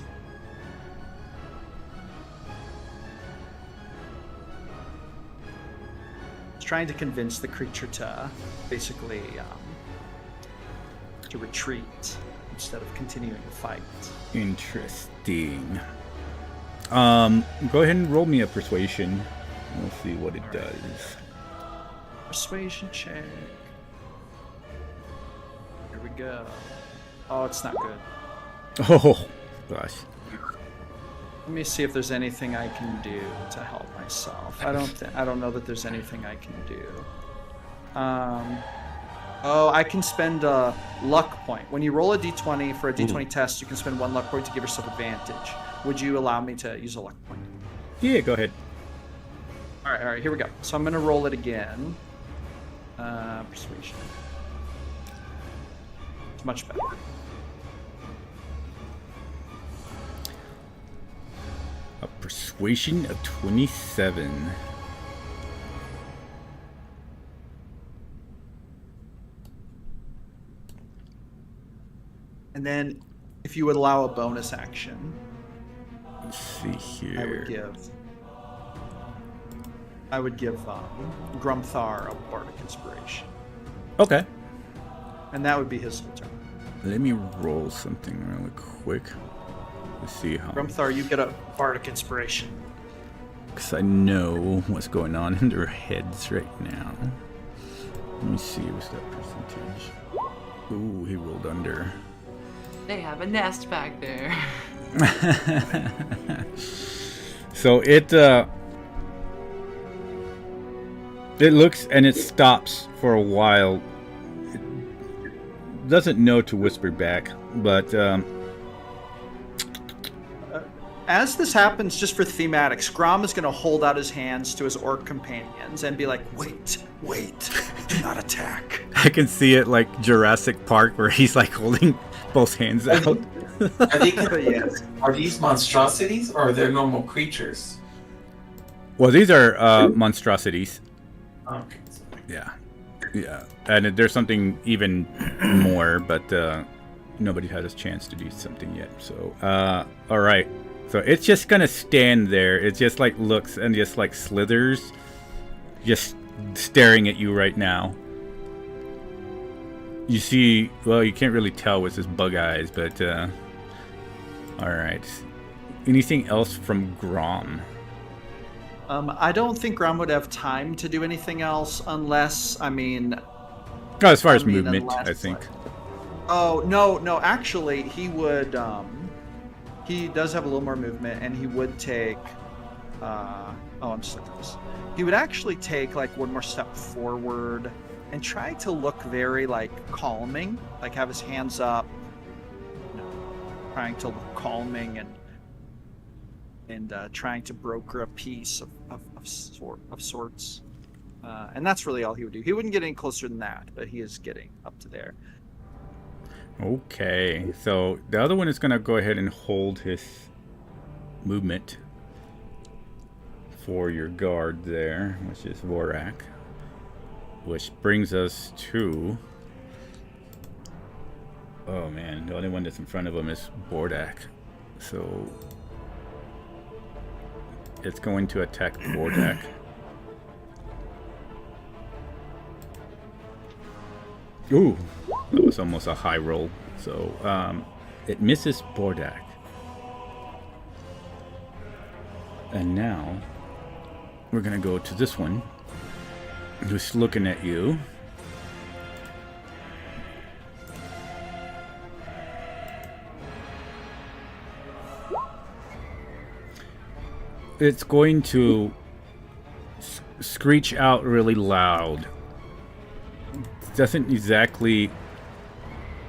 It's trying to convince the creature to basically to retreat instead of continuing the fight. Interesting. Go ahead and roll me a persuasion. We'll see what it does. Persuasion check. Here we go. Oh, it's not good. Oh, gosh. Let me see if there's anything I can do to help myself. I don't know that there's anything I can do. I can spend a luck point. When you roll a d20 for a d20 test, you can spend 1 luck point to give yourself advantage. Would you allow me to use a luck point? Yeah, go ahead. All right, here we go. So I'm going to roll it again. Persuasion. It's much better. A persuasion of 27. And then, if you would allow a bonus action, Let's see here. I would give Grumthar a bardic inspiration, Okay. and that would be his turn. Let me roll something really quick. Let's see how. Grumthar, you get a bardic inspiration. Because I know what's going on in their heads right now. Let me see what's that percentage. Ooh, he rolled under. They have a nest back there. So it looks and it stops for a while. It doesn't know to whisper back, but As this happens, just for thematics, Grom is going to hold out his hands to his orc companions and be like, Wait, do not attack. I can see it like Jurassic Park where he's like holding both hands out. Are they yes. Are these monstrosities or are they normal creatures? Well, these are monstrosities. Okay. Yeah. And there's something even more, but nobody had a chance to do something yet. So, all right. So it's just gonna stand there. It just like looks and just like slithers, just staring at you right now. You see, well, you can't really tell with his bug eyes, but all right. Anything else from Grom? I don't think Grom would have time to do anything else unless, Oh, as far as movement, unless, I think. Oh, no, actually, he would, he does have a little more movement, and he would take, I'm just looking at this. He would actually take, like, one more step forward and try to look very, like, calming, like have his hands up, trying to look calming and trying to broker a peace of sorts. And that's really all he would do. He wouldn't get any closer than that, but he is getting up to there. Okay, so the other one is going to go ahead and hold his movement for your guard there, which is Vorak. Which brings us to... Oh man, the only one that's in front of him is Bordak. So it's going to attack Bordak. Ooh, that was almost a high roll. So it misses Bordak. And now we're gonna go to this one, who's looking at you. It's going to screech out really loud. Doesn't exactly...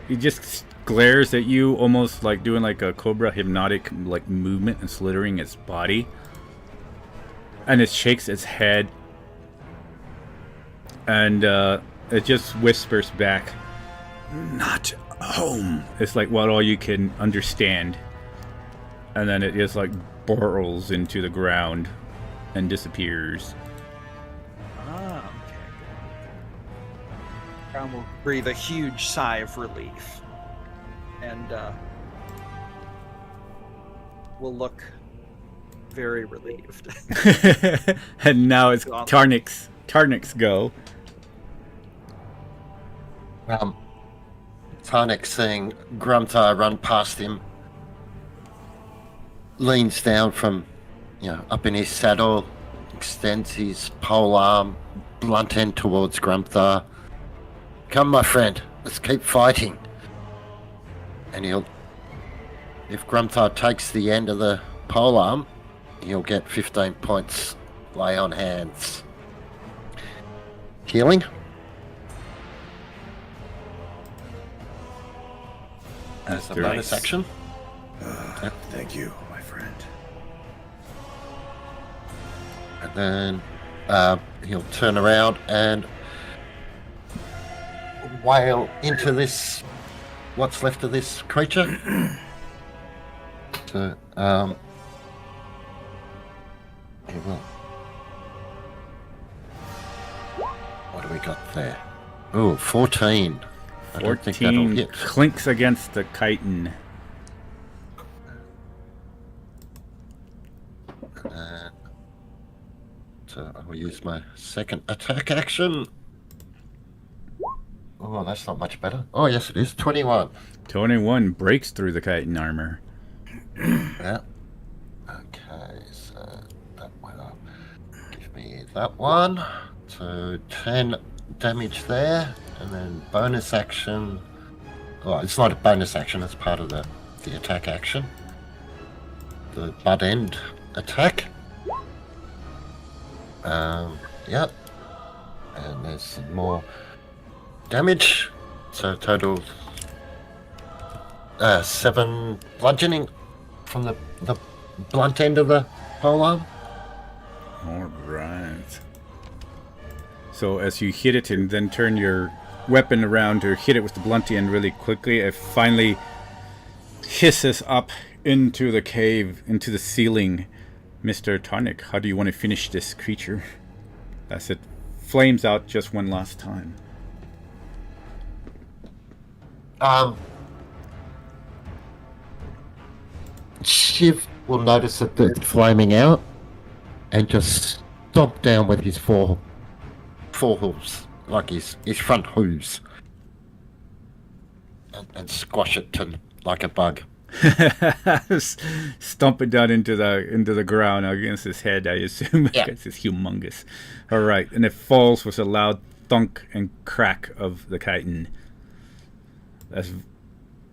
It just glares at you, almost like doing like a cobra hypnotic like movement and slithering its body. And it shakes its head. And it just whispers back, "Not home." It's like what all you can understand. And then it just like burrows into the ground and disappears. Okay. Crown will breathe a huge sigh of relief. And will look very relieved. And now it's Tarnik's go. Tarnik, seeing Grumtar run past him, leans down from, up in his saddle, extends his pole arm, blunt end towards Grumtar. Come, my friend, let's keep fighting. And if Grumtar takes the end of the pole arm, he'll get 15 points lay on hands. Healing. As a bonus action. Thank you, my friend. And then he'll turn around and wail into this, what's left of this creature. So, he will. What do we got there? Oh, 14. I don't think that'll 14 hit. clinks against the chitin. So I will use my second attack action. Oh, that's not much better. Oh, yes, it is. 21. 21 breaks through the chitin armor. Yeah. Okay, so that will give me that one. So 10 damage there, and then bonus action. Oh, it's not a bonus action, it's part of the attack action. The butt end attack. Yep. And there's some more damage. So total 7 bludgeoning from the blunt end of the polearm. All right. So as you hit it and then turn your weapon around to hit it with the blunt end really quickly, it finally hisses up into the cave, into the ceiling. Mr. Tonic, how do you want to finish this creature? As it flames out just one last time. Shiv will notice that it's flaming out and just stomp down with his four hooves, like his front hooves, and squash it to like a bug. Stomp it down into the ground against his head, I assume. Yeah. Because it's humongous. All right, and it falls with a loud thunk and crack of the chitin. That's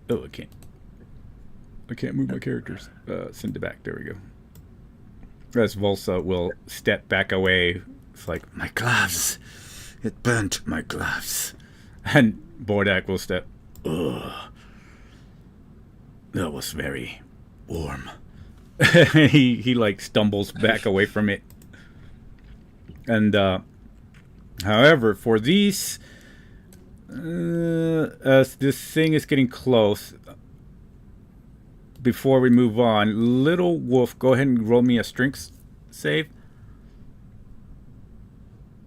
I can't move my characters. Send it back. There we go. As Volsa will step back away. It's like, my gloves. It burnt my gloves. And Bordak will step. Ugh. That was very warm. he like stumbles back away from it. And however, for these, as this thing is getting close, before we move on, Little Wolf, go ahead and roll me a strength save.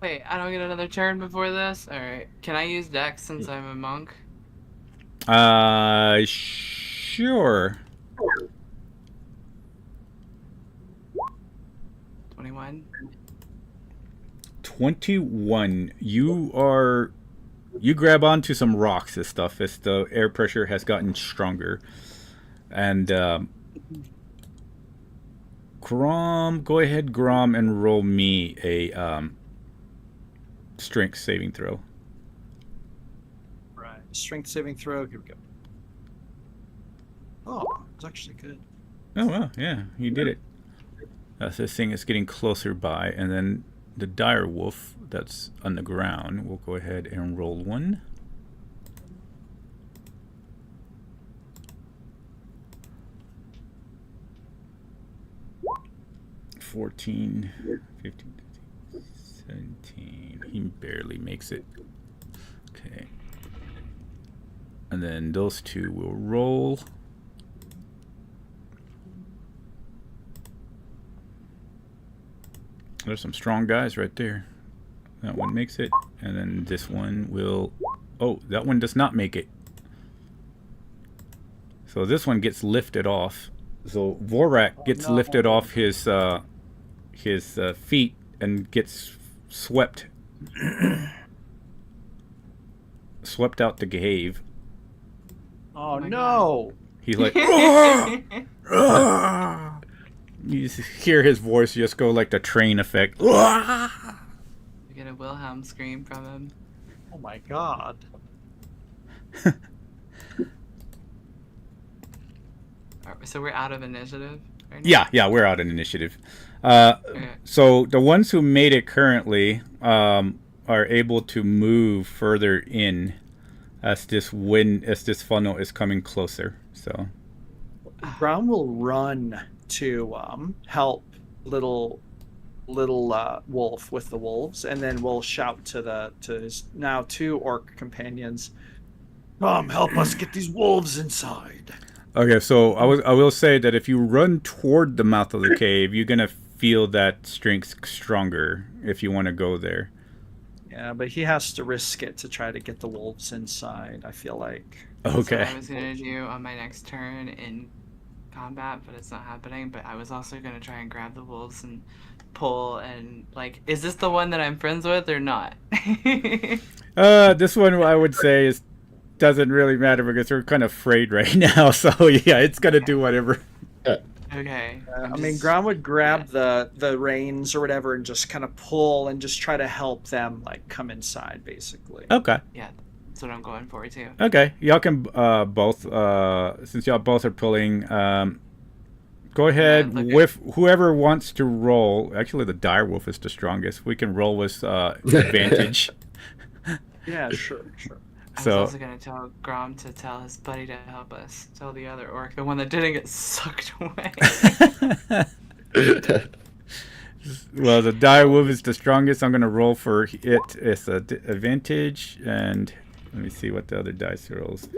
Wait, I don't get another turn before this? Alright. Can I use Dex since I'm a monk? Sure. 21. 21. You grab onto some rocks and stuff as the air pressure has gotten stronger. And Grom, go ahead, Grom, and roll me a strength saving throw. Right. Strength saving throw. Here we go. Oh, it's actually good. Oh, well, yeah, you did it. This thing is getting closer by, and then the dire wolf that's on the ground will go ahead and roll one. $14, 15, 17. He barely makes it. Okay. And then those two will roll. There's some strong guys right there. That one makes it. And then this one will... Oh, that one does not make it. So this one gets lifted off. So Vorak gets lifted off his feet and gets swept out the cave. Oh, my no! He's like, "Roar! Roar!" You just hear his voice just go like the train effect. Roar! We get a Wilhelm scream from him. Oh my god. So we're out of initiative right now? Yeah, we're out in initiative. Okay. So the ones who made it currently are able to move further in as this funnel is coming closer. So Brown will run to help little wolf with the wolves, and then we'll shout to his now 2 orc companions, "Come, help us get these wolves inside." okay, so I will say that if you run toward the mouth of the cave, you're gonna feel that strength stronger if you want to go there. Yeah, but he has to risk it to try to get the wolves inside, I feel like. That's what Okay. I was gonna do on my next turn in combat, but it's not happening. But I was also gonna try and grab the wolves and pull and like, is this the one that I'm friends with or not? This one I would say doesn't really matter because we're kind of afraid right now. So yeah, it's gonna do whatever. Okay. I mean, Grom would grab the reins or whatever and just kind of pull and just try to help them like come inside, basically. Okay. Yeah, that's what I'm going for too. Okay, y'all can both, since y'all both are pulling, go ahead look at- with whoever wants to roll. Actually, the dire wolf is the strongest. We can roll with advantage. Yeah, sure. I was So also gonna tell Grom to tell his buddy to help us. Tell the other orc, the one that didn't get sucked away. well, the dire wolf is the strongest. I'm gonna roll for it. It's advantage, and let me see what the other dice rolls.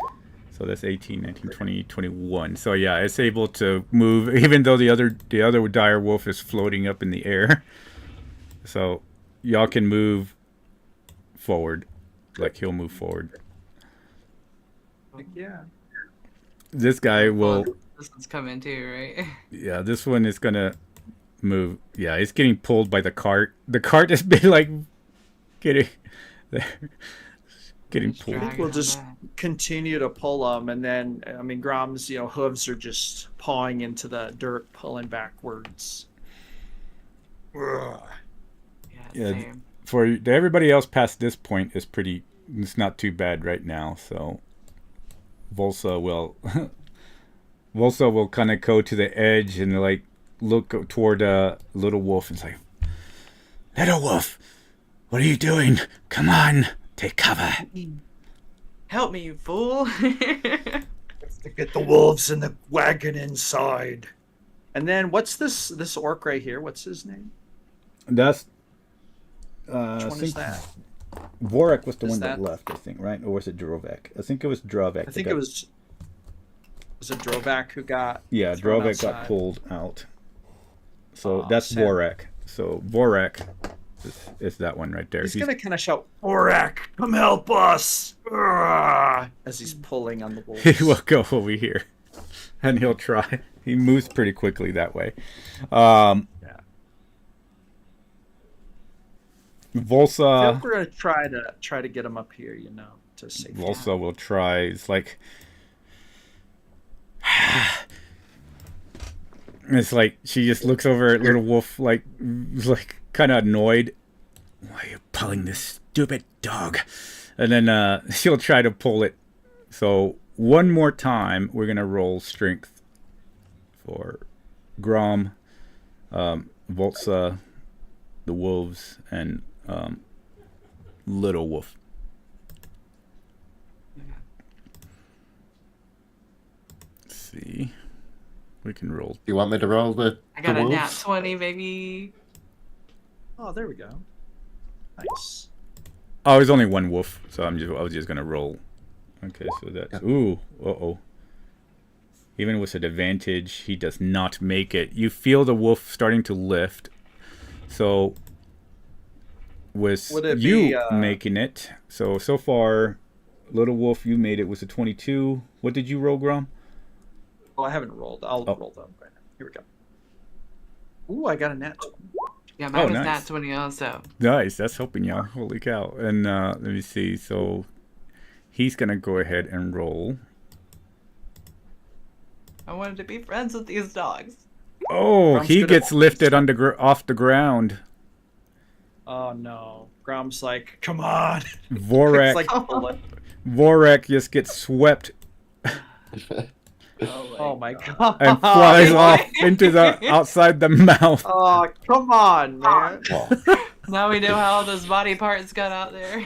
So that's 18, 19, 20, 21. So yeah, it's able to move even though the other dire wolf is floating up in the air. So y'all can move forward, like he'll move forward. Yeah. This guy will. Well, this one's coming too, right? Yeah, this one is gonna move. Yeah, it's getting pulled by the cart. The cart has been like getting pulled. I think we'll just continue to pull them, and then I mean, Grom's hooves are just pawing into the dirt, pulling backwards. Ugh. Yeah, Same. for everybody else past this point is pretty. It's not too bad right now. So Volsa will kind of go to the edge and like look toward little wolf and say, "Little wolf, what are you doing? Come on, take cover." Help me, you fool! To get the wolves in the wagon inside. And then what's this orc right here? What's his name? That's Which I one is think that? Vorak was the Is one that that- left, I think, right? Or was it Drovek? I think it was Drovek. I think it was it Drovak who got Yeah, thrown Drovek got outside? pulled out. So Aw, that's sad. Vorak. So Vorak is that one right there. He's gonna kind of shout, "Vorak, come help us!" as he's pulling on the wolves. He will go over here, and he'll try. He moves pretty quickly that way. Yeah. I feel Volsa. like we're gonna try to get him up here, to safety. Volsa will try. It's like it's like she just looks over at little wolf, like kind of annoyed. Why are you pulling this stupid dog? And then she'll try to pull it. So one more time, we're gonna roll strength for Grom, Volsa, the wolves, and little wolf. Let's see, we can roll. You want me to roll the I got the a nat wolves? 20, baby. Oh, there we go. Nice. Oh, there's only one wolf, so I was just gonna roll. Okay, so that's ooh, Even with an advantage, he does not make it. You feel the wolf starting to lift. So with Would it you be, making it, so far, little wolf, you made it. Was a 22. What did you roll, Grom? Oh, I haven't rolled. I'll roll them right now. Here we go. Ooh, I got a nat 20. Yeah, mine was nice. nat 20 also. Nice, that's helping y'all. Holy cow! And let me see. So he's gonna go ahead and roll. I wanted to be friends with these dogs. Oh, Grom's he gonna- gets lifted off the ground. Oh no. Grom's like, come on. Vorek, It's like a bullet. Vorek just gets swept Oh my god. and flies Oh, off boy. into the outside the mouth. Oh, come on, man. Now we know how those body parts got out there.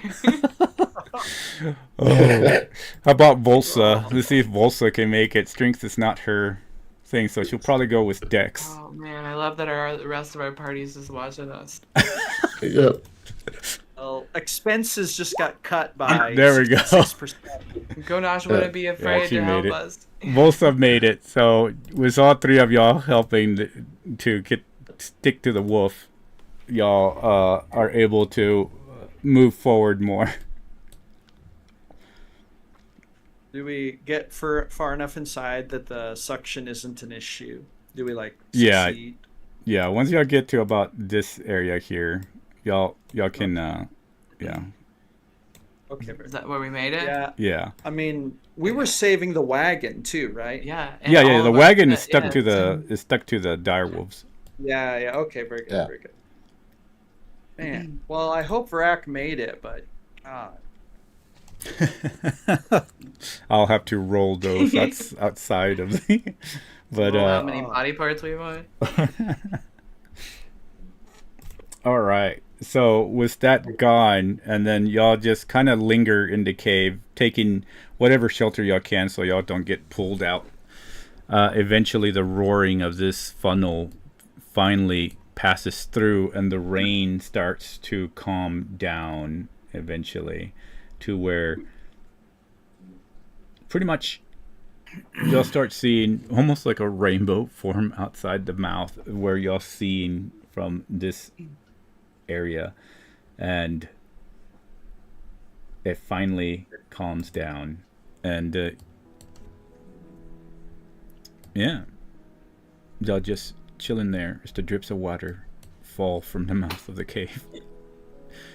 Oh. How about Volsa? Let's see if Volsa can make it. Strength is not her thing, so she'll probably go with Dex. Oh man, I love that the rest of our party's just watching us. Yep. Well, expenses just got cut by There we go. 6%. Gonash wouldn't be afraid she to help made it. us. Volsa made it, so with all three of y'all helping to stick to the wolf, y'all are able to move forward more. Do we get far enough inside that the suction isn't an issue? Do we like Yeah. succeed? Yeah, once y'all get to about this area here, y'all can yeah. Okay. Is that where we made it? Yeah. Yeah. I mean, we were saving the wagon too, right? Yeah. Yeah, all the of wagon us- is stuck yeah, to the dire wolves. Yeah. Yeah. Okay. Very good. Yeah. Very good. Man. Well, I hope Vrak made it, but God. I'll have to roll those. That's outside of the. But Roll how many body parts we want? all right. So with that gone, and then y'all just kind of linger in the cave, taking whatever shelter y'all can, so y'all don't get pulled out. Eventually, the roaring of this funnel finally passes through, and the rain starts to calm down eventually, to where pretty much y'all start seeing almost like a rainbow form outside the mouth where y'all seeing from this area, and it finally calms down, and yeah, y'all just chilling there as the drips of water fall from the mouth of the cave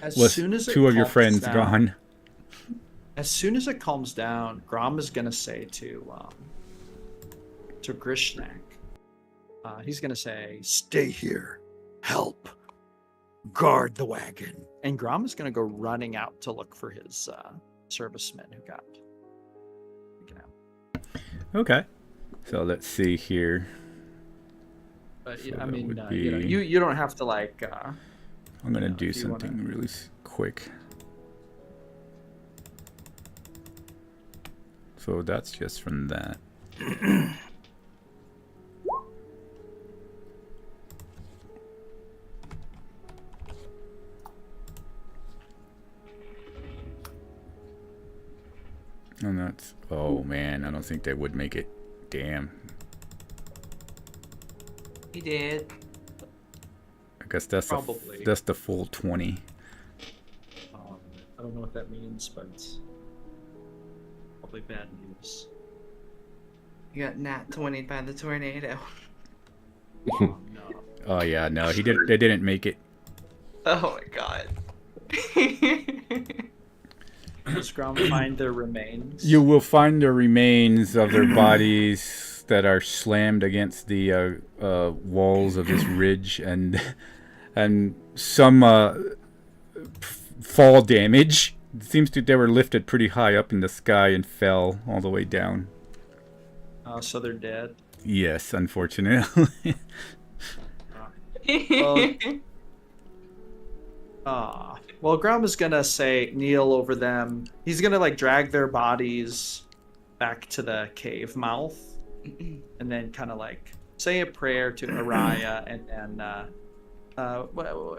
As with soon as it two of your calms friends down- gone. As soon as it calms down, Grom is gonna say to Grishnak, he's gonna say, Stay here. Help. Guard the wagon. and Grom is gonna go running out to look for his servicemen who got taken out. Okay, so let's see here. But So I that mean, would you know, be- you don't have to like. I'm gonna Yeah, do if you wanna- something really quick. So that's just from that. And that's, oh man, I don't think they would make it. Damn. He did. I guess that's Probably. that's the full 20. I don't know what that means, but it's probably bad news. You got nat 20 by the tornado. Oh no. Oh yeah, no, they didn't make it. Oh my god. Does Grom find their remains? You will find the remains of their bodies that are slammed against the walls of this ridge, and some fall damage. It seems they were lifted pretty high up in the sky and fell all the way down. So they're dead. Yes, unfortunately. Well, Grom is gonna say kneel over them. He's gonna like drag their bodies back to the cave mouth, and then kind of like say a prayer to Araya, and then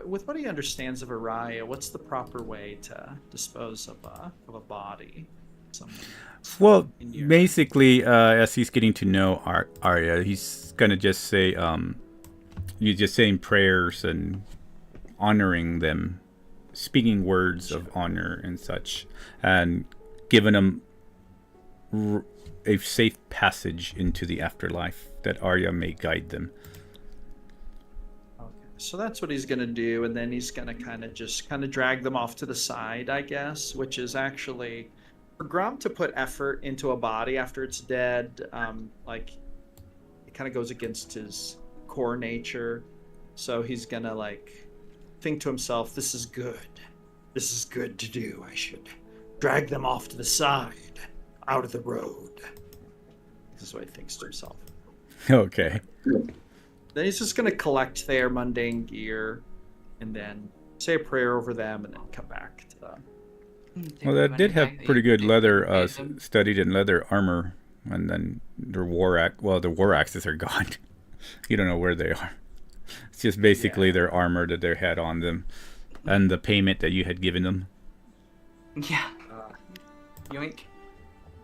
with what he understands of Araya, what's the proper way to dispose of a body? Someone Well, in your- basically, as he's getting to know Arya, he's gonna just say, you're just saying prayers and honoring them, speaking words of honor and such, and giving them a safe passage into the afterlife that Arya may guide them. Okay, so that's what he's gonna do, and then he's gonna kind of drag them off to the side, I guess, which is actually for Grom to put effort into a body after it's dead. Like it kind of goes against his core nature. So he's gonna like think to himself, this is good. This is good to do. I should drag them off to the side, out of the road. This is what he thinks to himself. Okay. Then he's just gonna collect their mundane gear and then say a prayer over them and then come back to them. Well, that did have pretty good leather, studied in leather armor, and then their the war axes are gone. You don't know where they are. It's just basically their armor that they had on them, and the payment that you had given them. Yeah. Yoink.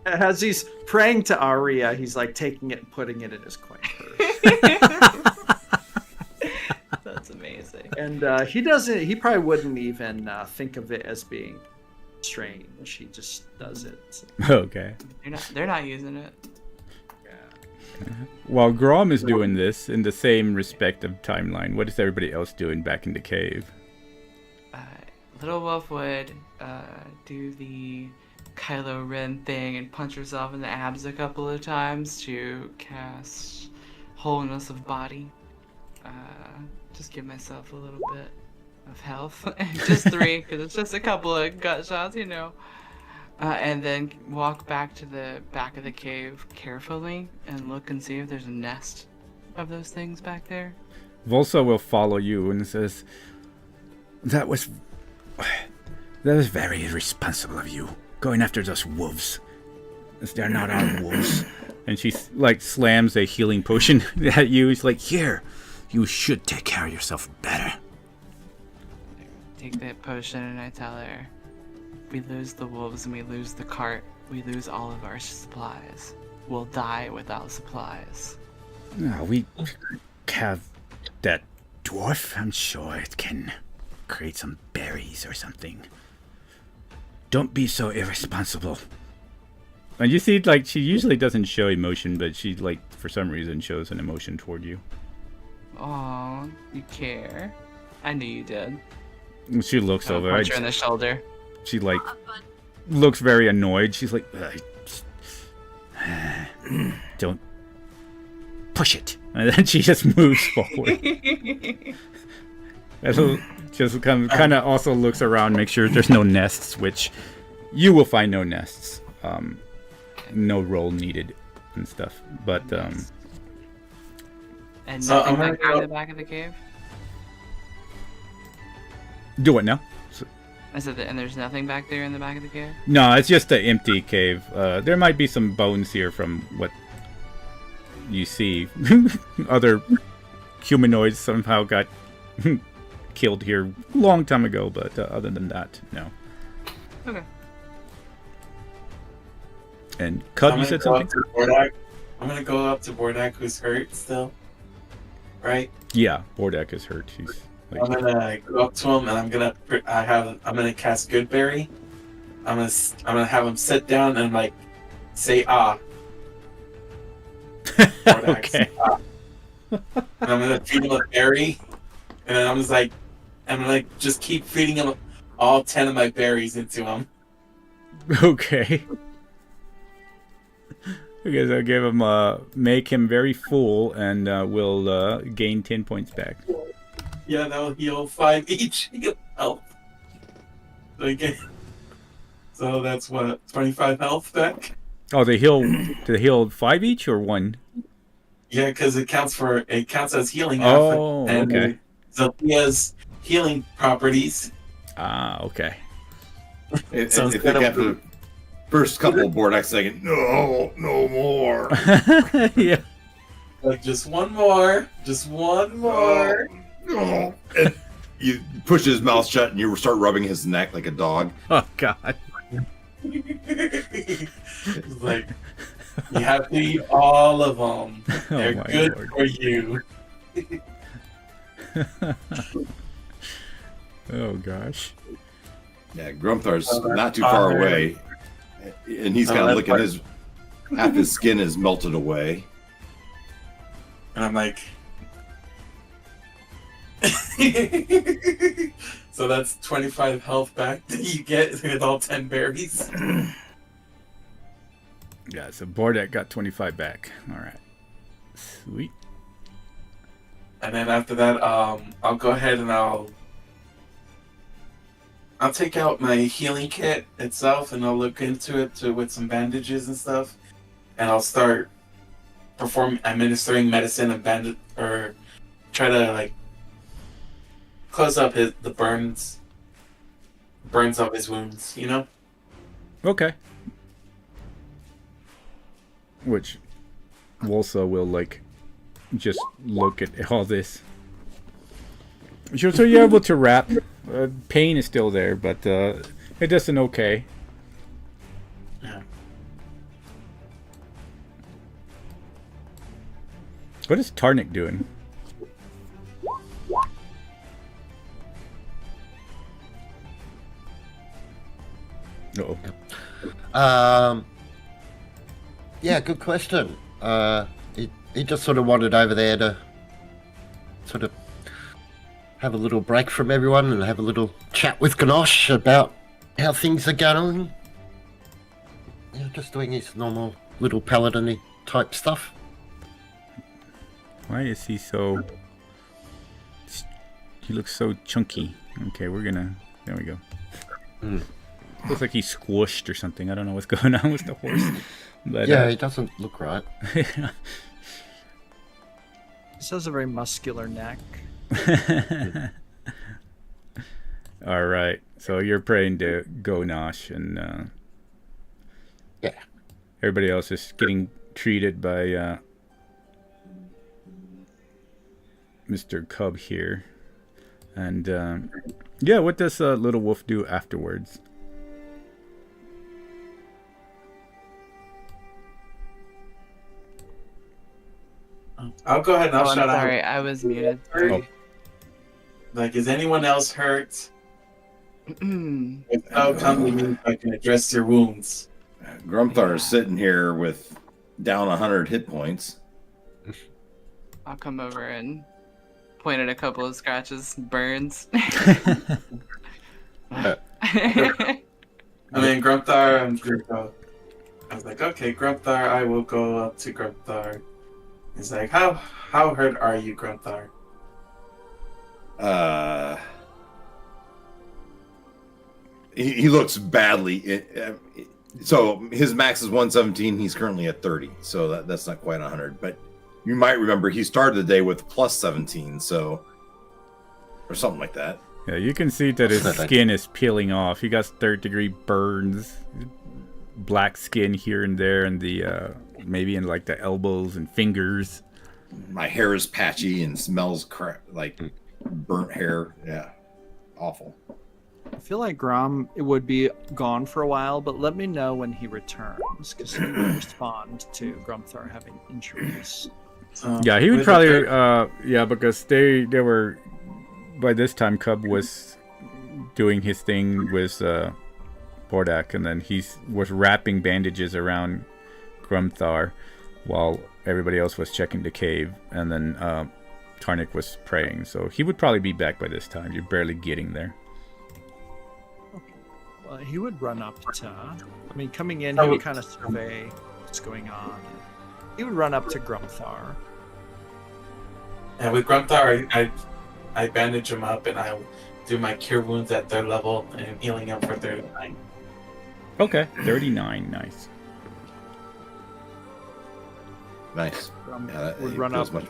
As he's praying to Arya, he's like taking it and putting it in his coin purse. That's amazing. And he probably wouldn't even think of it as being strange. He just does it. Okay. They're not using it. Yeah. While Grom is doing this in the same respective timeline, what is everybody else doing back in the cave? Little Wolf would do the Kylo Ren thing and punch herself in the abs a couple of times to cast Wholeness of Body. Just give myself a little bit of health. Just 3, because it's just a couple of gut shots, you know. And then walk back to the back of the cave carefully and look and see if there's a nest of those things back there. Volsa will follow you and says, That was very irresponsible of you, going after those wolves. As they're not our wolves. And she like slams a healing potion at you. She's like, here, you should take care of yourself better. Take that potion and I tell her, we lose the wolves and we lose the cart. We lose all of our supplies. We'll die without supplies. No, we have that dwarf. I'm sure it can create some berries or something. Don't be so irresponsible. And you see, like, she usually doesn't show emotion, but she, like, for some reason shows an emotion toward you. Aw, you care. I knew you did. She looks over. Punch her in the shoulder. She, like, looks very annoyed. She's like, don't push it. And then she just moves forward. And just kind of also looks around, make sure there's no nests, which you will find no nests. No roll needed and stuff. But, And So nothing I'm gonna back there in go- the back of the cave? do what now? I said that, and there's nothing back there in the back of the cave? No, it's just an empty cave. There might be some bones here from what you see. Other humanoids somehow got killed here a long time ago, but other than that, no. Okay. And Cub, I'm you gonna said go up something? to Bordak. I'm gonna go up to Bordak, who's hurt still. Right? Yeah, Bordak is hurt. He's I'm like, gonna go up to him and I'm gonna cast Goodberry. I'm gonna have him sit down and like say Bordak, okay. say, and I'm gonna feed him a berry, and then I'm gonna just keep feeding him all 10 of my berries into him. Okay. Because I'll give him, make him very full, and we'll gain 10 points back. Yeah, that'll heal 5 each. Health. Okay. So that's what, 25 health back? Oh, they heal 5 each or 1? Yeah, because it counts as healing. Oh, and okay. Zophia's healing properties. Ah, okay. I Sounds think good. after the first couple of Bordak saying, no more. Yeah. Like, just one more. No. And you push his mouth shut and you start rubbing his neck like a dog. Oh, God. It's like, you have to eat all of them. They're my good Lord. for you. Oh, gosh. Yeah, Grumthar's Oh, that's not too far fire. away. And he's Oh, kind of that's looking fire. half his skin is melted away. And I'm like... So that's 25 health back that you get with all 10 berries. Yeah, so Bordak got 25 back. All right. Sweet. And then after that, I'll go ahead and I'll take out my healing kit itself, and I'll look into it with some bandages and stuff, and I'll start administering medicine and or try to like close up the burns of his wounds, you know? Okay. Which Wolsa will like just look at all this. Sure, so you're able to wrap. Pain is still there, but it does an okay. Yeah. What is Tarnik doing? Uh-oh. Yeah, good question. He just sort of wandered over there to sort of have a little break from everyone and have a little chat with Ganosh about how things are going. Yeah, just doing his normal little paladin-y type stuff. Why is he so... He looks so chunky. Okay, we're gonna... There we go. Looks like he's squished or something. I don't know what's going on with the horse. But, yeah, he doesn't look right. This has a very muscular neck. All right. So you're praying to Gonosh, and yeah, everybody else is getting treated by Mr. Cub here. And yeah, what does Little Wolf do afterwards? I'll go ahead and I'll I'm shout sorry, out. I was muted. Oh. Like, is anyone else hurt? Mm. Without telling me if I can address your wounds. Grumthar is sitting here with down 100 hit points. I'll come over and point at a couple of scratches, burns. I mean, Grumthar, I was like, okay, Grumthar, I will go up to Grumthar. He's like, how hurt are you, Grumthar? He looks badly. So his max is 117. He's currently at 30. So that's not quite 100. But you might remember he started the day with plus 17. So, or something like that. Yeah, you can see that his skin is peeling off. He got third-degree burns, black skin here and there, and the maybe in like the elbows and fingers. My hair is patchy and smells like burnt hair. Yeah, awful. I feel like Grom would be gone for a while, but let me know when he returns, because he will respond to Grumthar having injuries. Yeah, he would probably yeah, because they were by this time Cub was doing his thing with Bordak, and then he was wrapping bandages around Grumthar while everybody else was checking the cave, and then Tarnik was praying, so he would probably be back by this time. You're barely getting there. Well, he would run up to... I mean, coming in, he would kind of survey what's going on. He would run up to Grumthar. And with Grumthar, I bandage him up and I do my cure wounds at third level and healing him for 39. Okay, 39, nice. Nice. Grum Yeah, would it run feels up. much.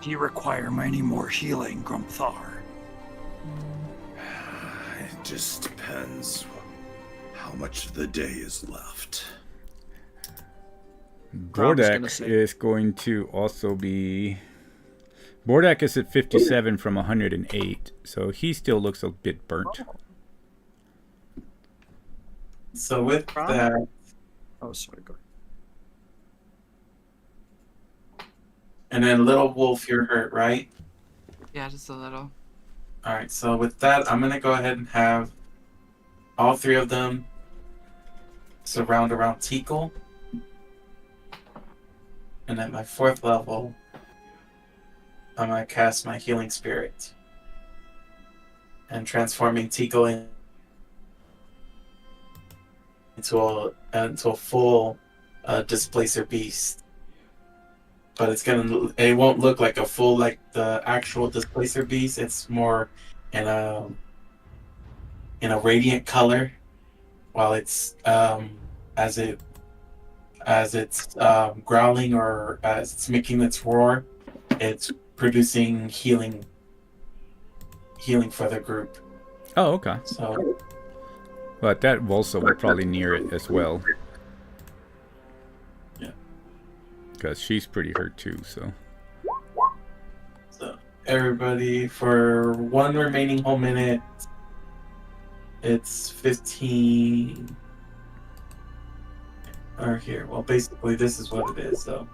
Do you require any more healing, Grumthar? It just depends how much of the day is left. Bordak is going to also be... Bordak is at 57 from 108, so he still looks a bit burnt. So with that... Oh, sorry, go ahead. And then Little Wolf, you're hurt, right? Yeah, just a little. Alright, so with that, I'm going to go ahead and have all three of them surround around Tikal. And at my 4th level, I'm going to cast my Healing Spirit. And transforming Tikal into a full displacer beast, but it won't look like a full like the actual displacer beast. It's more in a radiant color, while it's as it's growling or as it's making its roar, it's producing healing for the group. Oh, okay. So, But that Volsa will probably near it as well. Yeah. Because she's pretty hurt too, so. so everybody, for one remaining whole minute, it's 15. Or here, well, basically, this is what it is, so.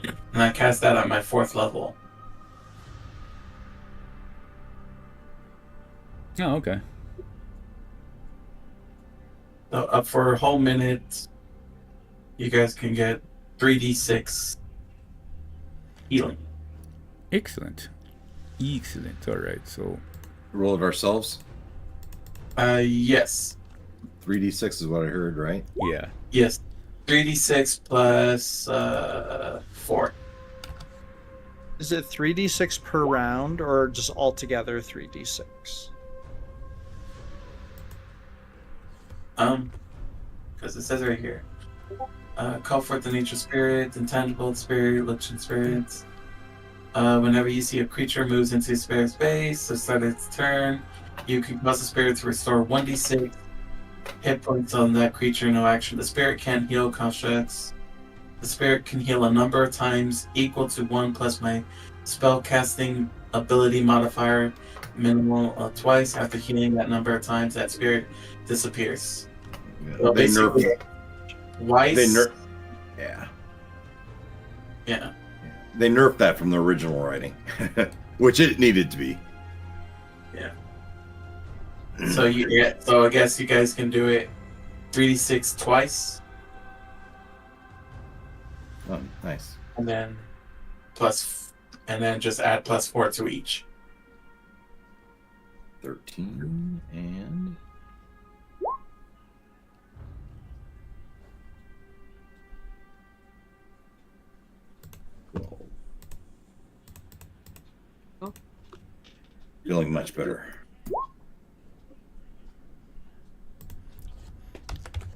And I cast that at my 4th level. Oh, okay. So up for a whole minute, you guys can get 3d6 healing. Excellent. Excellent. Alright, so. Roll it ourselves. Yes. 3d6 is what I heard, right? Yeah. Yes. 3d6 plus 4. Is it 3d6 per round or just altogether 3d6? Because it says right here. Call forth the nature spirit, intangible spirit, legion spirits. Whenever you see a creature moves into a spirit space, or start its turn, you can cause the spirit to restore 1d6 hit points on that creature. No action. The spirit can't heal constructs. The spirit can heal a number of times equal to 1 plus my spell casting ability modifier minimal twice. After healing that number of times, that spirit disappears. Yeah, So they basically, nerfed. twice. Yeah. Yeah. They nerfed that from the original writing, which it needed to be. Yeah. So I guess you guys can do it 3d6 twice, Oh, nice. and then just add +4 to each. 13 and 12. Feeling much better.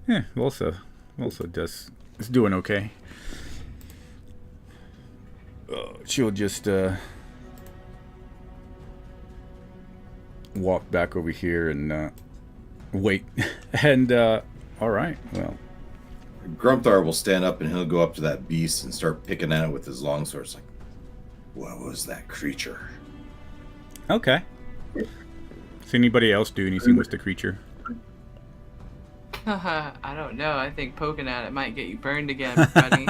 Yeah, also is doing okay. She'll just walk back over here and wait. And all right, well, Grumthar will stand up and he'll go up to that beast and start picking at it with his longsword. It's like, what was that creature? okay. Does anybody else do anything with the creature? I don't know. I think poking at it might get you burned again, buddy.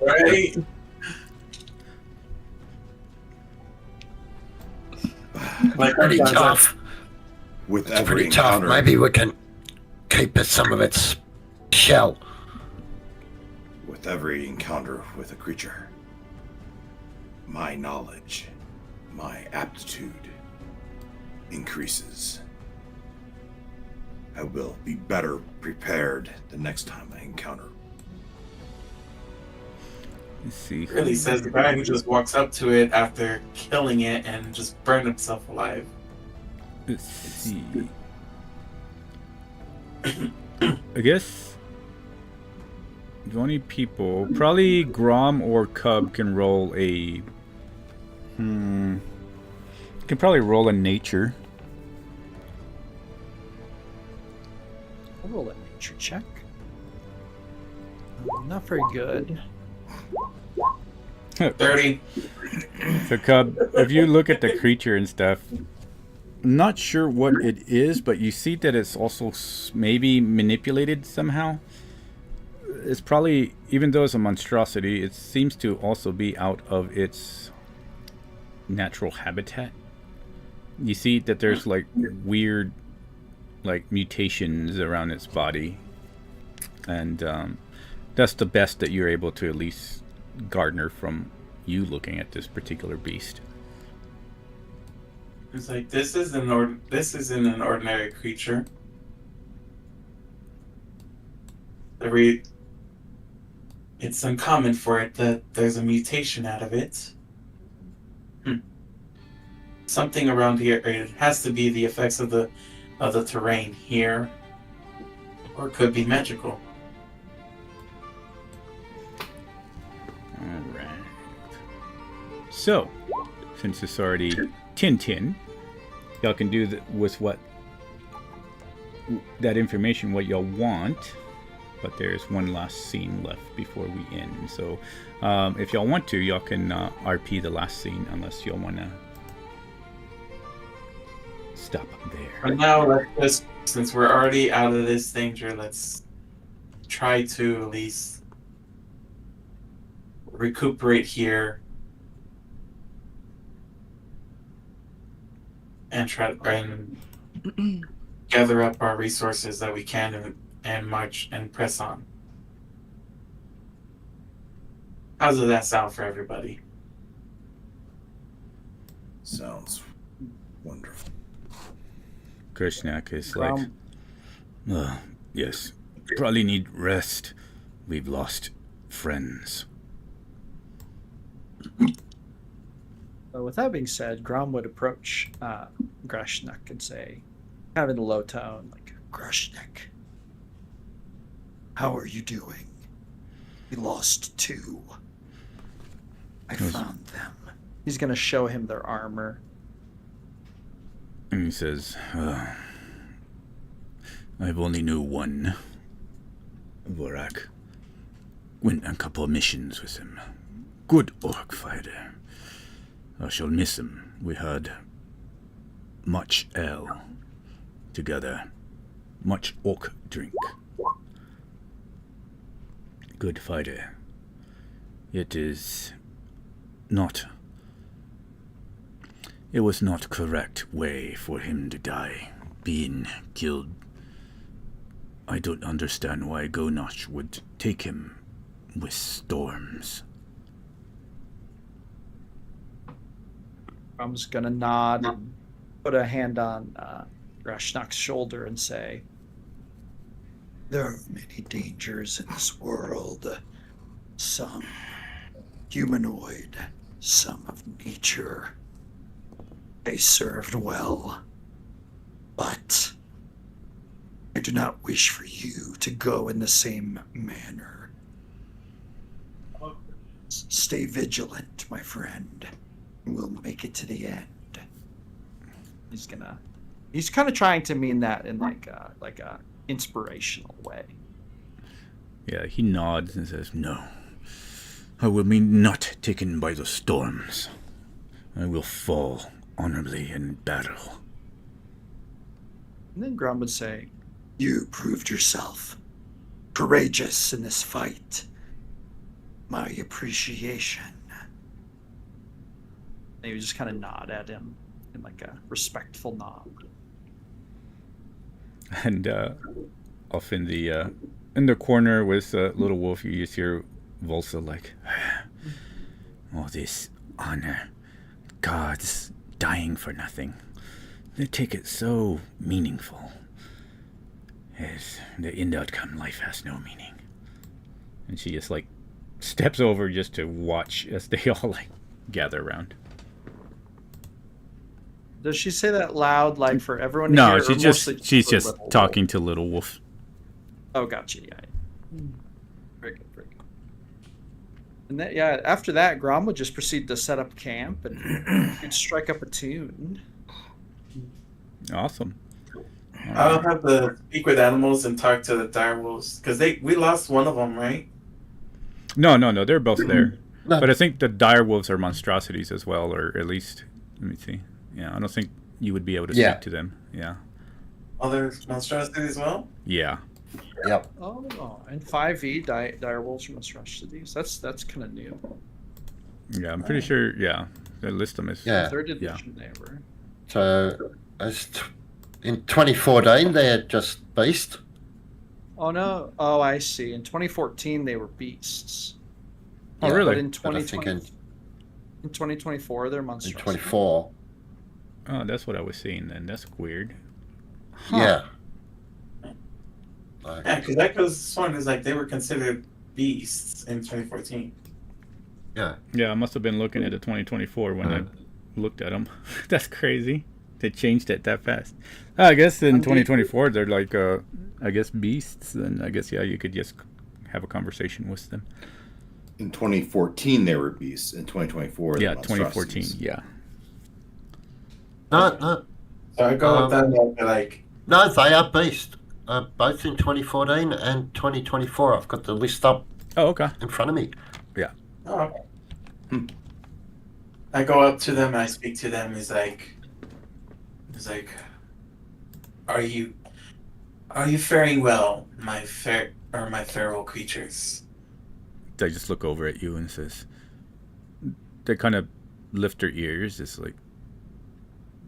Right? Like Pretty sometimes tough. With It's every pretty tough. encounter, Maybe we can keep some of its shell. with every encounter with a creature, my knowledge, my aptitude increases. I will be better prepared the next time I encounter. Let's see. really says the guy who just walks up to it after killing it and just burned himself alive. Let's see. I guess the only people, probably Grom or Cub, can roll a. Can probably roll a nature. I'll roll a nature check. Not very good. 30. So Cub, if you look at the creature and stuff, I'm not sure what it is, but you see that it's also maybe manipulated somehow. It's probably, even though it's a monstrosity, it seems to also be out of its natural habitat. You see that there's like weird like mutations around its body, and that's the best that you're able to at least garner from you looking at this particular beast. It's like this isn't an ordinary creature. it's uncommon for it that there's a mutation out of it. Something around here. It has to be the effects of the terrain here, or it could be magical. All right. So, since it's already Tintin, y'all can do with what that information what y'all want. But there's one last scene left before we end. So, if y'all want to, y'all can RP the last scene, unless y'all want to stop there. For now, let's just, since we're already out of this danger, let's try to at least recuperate here and try and gather up our resources that we can and march and press on. How does that sound for everybody? Sounds wonderful. Krishnak is like, yes, probably need rest. We've lost friends. With that being said, Grom would approach Grashnak and say, kind of in a low tone, like, Grashnak, how are you doing? We lost 2. I found them. he's going to show him their armor. And he says, I've only knew one. Vorak. Went on a couple of missions with him. Good orc fighter. I shall miss him. We had much ale together. Much orc drink. Good fighter. It was not correct way for him to die, being killed. I don't understand why Gonosh would take him with storms. I'm just gonna nod and put a hand on Grashnak's shoulder and say, there are many dangers in this world. Some humanoid, some of nature. They served well, but I do not wish for you to go in the same manner. Stay vigilant, my friend. We'll make it to the end. he's kind of trying to mean that in like a inspirational way. Yeah, he nods and says, no. I will be not taken by the storms. I will fall honorably in battle. And then Grum would say, You proved yourself courageous in this fight. My appreciation. and he would just kind of nod at him in like a respectful nod. And off in the corner with Little Wolf, you just hear Volsa like, all this honor, gods dying for nothing. They take it so meaningful. As the end outcome, life has no meaning. And she just like steps over just to watch as they all like gather around. Does she say that loud, like for everyone to No, hear? she's just Little talking Wolf? to Little Wolf. Oh, gotcha. Yeah. Very good. Very good. And that, yeah, after that, Grom would just proceed to set up camp and strike up a tune. Awesome. I'll have to speak with animals and talk to the direwolves because we lost one of them, right? No, they're both there. No. But I think the dire wolves are monstrosities as well, or at least, let me see. Yeah, I don't think you would be able to speak to them. Yeah. Oh, there's monstrosities as well? Yeah. Yep. Oh, and 5e direwolves from monstrosities. That's kind of new. Yeah, I'm pretty sure, yeah. They list them as... Yeah. Third edition they were. So, in 2014, they had just Beast. Oh no! Oh, I see. In 2014, they were beasts. Oh, really? But in But I think 2020, in 2024, they're in monstrosities. 24. Oh, that's what I was seeing then. That's weird. Yeah. Like, Yeah, because Echo's sworn is like they were considered beasts in 2014. yeah. Yeah, I must have been looking at the 2024 when I Uh, looked at them. That's crazy. They changed it that fast. I guess in 2024 they're like, I guess beasts. And I guess you could just have a conversation with them. In 2014, they were beasts. In 2024, Yeah, they're 2014. monstrosities. Yeah. no, So I go with that like no, they are beast. Both in 2014 and 2024. I've got the list up Oh, okay. in front of me. oh, okay. I go up to them, I speak to them, he's like Are you faring well, my feral creatures? They just look over at you and says, they kind of lift their ears. It's like,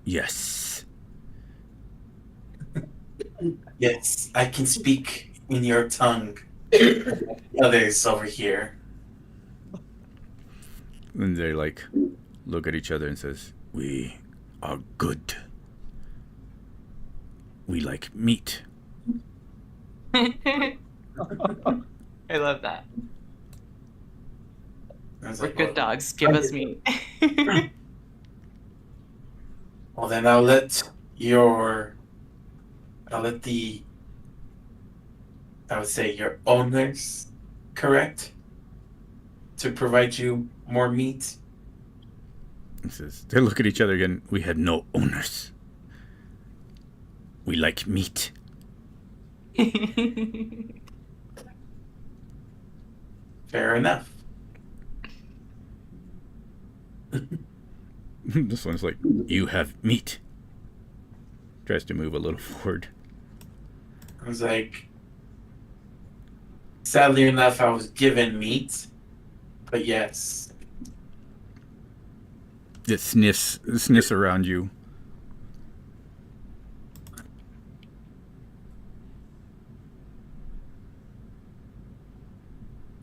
yes. Yes, I can speak in your tongue. Others over here. And they like look at each other and says, we are good. We like meat. I love that. I was We're like, good well, dogs. Give us meat. well, then I'll let I would say your owners, correct? To provide you more meat. He says, they look at each other again. We had no owners. We like meat. Fair enough. This one's like, you have meat. Tries to move a little forward. I was like, sadly enough, I was given meat, but yes. It sniffs around you.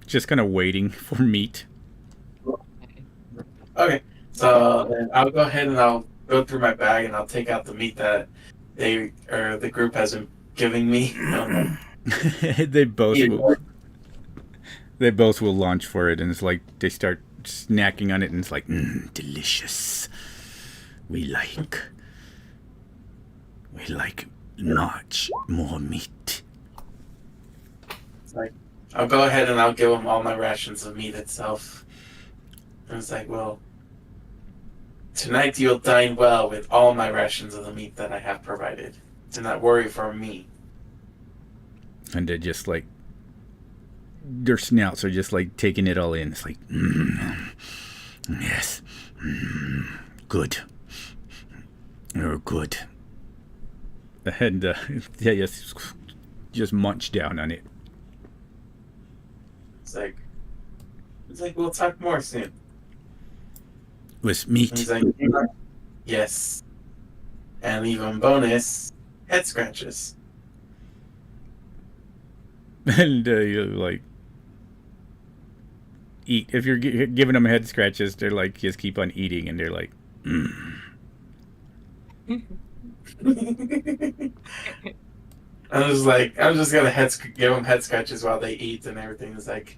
Just kind of waiting for meat. Okay, so then I'll go ahead and I'll go through my bag and I'll take out the meat that the group has been giving me. They both will launch for it, and it's like they start snacking on it, and it's like, delicious. We like much more meat. It's like, I'll go ahead and I'll give them all my rations of meat itself. And it's like, well, tonight you'll dine well with all my rations of the meat that I have provided. Do not worry for me. And they're just like, their snouts are just like taking it all in. It's like, yes, good. You're good. And yeah, yes, just munch down on it. It's like we'll talk more soon. With And meat. he's like, yes. And even bonus, head scratches. And you like eat. If you're giving them head scratches, they're like just keep on eating, and they're like, I was gonna give them head scratches while they eat and everything. I was like,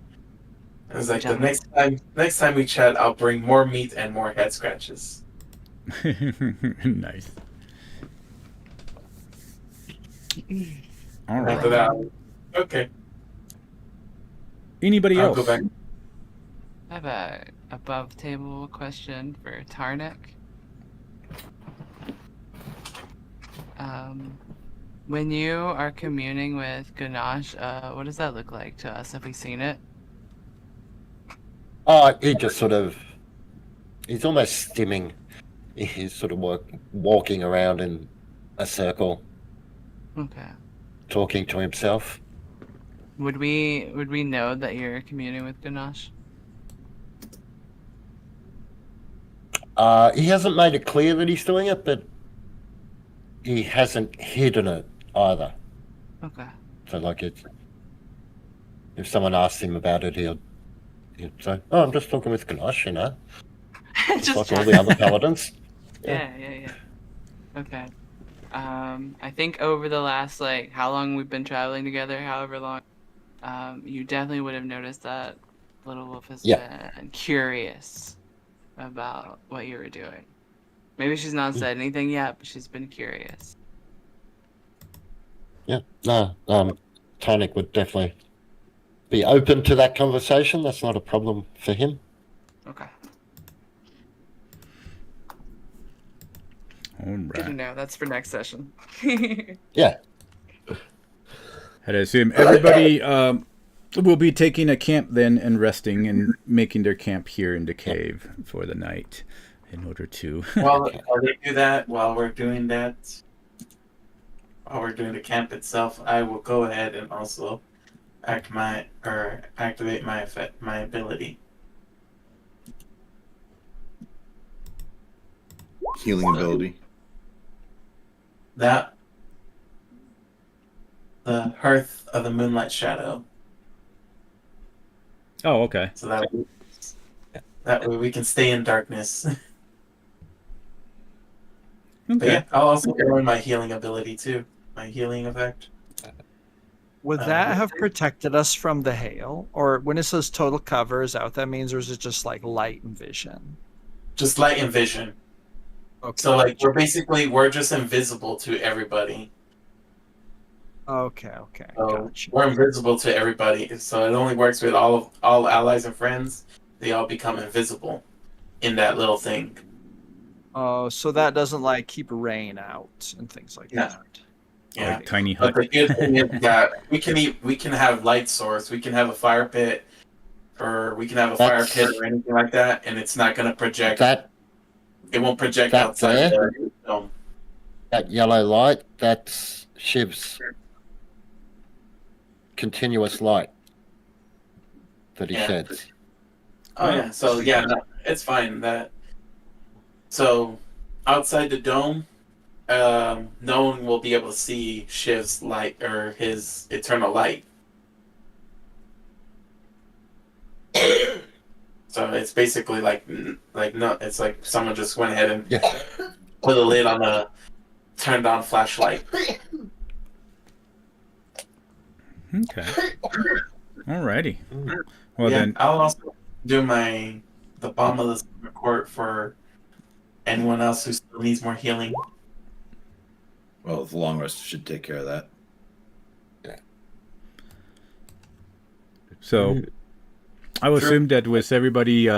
the next time we chat, I'll bring more meat and more head scratches. Nice. All After right. that, okay. Anybody I'll else? go back. I have a above table question for Tarnik. When you are communing with Ganache, what does that look like to us? Have we seen it? Oh, he just sort of, he's almost stimming. He's sort of walking around in a circle, Okay. talking to himself. Would we know that you're communing with Ganache? He hasn't made it clear that he's doing it, but he hasn't hidden it either. Okay. So, like, if someone asks him about it, he'll say, "Oh, I'm just talking with Ganache, you know, Just like all check. the other paladins." Yeah. Okay. I think over the last, like, how long we've been traveling together, however long, you definitely would have noticed that Little Wolf has been curious about what you were doing. Maybe she's not said anything yet, but she's been curious. Yeah, no, Tonic would definitely be open to that conversation. That's not a problem for him. Okay. All Good to right. know. That's for next session. Yeah. I'd assume everybody will be taking a camp then and resting and making their camp here in the cave for the night in order to... While they do that, while we're doing that, while we're doing the camp itself, I will go ahead and also activate my ability. Healing ability. The Hearth of the Moonlight Shadow. Oh, okay. So that way we can stay in darkness. But Okay. yeah, I'll also learn my healing ability too. My healing effect. Would that have protected us from the hail? Or when it says total cover, is that what that means? Or is it just like light and vision? Just light and vision. Okay. So like we're just invisible to everybody. Okay. So Gotcha. we're invisible to everybody. So it only works with all allies and friends. They all become invisible in that little thing. Oh, so that doesn't like keep rain out and things like Yeah. that. Yeah. Like tiny But hut. the good thing is that we can have light source. We can have a fire pit, or we can have a fire pit or anything like that, and it's not going to project. It won't project that outside there? the dome. That yellow light, that's Shiv's continuous light that he sheds. Oh yeah. So yeah, no, it's fine. So outside the dome, no one will be able to see Shiv's light or his eternal light. So it's basically like no, it's like someone just went ahead and put a lid on a turned on flashlight. Okay. Alrighty. Well Yeah, then, I'll also do the bomb of the Summer Court for anyone else who still needs more healing. Well, the long rest should take care of that. so I would assume that with everybody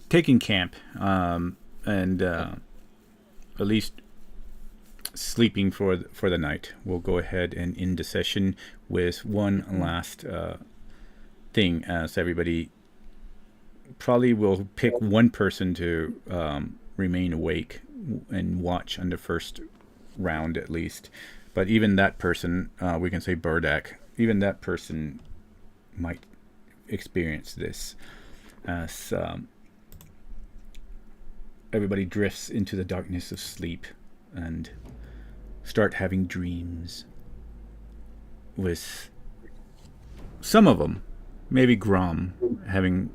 taking camp and at least sleeping for the night, we'll go ahead and end the session with one last thing, as everybody probably will pick one person to remain awake and watch on the first round at least. But even that person, we can say Burdak, even that person might experience this as everybody drifts into the darkness of sleep and start having dreams, with some of them, maybe Grom, having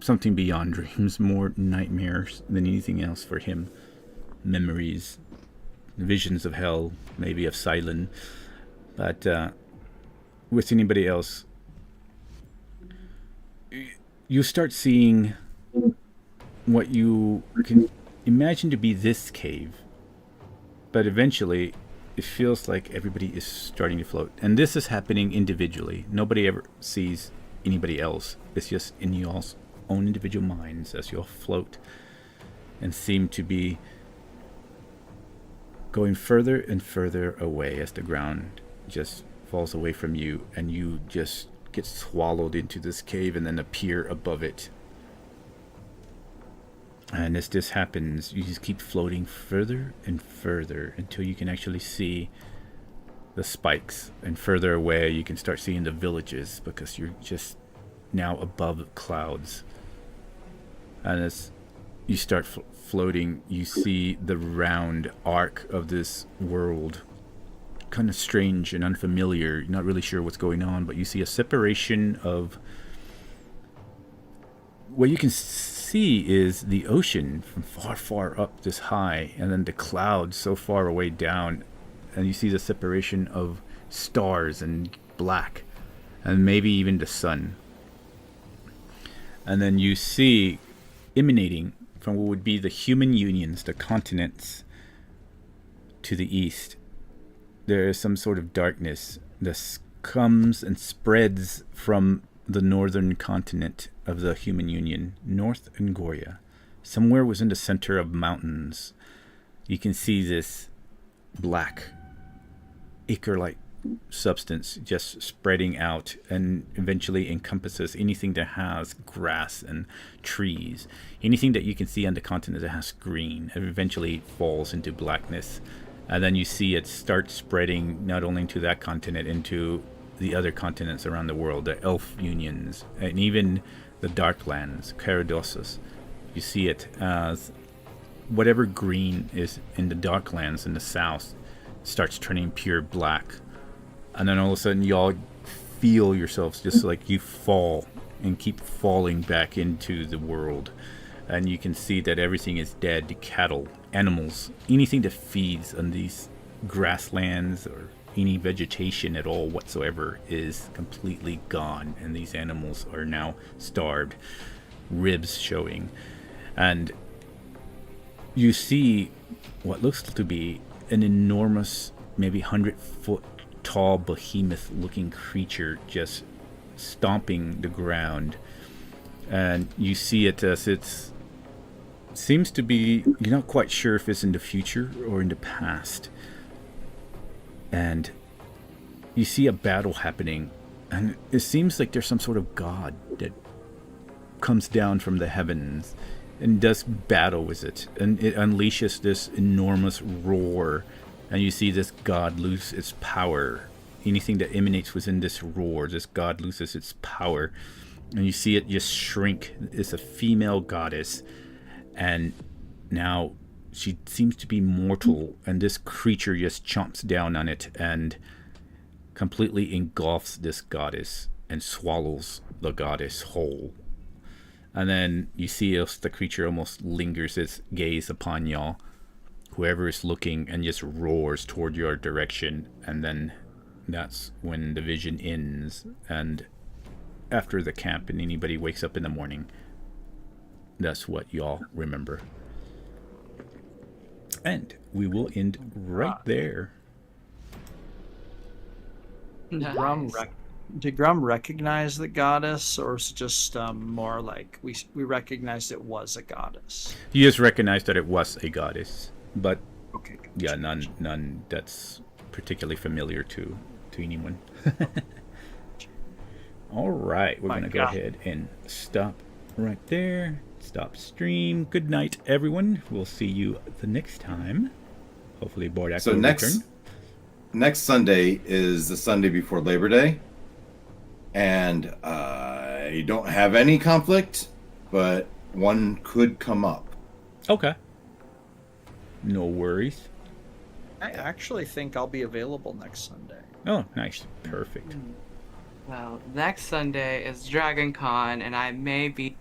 something beyond dreams, more nightmares than anything else for him. Memories, visions of hell, maybe of Cylon. But with anybody else, you start seeing what you can imagine to be this cave, but eventually it feels like everybody is starting to float, and this is happening individually. Nobody ever sees anybody else. It's just in y'all's own individual minds as you all float and seem to be going further and further away as the ground just falls away from you, and you just get swallowed into this cave and then appear above it. And as this happens, you just keep floating further and further until you can actually see the spikes, and further away you can start seeing the villages because you're just now above clouds. And as you start floating, you see the round arc of this world, kind of strange and unfamiliar. You're not really sure what's going on, but you see a separation of what you can see is the ocean from far, far up this high, and then the clouds so far away down, and you see the separation of stars and black, and maybe even the sun. And then you see, emanating from what would be the human unions, the continents to the east, there is some sort of darkness that comes and spreads from the northern continent of the human union, North Angoria. Somewhere was in the center of mountains. You can see this black, ichor-like substance just spreading out and eventually encompasses anything that has grass and trees. Anything that you can see on the continent that has green, and eventually falls into blackness. And then you see it start spreading not only to that continent, into the other continents around the world, the elf unions, and even the Darklands, Caradosus. You see it as whatever green is in the Darklands in the south starts turning pure black. And then all of a sudden y'all feel yourselves just like you fall and keep falling back into the world. And you can see that everything is dead. Cattle, animals, anything that feeds on these grasslands or any vegetation at all whatsoever is completely gone. And these animals are now starved, ribs showing. And you see what looks to be an enormous, maybe 100-foot tall, behemoth-looking creature just stomping the ground. And you see it as it's seems to be, you're not quite sure if it's in the future or in the past. And you see a battle happening, and it seems like there's some sort of god that comes down from the heavens and does battle with it, and it unleashes this enormous roar, and you see this god lose its power. Anything that emanates within this roar, this god loses its power, and you see it just shrink. It's a female goddess, and now she seems to be mortal, and this creature just chomps down on it and completely engulfs this goddess and swallows the goddess whole. And then you see the creature almost lingers its gaze upon y'all, whoever is looking, and just roars toward your direction. And then that's when the vision ends. And after the camp and anybody wakes up in the morning, that's what y'all remember. And we will end right there. Nice. Did Grum recognize the goddess, or is it just more like we recognized it was a goddess? You just recognized that it was a goddess, but Okay. yeah, none that's particularly familiar to anyone. All right, we're gonna go ahead and stop right there. Stop stream. Good night, everyone. We'll see you the next time. Hopefully, Bordak will return. Next Sunday is the Sunday before Labor Day, and I don't have any conflict, but one could come up. Okay. No worries. I actually think I'll be available next Sunday. Oh, nice. Perfect. Well, next Sunday is Dragon Con, and I may be